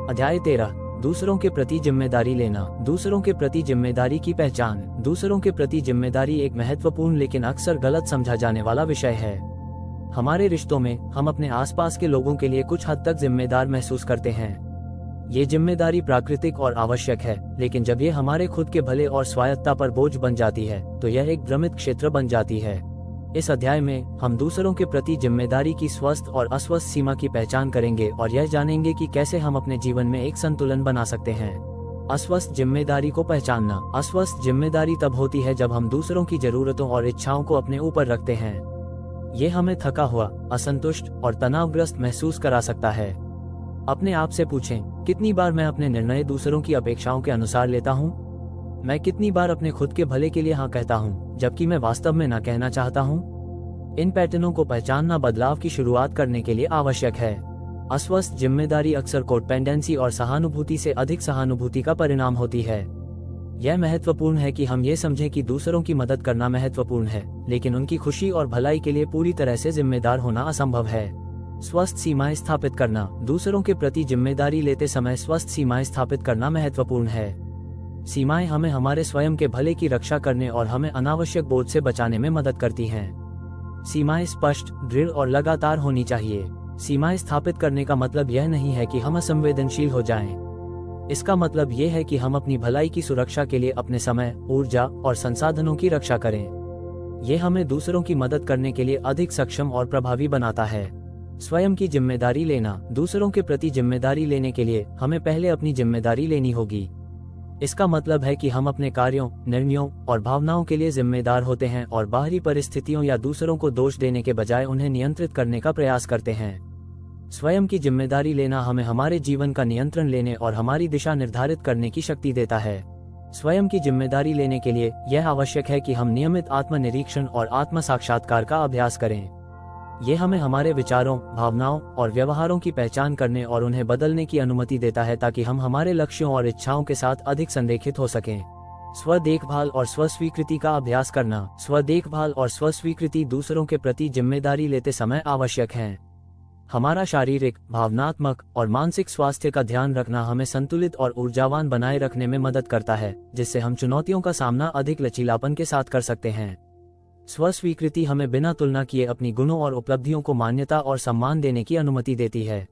अध्याय 13, दूसरों के प्रति जिम्मेदारी लेना। दूसरों के प्रति जिम्मेदारी की पहचान। दूसरों के प्रति जिम्मेदारी एक महत्वपूर्ण लेकिन अक्सर गलत समझा जाने वाला विषय है। हमारे रिश्तों में हम अपने आसपास के लोगों के लिए कुछ हद तक जिम्मेदार महसूस करते हैं। ये जिम्मेदारी प्राकृतिक और आवश्यक है, लेकिन जब ये हमारे खुद के भले और स्वायत्तता पर बोझ बन जाती है तो यह एक भ्रमित क्षेत्र बन जाती है। इस अध्याय में हम दूसरों के प्रति जिम्मेदारी की स्वस्थ और अस्वस्थ सीमा की पहचान करेंगे और यह जानेंगे कि कैसे हम अपने जीवन में एक संतुलन बना सकते हैं। अस्वस्थ जिम्मेदारी को पहचानना। अस्वस्थ जिम्मेदारी तब होती है जब हम दूसरों की जरूरतों और इच्छाओं को अपने ऊपर रखते हैं। ये हमें थका हुआ, असंतुष्ट और तनावग्रस्त महसूस करा सकता है। अपने आप से पूछें, कितनी बार मैं अपने निर्णय दूसरों की अपेक्षाओं के अनुसार लेता हूँ? मैं कितनी बार अपने खुद के भले के लिए हाँ कहता हूँ, जबकि मैं वास्तव में ना कहना चाहता हूँ? इन पैटर्नों को पहचानना बदलाव की शुरुआत करने के लिए आवश्यक है। अस्वस्थ जिम्मेदारी अक्सर कोडेपेंडेंसी और सहानुभूति से अधिक सहानुभूति का परिणाम होती है। यह महत्वपूर्ण है कि हम ये समझें कि दूसरों की मदद करना महत्वपूर्ण है, लेकिन उनकी खुशी और भलाई के लिए पूरी तरह से जिम्मेदार होना असंभव है। स्वस्थ सीमाएं स्थापित करना। दूसरों के प्रति जिम्मेदारी लेते समय स्वस्थ सीमाएं स्थापित करना महत्वपूर्ण है। सीमाएं हमें हमारे स्वयं के भले की रक्षा करने और हमें अनावश्यक बोझ से बचाने में मदद करती हैं। सीमाएं स्पष्ट, दृढ़ और लगातार होनी चाहिए। सीमाएं स्थापित करने का मतलब यह नहीं है कि हम असंवेदनशील हो जाएं। इसका मतलब यह है कि हम अपनी भलाई की सुरक्षा के लिए अपने समय, ऊर्जा और संसाधनों की रक्षा करें। यह हमें दूसरों की मदद करने के लिए अधिक सक्षम और प्रभावी बनाता है। स्वयं की जिम्मेदारी लेना। दूसरों के प्रति जिम्मेदारी लेने के लिए हमें पहले अपनी जिम्मेदारी लेनी होगी। इसका मतलब है कि हम अपने कार्यों, निर्णयों और भावनाओं के लिए जिम्मेदार होते हैं और बाहरी परिस्थितियों या दूसरों को दोष देने के बजाय उन्हें नियंत्रित करने का प्रयास करते हैं। स्वयं की जिम्मेदारी लेना हमें हमारे जीवन का नियंत्रण लेने और हमारी दिशा निर्धारित करने की शक्ति देता है। स्वयं की जिम्मेदारी लेने के लिए यह आवश्यक है कि हम नियमित आत्मनिरीक्षण और आत्म साक्षात्कार का अभ्यास करें। ये हमें हमारे विचारों, भावनाओं और व्यवहारों की पहचान करने और उन्हें बदलने की अनुमति देता है ताकि हम हमारे लक्ष्यों और इच्छाओं के साथ अधिक संरेखित हो सकें। स्व देखभाल और स्व स्वीकृति का अभ्यास करना। स्व देखभाल और स्व स्वीकृति दूसरों के प्रति जिम्मेदारी लेते समय आवश्यक है। हमारा शारीरिक, भावनात्मक और मानसिक स्वास्थ्य का ध्यान रखना हमें संतुलित और ऊर्जावान बनाए रखने में मदद करता है, जिससे हम चुनौतियों का सामना अधिक लचीलापन के साथ कर सकते हैं। स्व स्वीकृति हमें बिना तुलना किए अपनी गुणों और उपलब्धियों को मान्यता और सम्मान देने की अनुमति देती है।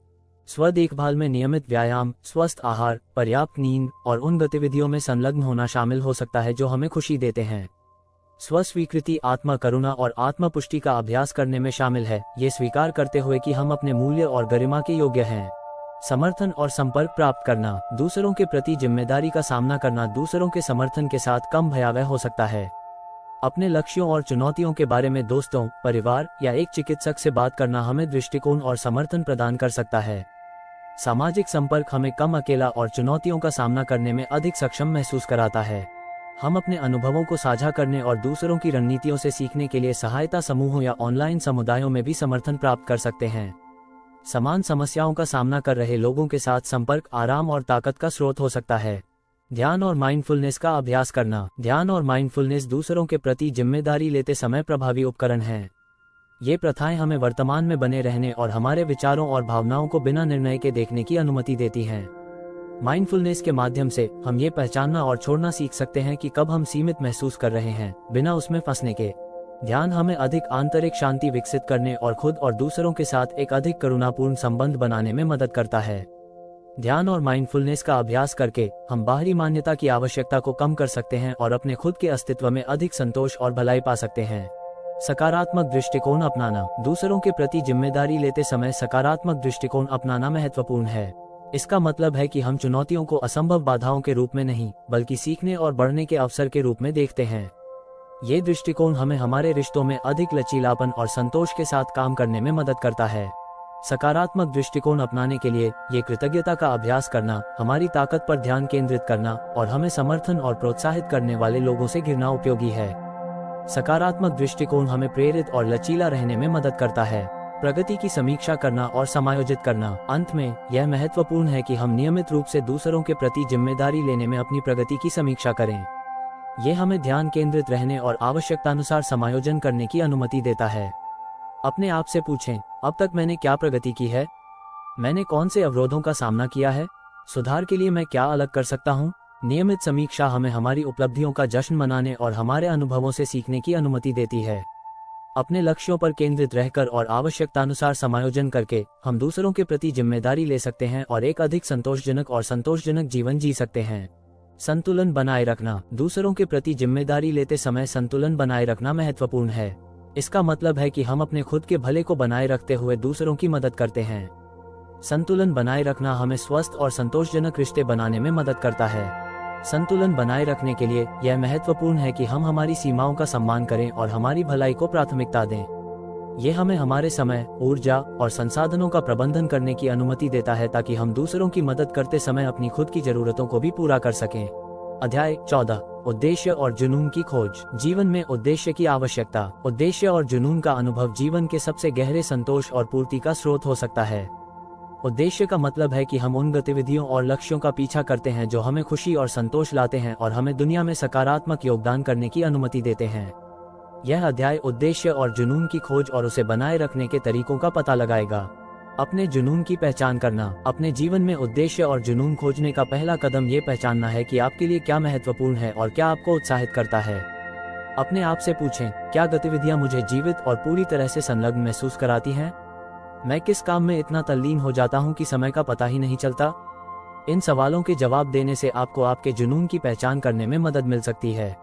स्व देखभाल में नियमित व्यायाम, स्वस्थ आहार, पर्याप्त नींद और उन गतिविधियों में संलग्न होना शामिल हो सकता है जो हमें खुशी देते हैं। स्व स्वीकृति आत्म करुणा और आत्म पुष्टि का अभ्यास करने में शामिल है, ये स्वीकार करते हुए कि हम अपने मूल्य और गरिमा के योग्य हैं। समर्थन और संपर्क प्राप्त करना। दूसरों के प्रति जिम्मेदारी का सामना करना दूसरों के समर्थन के साथ कम भयावह हो सकता है। अपने लक्ष्यों और चुनौतियों के बारे में दोस्तों, परिवार या एक चिकित्सक से बात करना हमें दृष्टिकोण और समर्थन प्रदान कर सकता है। सामाजिक संपर्क हमें कम अकेला और चुनौतियों का सामना करने में अधिक सक्षम महसूस कराता है। हम अपने अनुभवों को साझा करने और दूसरों की रणनीतियों से सीखने के लिए सहायता समूहों या ऑनलाइन समुदायों में भी समर्थन प्राप्त कर सकते हैं। समान समस्याओं का सामना कर रहे लोगों के साथ संपर्क आराम और ताकत का स्रोत हो सकता है। ध्यान और माइंडफुलनेस का अभ्यास करना। ध्यान और माइंडफुलनेस दूसरों के प्रति जिम्मेदारी लेते समय प्रभावी उपकरण हैं। ये प्रथाएं हमें वर्तमान में बने रहने और हमारे विचारों और भावनाओं को बिना निर्णय के देखने की अनुमति देती हैं। माइंडफुलनेस के माध्यम से हम ये पहचानना और छोड़ना सीख सकते हैं कि कब हम सीमित महसूस कर रहे हैं, बिना उसमें फंसने के। ध्यान हमें अधिक आंतरिक शांति विकसित करने और खुद और दूसरों के साथ एक अधिक करुणापूर्ण संबंध बनाने में मदद करता है। ध्यान और माइंडफुलनेस का अभ्यास करके हम बाहरी मान्यता की आवश्यकता को कम कर सकते हैं और अपने खुद के अस्तित्व में अधिक संतोष और भलाई पा सकते हैं। सकारात्मक दृष्टिकोण अपनाना। दूसरों के प्रति जिम्मेदारी लेते समय सकारात्मक दृष्टिकोण अपनाना महत्वपूर्ण है। इसका मतलब है कि हम चुनौतियों को असंभव बाधाओं के रूप में नहीं, बल्कि सीखने और बढ़ने के अवसर के रूप में देखते हैं। ये दृष्टिकोण हमें हमारे रिश्तों में अधिक लचीलापन और संतोष के साथ काम करने में मदद करता है। सकारात्मक दृष्टिकोण अपनाने के लिए ये कृतज्ञता का अभ्यास करना, हमारी ताकत पर ध्यान केंद्रित करना और हमें समर्थन और प्रोत्साहित करने वाले लोगों से घिरना उपयोगी है। सकारात्मक दृष्टिकोण हमें प्रेरित और लचीला रहने में मदद करता है। प्रगति की समीक्षा करना और समायोजित करना। अंत में यह महत्वपूर्ण है कि हम नियमित रूप से दूसरों के प्रति जिम्मेदारी लेने में अपनी प्रगति की समीक्षा करें। ये हमें ध्यान केंद्रित रहने और आवश्यकतानुसार समायोजन करने की अनुमति देता है। अपने आप से पूछें, अब तक मैंने क्या प्रगति की है? मैंने कौन से अवरोधों का सामना किया है? सुधार के लिए मैं क्या अलग कर सकता हूँ? नियमित समीक्षा हमें हमारी उपलब्धियों का जश्न मनाने और हमारे अनुभवों से सीखने की अनुमति देती है। अपने लक्ष्यों पर केंद्रित रहकर और आवश्यकतानुसार समायोजन करके हम दूसरों के प्रति जिम्मेदारी ले सकते हैं और एक अधिक संतोषजनक जीवन जी सकते हैं। संतुलन बनाए रखना। दूसरों के प्रति जिम्मेदारी लेते समय संतुलन बनाए रखना महत्वपूर्ण है। इसका मतलब है कि हम अपने खुद के भले को बनाए रखते हुए दूसरों की मदद करते हैं। संतुलन बनाए रखना हमें स्वस्थ और संतोषजनक रिश्ते बनाने में मदद करता है। संतुलन बनाए रखने के लिए यह महत्वपूर्ण है कि हम हमारी सीमाओं का सम्मान करें और हमारी भलाई को प्राथमिकता दें। ये हमें हमारे समय, ऊर्जा और संसाधनों का प्रबंधन करने की अनुमति देता है ताकि हम दूसरों की मदद करते समय अपनी खुद की जरूरतों को भी पूरा कर सकें। अध्याय 14। उद्देश्य और जुनून की खोज। जीवन में उद्देश्य की आवश्यकता। उद्देश्य और जुनून का अनुभव जीवन के सबसे गहरे संतोष और पूर्ति का स्रोत हो सकता है। उद्देश्य का मतलब है कि हम उन गतिविधियों और लक्ष्यों का पीछा करते हैं जो हमें खुशी और संतोष लाते हैं और हमें दुनिया में सकारात्मक योगदान करने की अनुमति देते हैं। यह अध्याय उद्देश्य और जुनून की खोज और उसे बनाए रखने के तरीकों का पता लगाएगा। अपने जुनून की पहचान करना। अपने जीवन में उद्देश्य और जुनून खोजने का पहला कदम ये पहचानना है कि आपके लिए क्या महत्वपूर्ण है और क्या आपको उत्साहित करता है। अपने आप से पूछें, क्या गतिविधियां मुझे जीवित और पूरी तरह से संलग्न महसूस कराती हैं? मैं किस काम में इतना तल्लीन हो जाता हूं कि समय का पता ही नहीं चलता? इन सवालों के जवाब देने से आपको आपके जुनून की पहचान करने में मदद मिल सकती है।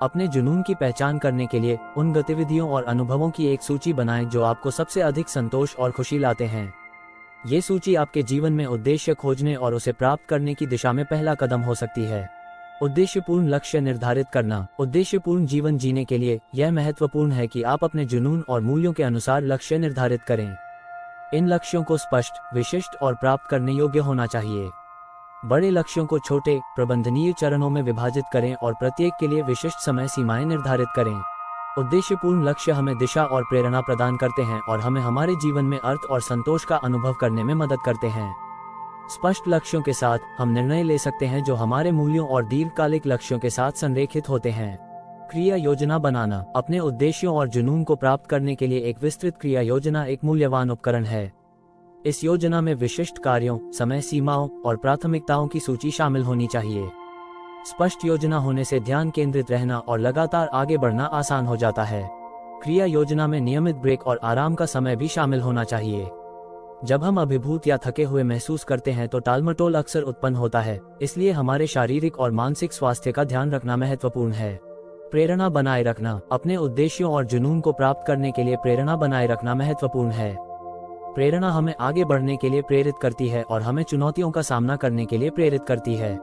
अपने जुनून की पहचान करने के लिए उन गतिविधियों और अनुभवों की एक सूची बनाएं जो आपको सबसे अधिक संतोष और खुशी लाते हैं। ये सूची आपके जीवन में उद्देश्य खोजने और उसे प्राप्त करने की दिशा में पहला कदम हो सकती है। उद्देश्यपूर्ण लक्ष्य निर्धारित करना। उद्देश्यपूर्ण जीवन जीने के लिए यह महत्वपूर्ण है कि आप अपने जुनून और मूल्यों के अनुसार लक्ष्य निर्धारित करें। इन लक्ष्यों को स्पष्ट, विशिष्ट और प्राप्त करने योग्य होना चाहिए। बड़े लक्ष्यों को छोटे, प्रबंधनीय चरणों में विभाजित करें और प्रत्येक के लिए विशिष्ट समय सीमाएं निर्धारित करें। उद्देश्यपूर्ण लक्ष्य हमें दिशा और प्रेरणा प्रदान करते हैं और हमें हमारे जीवन में अर्थ और संतोष का अनुभव करने में मदद करते हैं। स्पष्ट लक्ष्यों के साथ हम निर्णय ले सकते हैं जो हमारे मूल्यों और दीर्घकालिक लक्ष्यों के साथ संरेखित होते हैं। क्रिया योजना बनाना। अपने उद्देश्यों और जुनून को प्राप्त करने के लिए एक विस्तृत क्रिया योजना एक मूल्यवान उपकरण है। इस योजना में विशिष्ट कार्यों, समय सीमाओं और प्राथमिकताओं की सूची शामिल होनी चाहिए। स्पष्ट योजना होने से ध्यान केंद्रित रहना और लगातार आगे बढ़ना आसान हो जाता है। क्रिया योजना में नियमित ब्रेक और आराम का समय भी शामिल होना चाहिए। जब हम अभिभूत या थके हुए महसूस करते हैं तो टालमटोल अक्सर उत्पन्न होता है, इसलिए हमारे शारीरिक और मानसिक स्वास्थ्य का ध्यान रखना महत्वपूर्ण है। प्रेरणा बनाए रखना। अपने उद्देश्यों और जुनून को प्राप्त करने के लिए प्रेरणा बनाए रखना महत्वपूर्ण है। प्रेरणा हमें आगे बढ़ने के लिए प्रेरित करती है और हमें चुनौतियों का सामना करने के लिए प्रेरित करती है।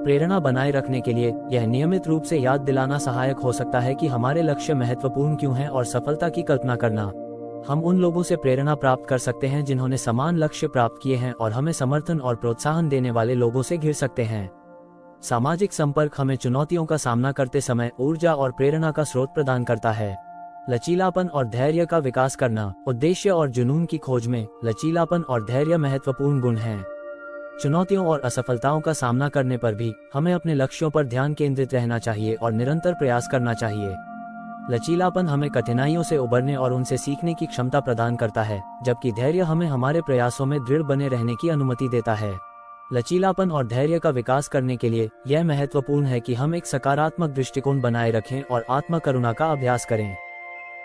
प्रेरणा बनाए रखने के लिए यह नियमित रूप से याद दिलाना सहायक हो सकता है कि हमारे लक्ष्य महत्वपूर्ण क्यों हैं और सफलता की कल्पना करना। हम उन लोगों से प्रेरणा प्राप्त कर सकते हैं जिन्होंने समान लक्ष्य प्राप्त किए हैं और हमें समर्थन और प्रोत्साहन देने वाले लोगों से घिर सकते हैं। सामाजिक संपर्क हमें चुनौतियों का सामना करते समय ऊर्जा और प्रेरणा का स्रोत प्रदान करता है। लचीलापन और धैर्य का विकास करना। उद्देश्य और जुनून की खोज में लचीलापन और धैर्य महत्वपूर्ण गुण हैं। चुनौतियों और असफलताओं का सामना करने पर भी हमें अपने लक्ष्यों पर ध्यान केंद्रित रहना चाहिए और निरंतर प्रयास करना चाहिए। लचीलापन हमें कठिनाइयों से उबरने और उनसे सीखने की क्षमता प्रदान करता है, जबकि धैर्य हमें हमारे प्रयासों में दृढ़ बने रहने की अनुमति देता है। लचीलापन और धैर्य का विकास करने के लिए यह महत्वपूर्ण है कि हम एक सकारात्मक दृष्टिकोण बनाए रखें और आत्म करुणा का अभ्यास करें।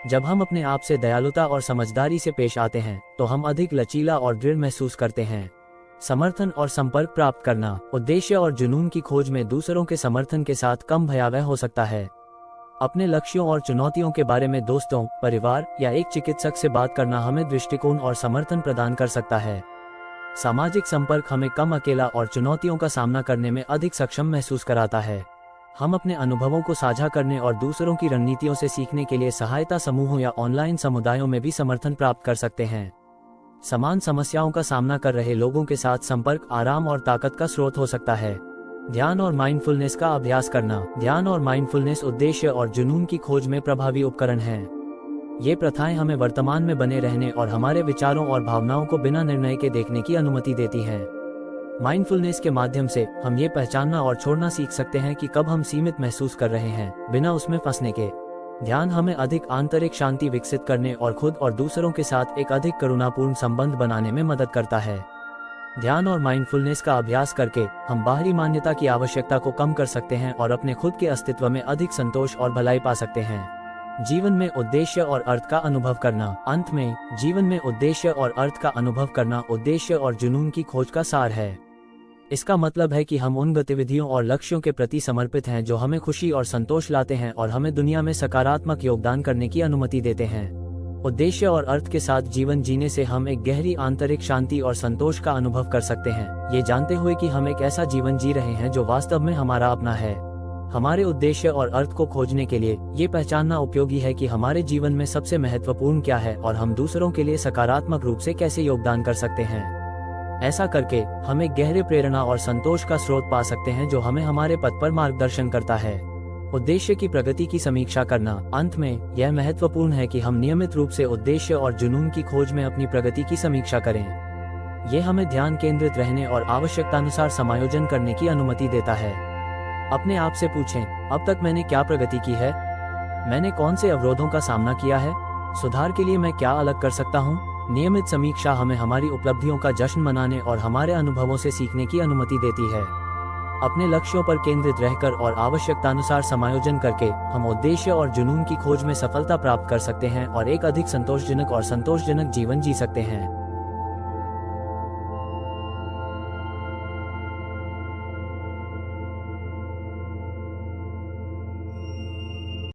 जब हम अपने आप से दयालुता और समझदारी से पेश आते हैं तो हम अधिक लचीला और दृढ़ महसूस करते हैं। समर्थन और संपर्क प्राप्त करना। उद्देश्य और जुनून की खोज में दूसरों के समर्थन के साथ कम भयावह हो सकता है। अपने लक्ष्यों और चुनौतियों के बारे में दोस्तों, परिवार या एक चिकित्सक से बात करना हमें दृष्टिकोण और समर्थन प्रदान कर सकता है। सामाजिक संपर्क हमें कम अकेला और चुनौतियों का सामना करने में अधिक सक्षम महसूस कराता है। हम अपने अनुभवों को साझा करने और दूसरों की रणनीतियों से सीखने के लिए सहायता समूहों या ऑनलाइन समुदायों में भी समर्थन प्राप्त कर सकते हैं। समान समस्याओं का सामना कर रहे लोगों के साथ संपर्क आराम और ताकत का स्रोत हो सकता है। ध्यान और माइंडफुलनेस का अभ्यास करना। ध्यान और माइंडफुलनेस उद्देश्य और जुनून की खोज में प्रभावी उपकरण हैं। ये प्रथाएं हमें वर्तमान में बने रहने और हमारे विचारों और भावनाओं को बिना निर्णय के देखने की अनुमति देती हैं। माइंडफुलनेस के माध्यम से हम ये पहचानना और छोड़ना सीख सकते हैं कि कब हम सीमित महसूस कर रहे हैं, बिना उसमें फंसने के। ध्यान हमें अधिक आंतरिक शांति विकसित करने और खुद और दूसरों के साथ एक अधिक करुणापूर्ण संबंध बनाने में मदद करता है। ध्यान और माइंडफुलनेस का अभ्यास करके हम बाहरी मान्यता की आवश्यकता को कम कर सकते हैं और अपने खुद के अस्तित्व में अधिक संतोष और भलाई पा सकते हैं। जीवन में उद्देश्य और अर्थ का अनुभव करना। अंत में, जीवन में उद्देश्य और अर्थ का अनुभव करना उद्देश्य और जुनून की खोज का सार है। इसका मतलब है कि हम उन गतिविधियों और लक्ष्यों के प्रति समर्पित हैं जो हमें खुशी और संतोष लाते हैं और हमें दुनिया में सकारात्मक योगदान करने की अनुमति देते हैं। उद्देश्य और अर्थ के साथ जीवन जीने से हम एक गहरी आंतरिक शांति और संतोष का अनुभव कर सकते हैं, ये जानते हुए कि हम एक ऐसा जीवन जी रहे हैं जो वास्तव में हमारा अपना है। हमारे उद्देश्य और अर्थ को खोजने के लिए ये पहचानना उपयोगी है कि हमारे जीवन में सबसे महत्वपूर्ण क्या है और हम दूसरों के लिए सकारात्मक रूप से कैसे योगदान कर सकते हैं। ऐसा करके हम एक गहरे प्रेरणा और संतोष का स्रोत पा सकते हैं जो हमें हमारे पथ पर मार्गदर्शन करता है। उद्देश्य की प्रगति की समीक्षा करना। अंत में, यह महत्वपूर्ण है कि हम नियमित रूप से उद्देश्य और जुनून की खोज में अपनी प्रगति की समीक्षा करें। यह हमें ध्यान केंद्रित रहने और आवश्यकतानुसार समायोजन करने की अनुमति देता है। अपने आप से पूछें, अब तक मैंने क्या प्रगति की है? मैंने कौन से अवरोधों का सामना किया है? सुधार के लिए मैं क्या अलग कर सकता हूँ? नियमित समीक्षा हमें हमारी उपलब्धियों का जश्न मनाने और हमारे अनुभवों से सीखने की अनुमति देती है। अपने लक्ष्यों पर केंद्रित रहकर और आवश्यकतानुसार समायोजन करके हम उद्देश्य और जुनून की खोज में सफलता प्राप्त कर सकते हैं और एक अधिक संतोषजनक जीवन जी सकते हैं।